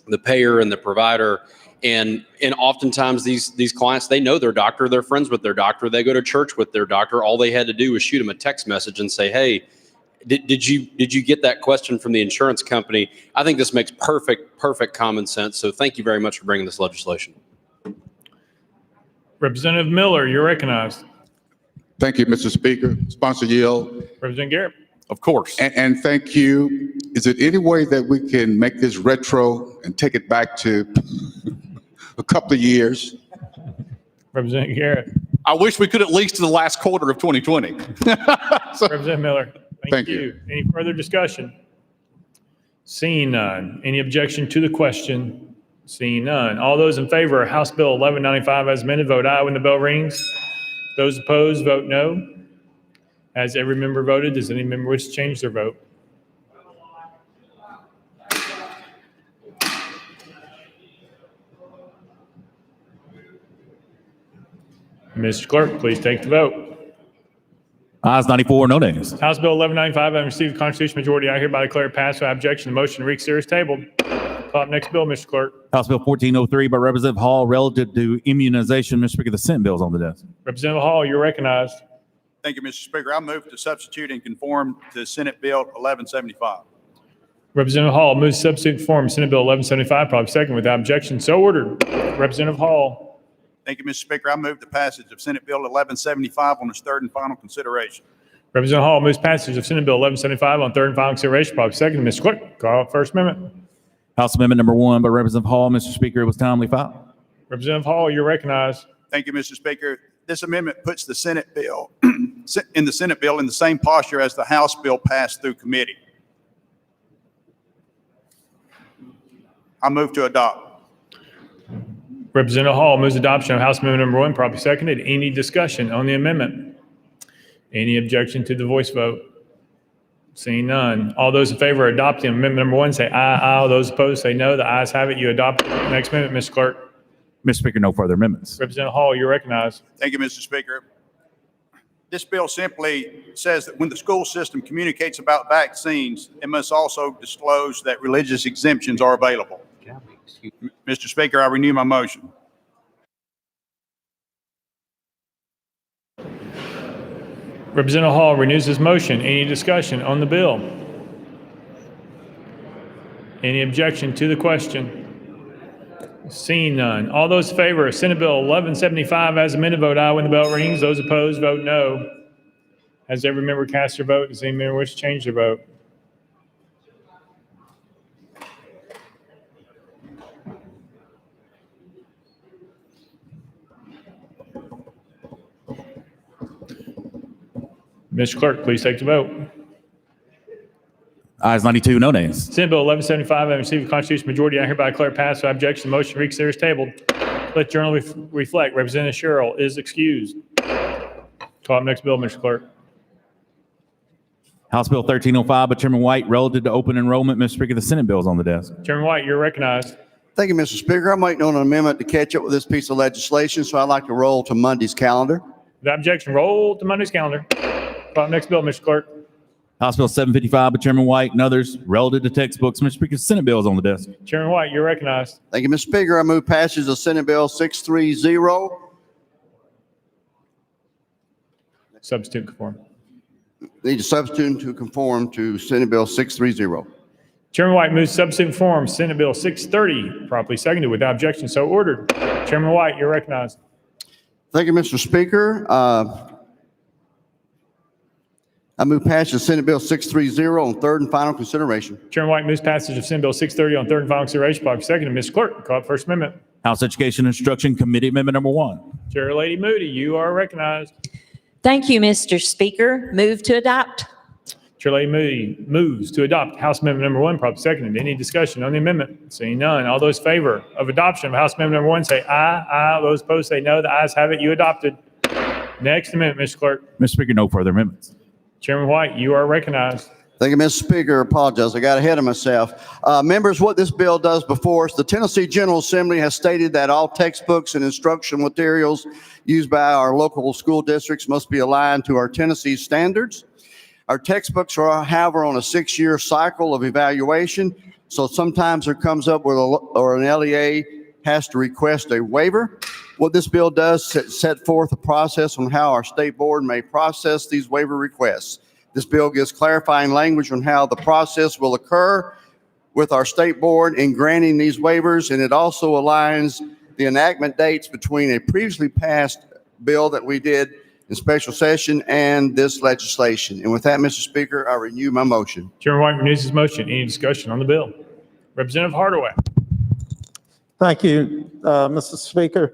the payer and the provider. And oftentimes, these clients, they know their doctor, they're friends with their doctor, they go to church with their doctor. All they had to do was shoot them a text message and say, hey, did you get that question from the insurance company? I think this makes perfect common sense. So thank you very much for bringing this legislation. Representative Miller, you're recognized. Thank you, Mr. Speaker. Sponsor yield. Representative Garrett. Of course. And thank you. Is it any way that we can make this retro and take it back to a couple of years? Representative Garrett. I wish we could at least to the last quarter of 2020. Representative Miller. Thank you. Any further discussion? Seeing none. Any objection to the question? Seeing none. All those in favor of House Bill 1195 as amended, vote aye when the bell rings. Those opposed, vote no. Has every member voted? Does any member wish to change their vote? Mr. Clerk, please take the vote. Ayes 94, no nays. House Bill 1195, having received a constitutional majority, I hereby declare it passed without objection. The motion to reconsider is tabled. Call up next bill, Mr. Clerk. House Bill 1403 by Representative Hall relative to immunization. Mr. Speaker, the Senate bill is on the desk. Representative Hall, you're recognized. Thank you, Mr. Speaker. I move to substitute and conform to Senate Bill 1175. Representative Hall moves to substitute and form Senate Bill 1175, probably second without objection. So ordered. Representative Hall. Thank you, Mr. Speaker. I move the passage of Senate Bill 1175 on its third and final consideration. Representative Hall moves passage of Senate Bill 1175 on third and final consideration, probably second. Mr. Clerk, call up First Amendment. House Amendment number 1 by Representative Hall. Mr. Speaker, it was timely filed. Representative Hall, you're recognized. Thank you, Mr. Speaker. This amendment puts the Senate bill in the Senate bill in the same posture as the House bill passed through committee. I move to adopt. Representative Hall moves adoption of House Amendment number 1, properly seconded. Any discussion on the amendment? Any objection to the voice vote? Seeing none. All those in favor of adopting amendment number 1 say aye. Aye. All those opposed say no. The ayes have it. You adopt the next amendment, Mr. Clerk. Mr. Speaker, no further amendments. Representative Hall, you're recognized. Thank you, Mr. Speaker. This bill simply says that when the school system communicates about vaccines, it must also disclose that religious exemptions are available. Mr. Speaker, I renew my motion. Representative Hall renews his motion. Any discussion on the bill? Any objection to the question? Seeing none. All those in favor of Senate Bill 1175 as amended, vote aye when the bell rings. Those opposed, vote no. Has every member cast their vote? Does any member wish to change their vote? Mr. Clerk, please take the vote. Ayes 92, no nays. Senate Bill 1175, having received a constitutional majority, I hereby declare passed without objection. The motion to reconsider is tabled. Let journal reflect. Representative Sherrill is excused. Call up next bill, Mr. Clerk. House Bill 1305 by Chairman White relative to open enrollment. Mr. Speaker, the Senate bill is on the desk. Chairman White, you're recognized. Thank you, Mr. Speaker. I'm waiting on an amendment to catch up with this piece of legislation, so I'd like to roll to Monday's calendar. Without objection, roll to Monday's calendar. Call up next bill, Mr. Clerk. House Bill 755 by Chairman White and others relative to textbooks. Mr. Speaker, the Senate bill is on the desk. Chairman White, you're recognized. Thank you, Mr. Speaker. I move passage of Senate Bill 630. Substitute conform. Need to substitute to conform to Senate Bill 630. Chairman White moves substitute form Senate Bill 630, properly seconded without objection. So ordered. Chairman White, you're recognized. Thank you, Mr. Speaker. I move passage of Senate Bill 630 on third and final consideration. Chairman White moves passage of Senate Bill 630 on third and final consideration. Properly seconded. Mr. Clerk, call up First Amendment. House Education and Instruction Committee Amendment number 1. Chair Lady Moody, you are recognized. Thank you, Mr. Speaker. Move to adopt. Chair Lady Moody moves to adopt House Amendment number 1, properly seconded. Any discussion on the amendment? Seeing none. All those in favor of adoption of House Amendment number 1 say aye. Aye. All those opposed say no. The ayes have it. You adopted. Next amendment, Mr. Clerk. Mr. Speaker, no further amendments. Chairman White, you are recognized. Thank you, Mr. Speaker. Apologize. I got ahead of myself. Members, what this bill does before us, the Tennessee General Assembly has stated that all textbooks and instructional materials used by our local school districts must be aligned to our Tennessee standards. Our textbooks are, however, on a 6-year cycle of evaluation. So sometimes there comes up with an LEA has to request a waiver. What this bill does set forth a process on how our state board may process these waiver requests. This bill gives clarifying language on how the process will occur with our state board in granting these waivers, and it also aligns the enactment dates between a previously passed bill that we did in special session and this legislation. And with that, Mr. Speaker, I renew my motion. Chairman White renews his motion. Any discussion on the bill? Representative Hardaway. Thank you, Mr. Speaker.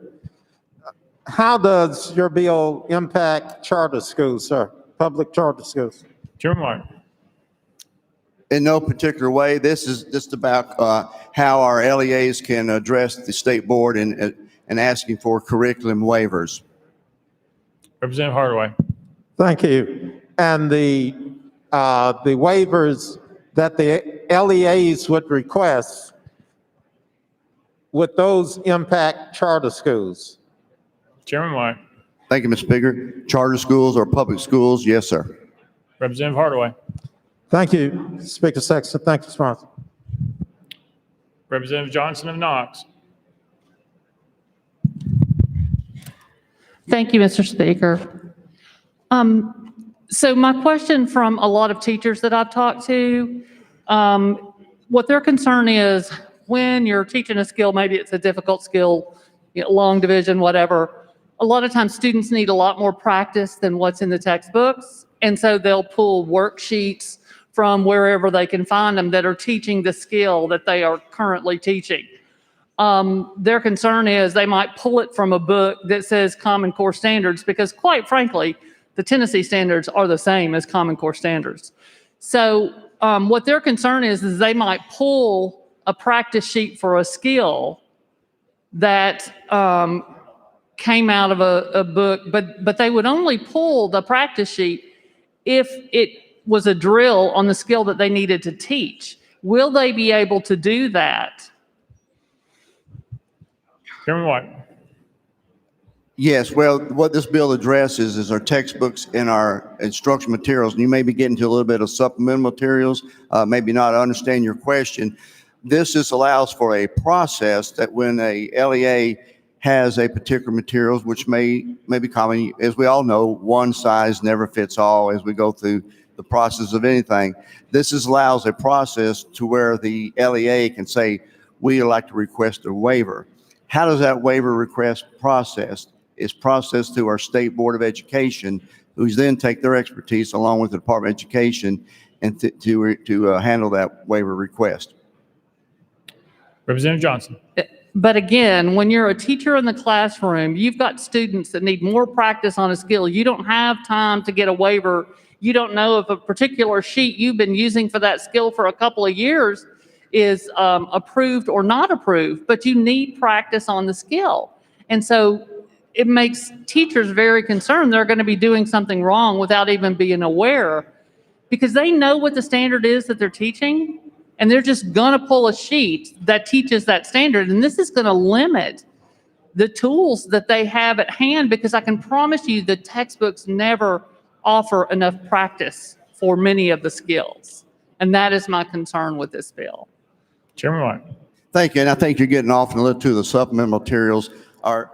How does your bill impact charter schools, sir? Public charter schools? Chairman White. In no particular way. This is just about how our LEAs can address the state board and asking for curriculum waivers. Representative Hardaway. Thank you. And the waivers that the LEAs would request, would those impact charter schools? Chairman White. Thank you, Mr. Speaker. Charter schools or public schools? Yes, sir. Representative Hardaway. Thank you, Speaker Sexton. Thank you, sponsor. Representative Johnson of Knox. Thank you, Mr. Speaker. So my question from a lot of teachers that I've talked to, what their concern is when you're teaching a skill, maybe it's a difficult skill, long division, whatever, a lot of times students need a lot more practice than what's in the textbooks. And so they'll pull worksheets from wherever they can find them that are teaching the skill that they are currently teaching. Their concern is they might pull it from a book that says Common Core Standards because, quite frankly, the Tennessee standards are the same as Common Core Standards. So what their concern is they might pull a practice sheet for a skill that came out of a book, but they would only pull the practice sheet if it was a drill on the skill that they needed to teach. Will they be able to do that? Chairman White. Yes, well, what this bill addresses is our textbooks and our instruction materials. And you may be getting to a little bit of supplemental materials, maybe not understand your question. This just allows for a process that when a LEA has a particular materials, which may be common, as we all know, one size never fits all as we go through the process of anything. This allows a process to where the LEA can say, we would like to request a waiver. How does that waiver request processed? It's processed through our State Board of Education, who's then take their expertise along with the Department of Education and to handle that waiver request. Representative Johnson. But again, when you're a teacher in the classroom, you've got students that need more practice on a skill. You don't have time to get a waiver. You don't know if a particular sheet you've been using for that skill for a couple of years is approved or not approved, but you need practice on the skill. And so it makes teachers very concerned they're going to be doing something wrong without even being aware, because they know what the standard is that they're teaching, and they're just going to pull a sheet that teaches that standard. And this is going to limit the tools that they have at hand, because I can promise you the textbooks never offer enough practice for many of the skills. And that is my concern with this bill. Chairman White. Thank you. And I think you're getting off a little to the supplemental materials. Our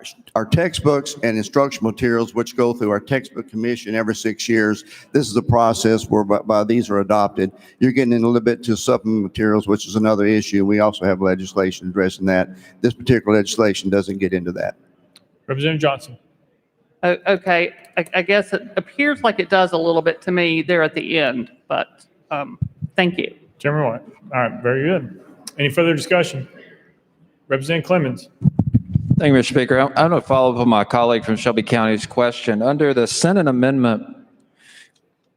textbooks and instructional materials, which go through our textbook commission every 6 years. This is a process whereby these are adopted. You're getting in a little bit to supplemental materials, which is another issue. We also have legislation addressing that. This particular legislation doesn't get into that. Representative Johnson. Okay, I guess it appears like it does a little bit to me there at the end, but thank you. Chairman White. All right, very good. Any further discussion? Representative Clemens. Thank you, Mr. Speaker. I'm going to follow up on my colleague from Shelby County's question. Under the Senate amendment,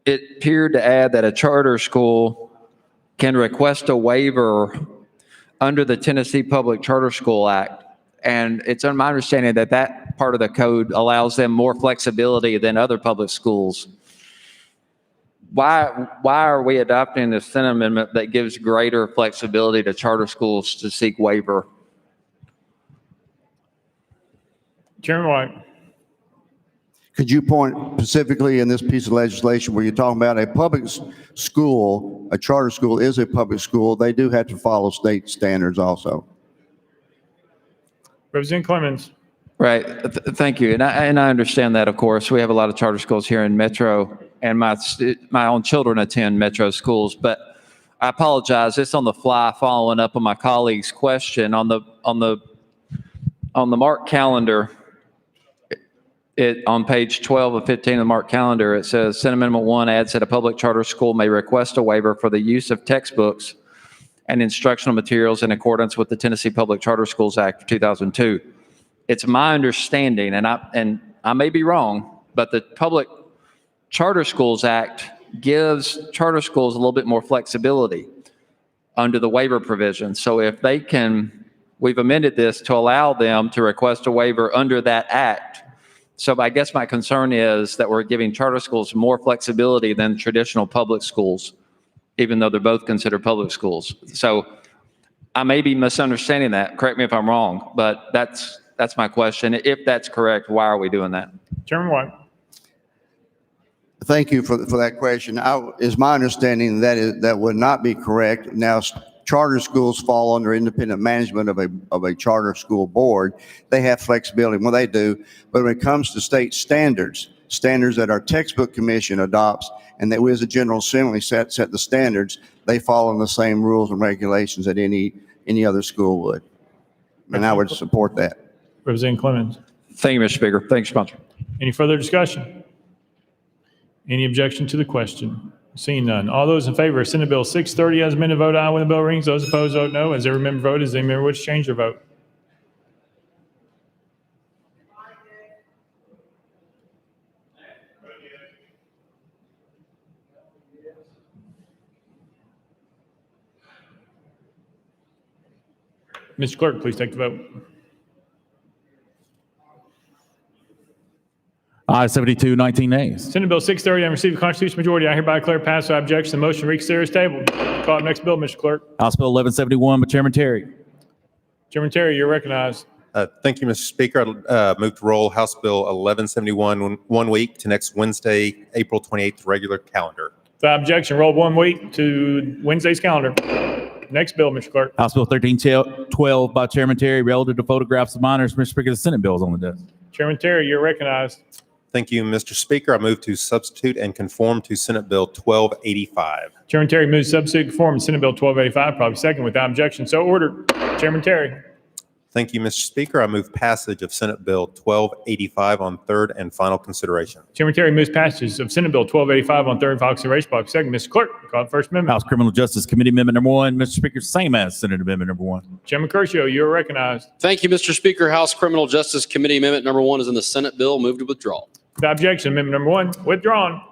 it appeared to add that a charter school can request a waiver under the Tennessee Public Charter School Act. And it's my understanding that that part of the code allows them more flexibility than other public schools. Why are we adopting the Senate amendment that gives greater flexibility to charter schools to seek waiver? Chairman White. Could you point specifically in this piece of legislation where you're talking about a public school, a charter school is a public school, they do have to follow state standards also. Representative Clemens. Right. Thank you. And I understand that, of course. We have a lot of charter schools here in Metro, and my own children attend Metro schools. But I apologize. It's on the fly, following up on my colleague's question on the Mark calendar. on page 12 of 15 of the Mark calendar, it says Senate Amendment 1 adds that a public charter school may request a waiver for the use of textbooks and instructional materials in accordance with the Tennessee Public Charter Schools Act of 2002. It's my understanding, and I may be wrong, but the Public Charter Schools Act gives charter schools a little bit more flexibility under the waiver provision. So if they can, we've amended this to allow them to request a waiver under that act. So I guess my concern is that we're giving charter schools more flexibility than traditional public schools, even though they're both considered public schools. So I may be misunderstanding that. Correct me if I'm wrong, but that's my question. If that's correct, why are we doing that? Chairman White. Thank you for that question. Is my understanding that would not be correct. Now, charter schools fall under independent management of a charter school board. They have flexibility when they do, but when it comes to state standards that our textbook commission adopts and that we as a General Assembly set the standards, they follow the same rules and regulations that any other school would. And I would support that. Representative Clemens. Thank you, Mr. Speaker. Thank you, sponsor. Any further discussion? Any objection to the question? Seeing none. All those in favor of Senate Bill 630 as amended, vote aye when the bell rings. Those opposed, vote no. As every member voted, as any member wish to change their vote. Mr. Clerk, please take the vote. Ayes 72, 19 nays. Senate Bill 630, having received a constitutional majority, I hereby declare passed without objection. The motion to reconsider is tabled. Call up next bill, Mr. Clerk. House Bill 1171 by Chairman Terry. Chairman Terry, you're recognized. Thank you, Mr. Speaker. I move to roll House Bill 1171 one week to next Wednesday, April 28th, regular calendar. Without objection, roll 1 week to Wednesday's calendar. Next bill, Mr. Clerk. House Bill 1312 by Chairman Terry, relative to photographs of minors. Mr. Speaker, the Senate bill is on the desk. Chairman Terry, you're recognized. Thank you, Mr. Speaker. I move to substitute and conform to Senate Bill 1285. Chairman Terry moves substitute conform to Senate Bill 1285, probably second without objection. So ordered. Chairman Terry. Thank you, Mr. Speaker. I move passage of Senate Bill 1285 on third and final consideration. Chairman Terry moves passage of Senate Bill 1285 on third and final consideration, probably second. Mr. Clerk, call the first amendment. House Criminal Justice Committee Amendment Number 1. Mr. Speaker, same as Senate Amendment Number 1. Chairman Kershaw, you're recognized. Thank you, Mr. Speaker. House Criminal Justice Committee Amendment Number 1 is in the Senate bill. Move to withdraw. Without objection, amendment number 1 withdrawn.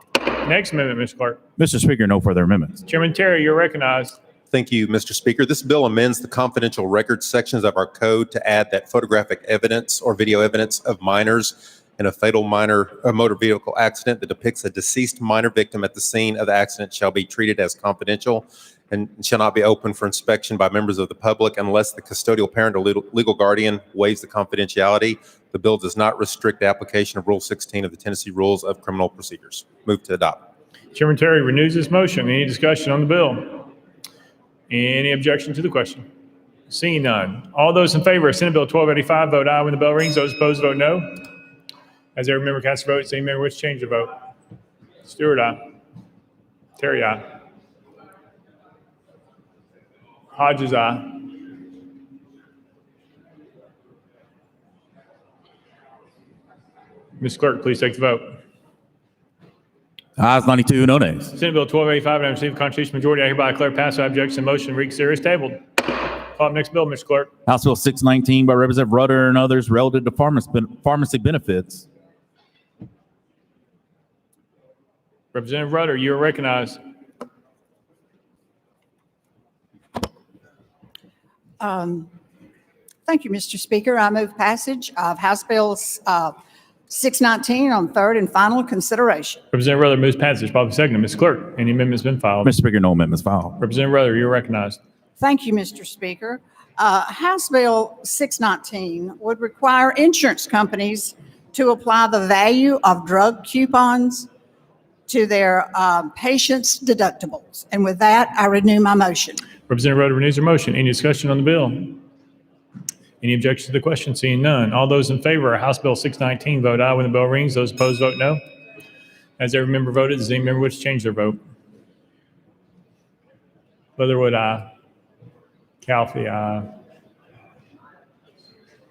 Next amendment, Mr. Clerk. Mr. Speaker, no further amendments. Chairman Terry, you're recognized. Thank you, Mr. Speaker. This bill amends the confidential records sections of our code to add that photographic evidence or video evidence of minors in a fatal motor vehicle accident that depicts a deceased minor victim at the scene of the accident shall be treated as confidential and shall not be open for inspection by members of the public unless the custodial parent or legal guardian waives the confidentiality. The bill does not restrict the application of Rule 16 of the Tennessee Rules of Criminal Procedures. Move to adopt. Chairman Terry renews his motion. Any discussion on the bill? Any objection to the question? Seeing none. All those in favor of Senate Bill 1285, vote aye when the bell rings. Those opposed, vote no. As every member casts their vote, any member wish to change their vote. Stewart, aye. Terry, aye. Hodges, aye. Ms. Clerk, please take the vote. Ayes 92, no nays. Senate Bill 1285, and I received a constitutional majority. I hereby declare passed without objection. The motion to reconsider is tabled. Call up next bill, Mr. Clerk. House Bill 619 by Representative Rutter and others, relative to pharmacy benefits. Representative Rutter, you are recognized. Thank you, Mr. Speaker. I move passage of House Bill 619 on third and final consideration. Representative Rutter moves passage. Probably second. Ms. Clerk, any amendments been filed? Mr. Speaker, no amendments filed. Representative Rutter, you're recognized. Thank you, Mr. Speaker. House Bill 619 would require insurance companies to apply the value of drug coupons to their patients' deductibles. And with that, I renew my motion. Representative Rutter renews her motion. Any discussion on the bill? Any objection to the question? Seeing none. All those in favor of House Bill 619, vote aye when the bell rings. Those opposed, vote no. As every member voted, does any member wish to change their vote? Leatherwood, aye. Calfee, aye.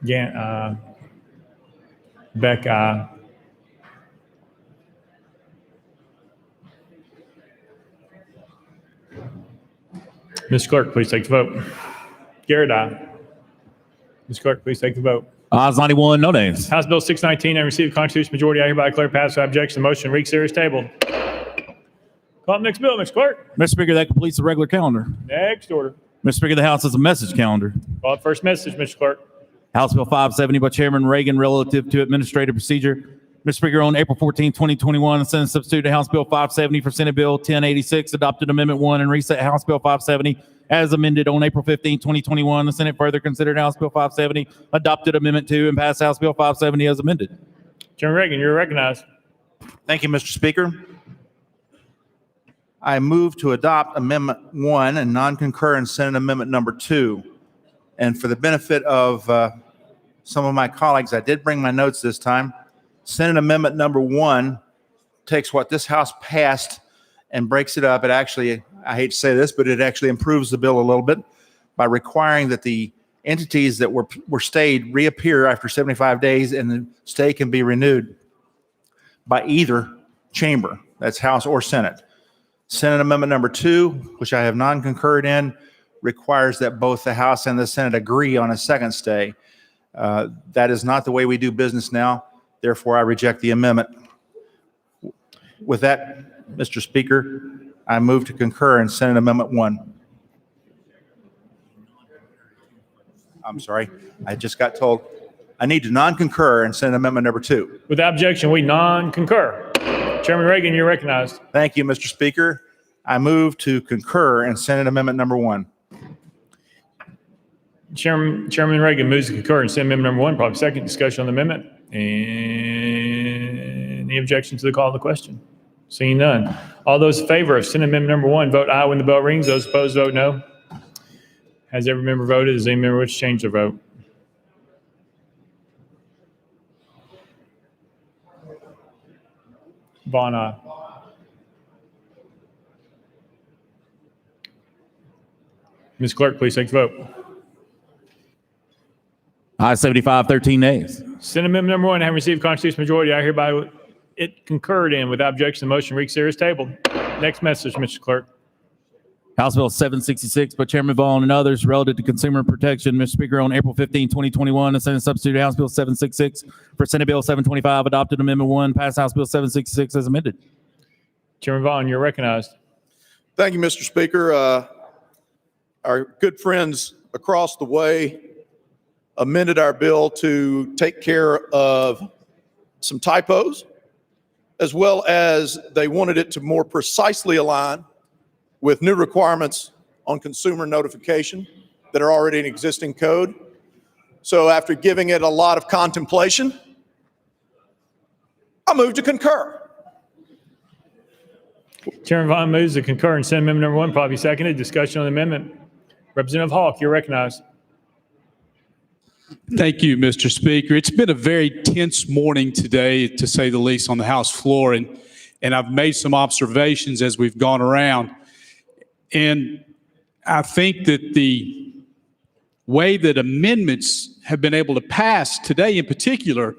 Gant, aye. Beck, aye. Ms. Clerk, please take the vote. Garrett, aye. Ms. Clerk, please take the vote. Ayes 91, no nays. House Bill 619, having received a constitutional majority, I hereby declare passed without objection. The motion to reconsider is tabled. Call up next bill, Ms. Clerk. Mr. Speaker, that completes the regular calendar. Next order. Mr. Speaker, the House has a message calendar. Call up first message, Mr. Clerk. House Bill 570 by Chairman Reagan relative to administrative procedure. Mr. Speaker, on April 14, 2021, the Senate substituted House Bill 570 for Senate Bill 1086, adopted Amendment 1 and reset House Bill 570 as amended on April 15, 2021. The Senate further considered House Bill 570, adopted Amendment 2, and passed House Bill 570 as amended. Chairman Reagan, you're recognized. Thank you, Mr. Speaker. I move to adopt Amendment 1 and non-concur in Senate Amendment Number 2. And for the benefit of some of my colleagues, I did bring my notes this time. Senate Amendment Number 1 takes what this House passed and breaks it up. It actually, I hate to say this, but it actually improves the bill a little bit by requiring that the entities that were stayed reappear after 75 days and the stay can be renewed by either chamber, that's House or Senate. Senate Amendment Number 2, which I have non-concurred in, requires that both the House and the Senate agree on a second stay. That is not the way we do business now. Therefore, I reject the amendment. With that, Mr. Speaker, I move to concur in Senate Amendment 1. I'm sorry, I just got told I need to non-concur in Senate Amendment Number 2. Without objection, we non-concur. Chairman Reagan, you're recognized. Thank you, Mr. Speaker. I move to concur in Senate Amendment Number 1. Chairman Reagan moves to concur in Senate Amendment Number 1. Probably second. Discussion on the amendment. Any objection to the call of the question? Seeing none. All those in favor of Senate Amendment Number 1, vote aye when the bell rings. Those opposed, vote no. Has every member voted? Does any member wish to change their vote? Vaughn, aye. Ms. Clerk, please take the vote. Ayes 75, 13 nays. Senate Amendment Number 1, having received constitutional majority, I hereby it concurred in. Without objection, the motion to reconsider is tabled. Next message, Mr. Clerk. House Bill 766 by Chairman Vaughn and others relative to consumer protection. Mr. Speaker, on April 15, 2021, the Senate substituted House Bill 766 for Senate Bill 725, adopted Amendment 1, passed House Bill 766 as amended. Chairman Vaughn, you're recognized. Thank you, Mr. Speaker. Our good friends across the way amended our bill to take care of some typos, as well as they wanted it to more precisely align with new requirements on consumer notification that are already in existing code. So after giving it a lot of contemplation, I move to concur. Chairman Vaughn moves to concur in Senate Amendment Number 1, probably seconded. Discussion on the amendment. Representative Hawk, you're recognized. Thank you, Mr. Speaker. It's been a very tense morning today, to say the least, on the House floor, and I've made some observations as we've gone around. And I think that the way that amendments have been able to pass today in particular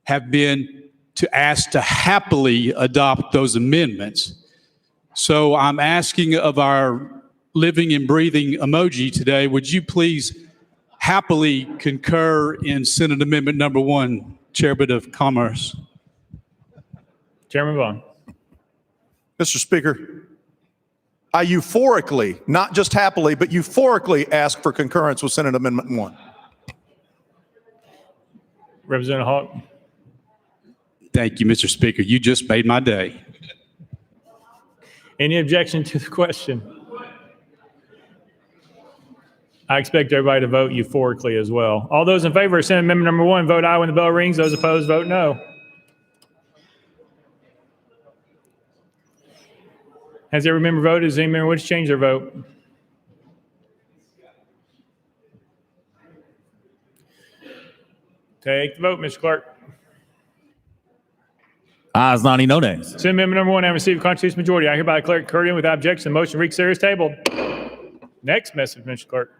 have been to ask to happily adopt those amendments. So I'm asking of our living and breathing emoji today, would you please happily concur in Senate Amendment Number 1, Chairman of Commerce? Chairman Vaughn. Mr. Speaker, I euphorically, not just happily, but euphorically ask for concurrence with Senate Amendment 1. Representative Hawk. Thank you, Mr. Speaker. You just made my day. Any objection to the question? I expect everybody to vote euphorically as well. All those in favor of Senate Amendment Number 1, vote aye when the bell rings. Those opposed, vote no. Has every member voted? Does any member wish to change their vote? Take the vote, Mr. Clerk. Ayes 90, no nays. Senate Amendment Number 1, having received a constitutional majority, I hereby declare it concurred in without objection. The motion to reconsider is tabled. Next message, Mr. Clerk.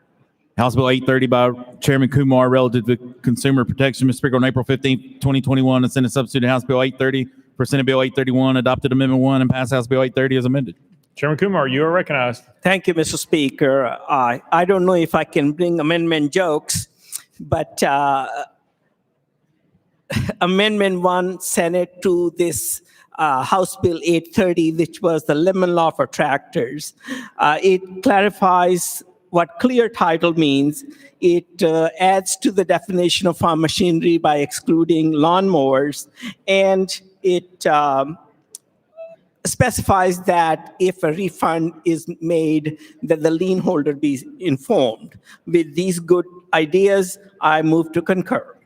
House Bill 830 by Chairman Kumar relative to consumer protection. Mr. Speaker, on April 15, 2021, the Senate substituted House Bill 830 for Senate Bill 831, adopted Amendment 1, and passed House Bill 830 as amended. Chairman Kumar, you are recognized. Thank you, Mr. Speaker. I don't know if I can bring amendment jokes, but Amendment 1, Senate to this House Bill 830, which was the lemon law for tractors. It clarifies what clear title means. It adds to the definition of farm machinery by excluding lawnmowers, and it specifies that if a refund is made, that the lien holder be informed. With these good ideas, I move to concur.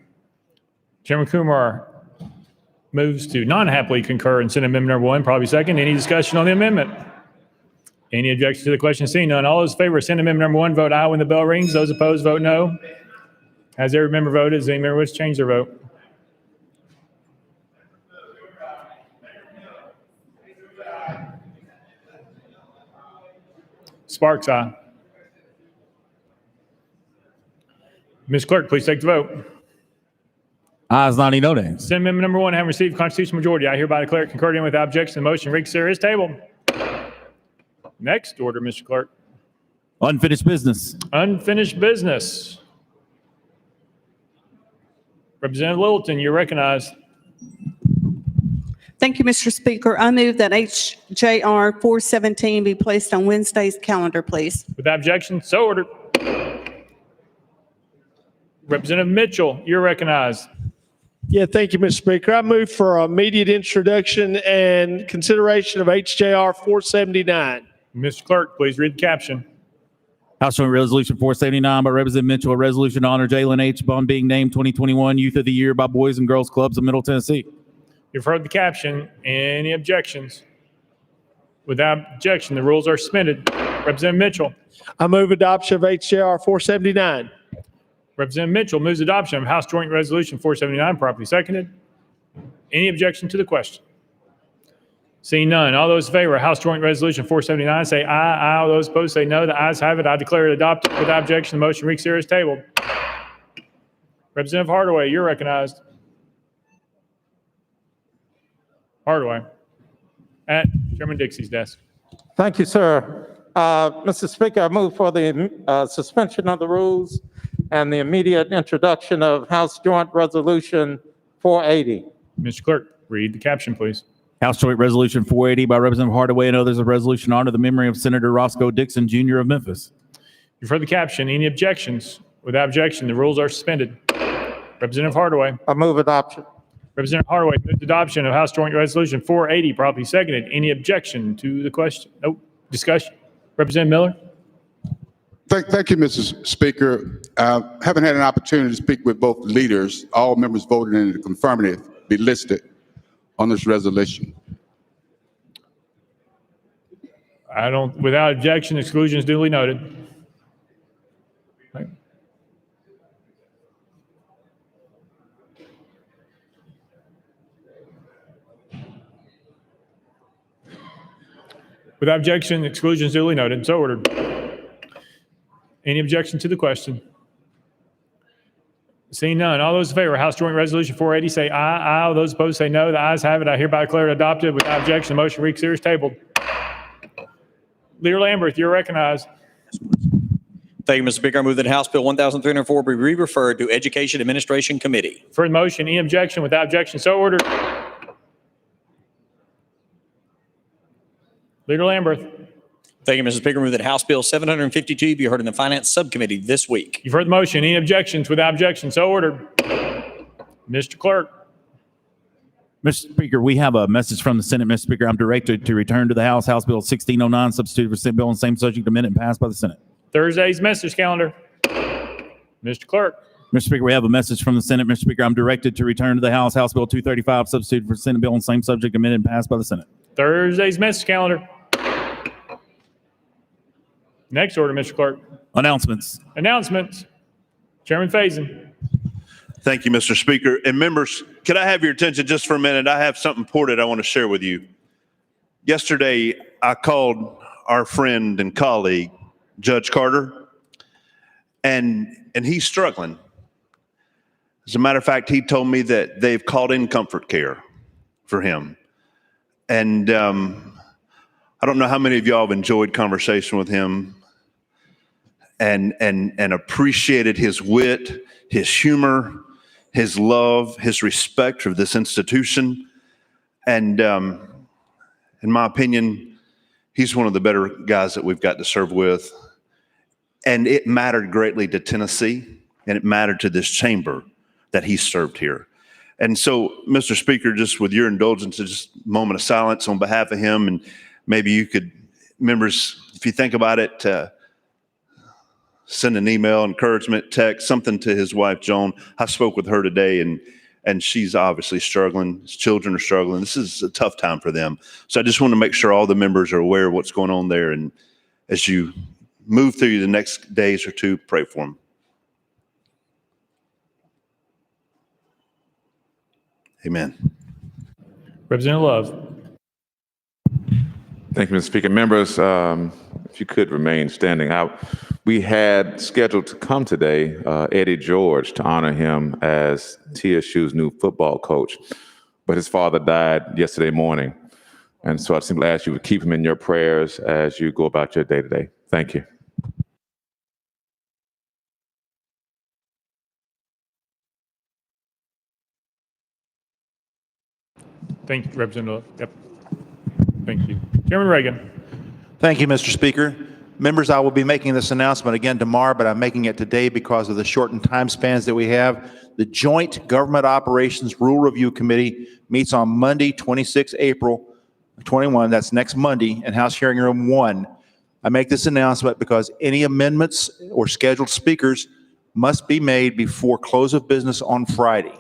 Chairman Kumar moves to non-happily concur in Senate Amendment number 1, probably second. Any discussion on the amendment? Any objection to the question? Seeing none, all those in favor of Senate Amendment number 1, vote aye when the bell rings. Those opposed, vote no. Has every member voted? Does any member wish to change their vote? Sparks, aye. Ms. Clerk, please take the vote. Ayes 90, no nays. Senate Amendment number 1, having received constitutional majority, I hereby declare it concurred in without objection. The motion to reconsider is tabled. Next order, Mr. Clerk. Unfinished business. Unfinished business. Representative Littleton, you're recognized. Thank you, Mr. Speaker. I move that HJR 417 be placed on Wednesday's calendar, please. Without objection, so ordered. Representative Mitchell, you're recognized. Yeah, thank you, Mr. Speaker. I move for immediate introduction and consideration of HJR 479. Mr. Clerk, please read the caption. House Joint Resolution 479 by Representative Mitchell, a resolution to honor Jalen H. upon being named 2021 Youth of the Year by Boys and Girls Clubs of Middle Tennessee. You've heard the caption. Any objections? Without objection, the rules are suspended. Representative Mitchell. I move adoption of HJR 479. Representative Mitchell moves adoption of House Joint Resolution 479, properly seconded. Any objection to the question? Seeing none, all those in favor of House Joint Resolution 479 say aye. Aye. All those opposed say no. The ayes have it. I declare it adopted. Without objection, the motion to reconsider is tabled. Representative Hardaway, you're recognized. Hardaway, at Chairman Dixie's desk. Thank you, sir. Mr. Speaker, I move for the suspension of the rules and the immediate introduction of House Joint Resolution 480. Mr. Clerk, read the caption, please. House Joint Resolution 480 by Representative Hardaway and others, a resolution to honor the memory of Senator Roscoe Dixon, Jr. of Memphis. You've heard the caption. Any objections? Without objection, the rules are suspended. Representative Hardaway. I move adoption. Representative Hardaway moves adoption of House Joint Resolution 480, properly seconded. Any objection to the question? Nope. Discussion. Representative Miller. Thank you, Mr. Speaker. Haven't had an opportunity to speak with both leaders. All members voted in the affirmative be listed on this resolution. Without objection, exclusions duly noted. Right. Without objection, exclusions duly noted. So ordered. Any objection to the question? Seeing none, all those in favor of House Joint Resolution 480 say aye. Aye. All those opposed say no. The ayes have it. I hereby declare it adopted. Without objection, the motion to reconsider is tabled. Leader Lamberth, you're recognized. Thank you, Mr. Speaker. I move that House Bill 1304 be re-referred to Education Administration Committee. For the motion, any objection? Without objection, so ordered. Leader Lamberth. Thank you, Mr. Speaker. I move that House Bill 752 be heard in the Finance Subcommittee this week. You've heard the motion. Any objections? Without objection, so ordered. Mr. Clerk. Mr. Speaker, we have a message from the Senate. Mr. Speaker, I'm directed to return to the House House Bill 1609, substitute for Senate Bill on same subject amendment and passed by the Senate. Thursday's message calendar. Mr. Clerk. Mr. Speaker, we have a message from the Senate. Mr. Speaker, I'm directed to return to the House House Bill 235, substitute for Senate Bill on same subject amendment and passed by the Senate. Thursday's message calendar. Next order, Mr. Clerk. Announcements. Announcements. Chairman Faison. Thank you, Mr. Speaker. And members, could I have your attention just for a minute? I have something important I want to share with you. Yesterday, I called our friend and colleague, Judge Carter, and he's struggling. As a matter of fact, he told me that they've called in comfort care for him. And I don't know how many of y'all have enjoyed conversation with him and appreciated his wit, his humor, his love, his respect for this institution. And in my opinion, he's one of the better guys that we've got to serve with. And it mattered greatly to Tennessee, and it mattered to this chamber that he served here. And so, Mr. Speaker, just with your indulgence, just a moment of silence on behalf of him, and maybe you could, members, if you think about it, send an email, encouragement, text, something to his wife, Joan. I spoke with her today, and she's obviously struggling. His children are struggling. This is a tough time for them. So I just want to make sure all the members are aware of what's going on there. And as you move through the next days or two, pray for them. Amen. Representative Love. Thank you, Mr. Speaker. Members, if you could remain standing out. We had scheduled to come today, Eddie George, to honor him as TSU's new football coach, but his father died yesterday morning. And so I simply ask you to keep him in your prayers as you go about your day today. Thank you. Thank you, Representative. Yep. Thank you. Chairman Reagan. Thank you, Mr. Speaker. Members, I will be making this announcement again tomorrow, but I'm making it today because of the shortened time spans that we have. The Joint Government Operations Rule Review Committee meets on Monday, 26 April 21. That's next Monday in House Hearing Room 1. I make this announcement because any amendments or scheduled speakers must be made before close of business on Friday.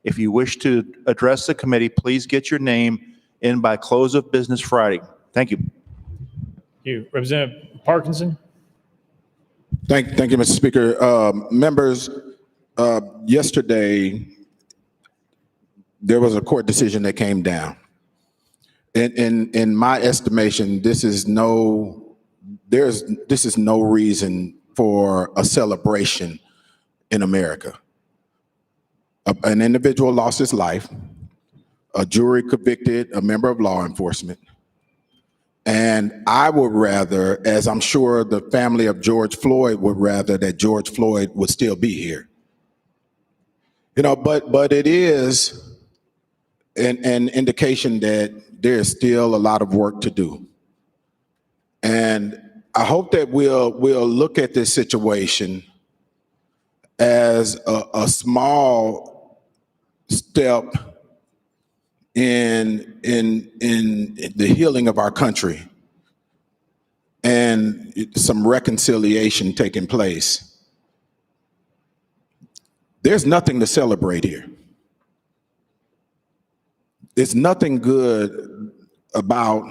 If you wish to address the committee, please get your name in by close of business Friday. Thank you. Thank you. Representative Parkinson. Thank you, Mr. Speaker. Members, yesterday, there was a court decision that came down. In my estimation, this is no reason for a celebration in America. An individual lost his life. A jury convicted a member of law enforcement. And I would rather, as I'm sure the family of George Floyd would rather, that George Floyd would still be here. You know, but it is an indication that there's still a lot of work to do. And I hope that we'll look at this situation as a small step in the healing of our country and some reconciliation taking place. There's nothing to celebrate here. There's nothing good about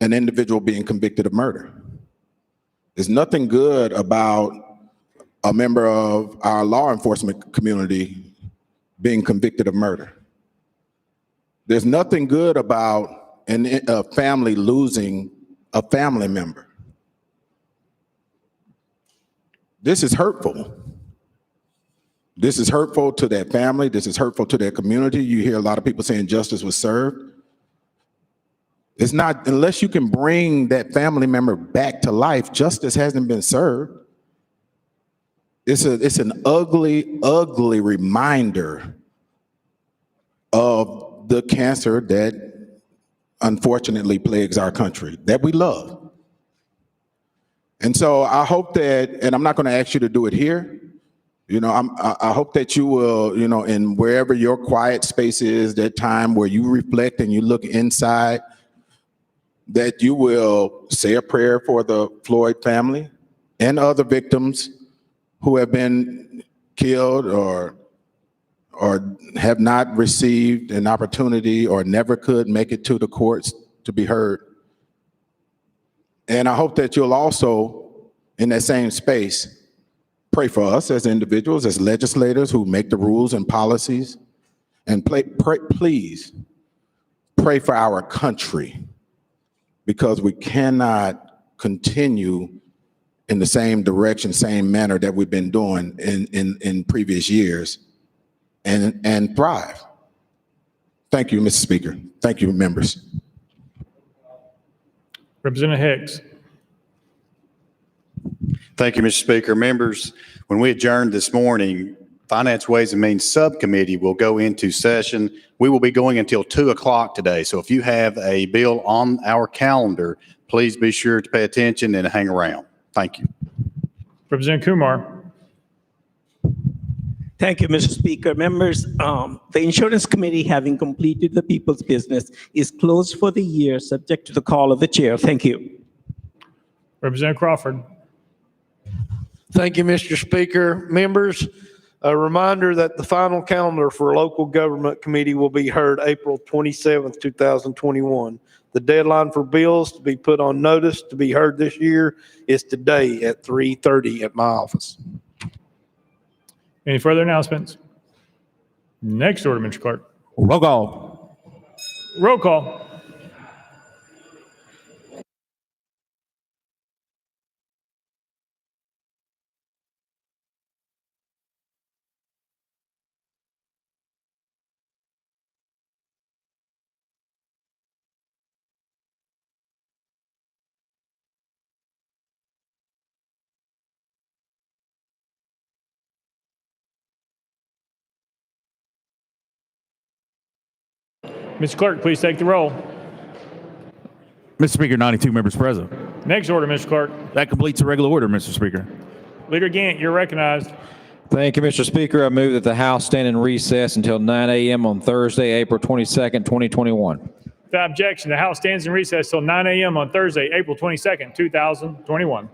an individual being convicted of murder. There's nothing good about a member of our law enforcement community being convicted of murder. There's nothing good about a family losing a family member. This is hurtful. This is hurtful to that family. This is hurtful to their community. You hear a lot of people saying justice was served. It's not, unless you can bring that family member back to life, justice hasn't been served. It's an ugly, ugly reminder of the cancer that unfortunately plagues our country, that we love. And so I hope that, and I'm not going to ask you to do it here, you know, I hope that you will, you know, in wherever your quiet space is, that time where you reflect and you look inside, that you will say a prayer for the Floyd family and other victims who have been killed or have not received an opportunity or never could make it to the courts to be heard. And I hope that you'll also, in that same space, pray for us as individuals, as legislators who make the rules and policies, and please pray for our country, because we cannot continue in the same direction, same manner that we've been doing in previous years and thrive. Thank you, Mr. Speaker. Thank you, members. Representative Hicks. Thank you, Mr. Speaker. Members, when we adjourned this morning, Finance, Ways and Means Subcommittee will go into session. We will be going until 2 o'clock today. So if you have a bill on our calendar, please be sure to pay attention and hang around. Thank you. Representative Kumar. Thank you, Mr. Speaker. Members, the Insurance Committee, having completed the people's business, is closed for the year, subject to the call of the chair. Thank you. Representative Crawford. Thank you, Mr. Speaker. Members, a reminder that the final calendar for Local Government Committee will be heard April 27th, 2021. The deadline for bills to be put on notice to be heard this year is today at 3:30 at my office. Any further announcements? Next order, Mr. Clerk. Roll call. Roll call. Mr. Clerk, please take the roll. Mr. Speaker, 92 members present. Next order, Mr. Clerk. That completes the regular order, Mr. Speaker. Leader Gant, you're recognized. Thank you, Mr. Speaker. I move that the House stand in recess until 9 a.m. on Thursday, April 22nd, 2021. Without objection, the House stands in recess till 9 a.m. on Thursday, April 22nd, 2021.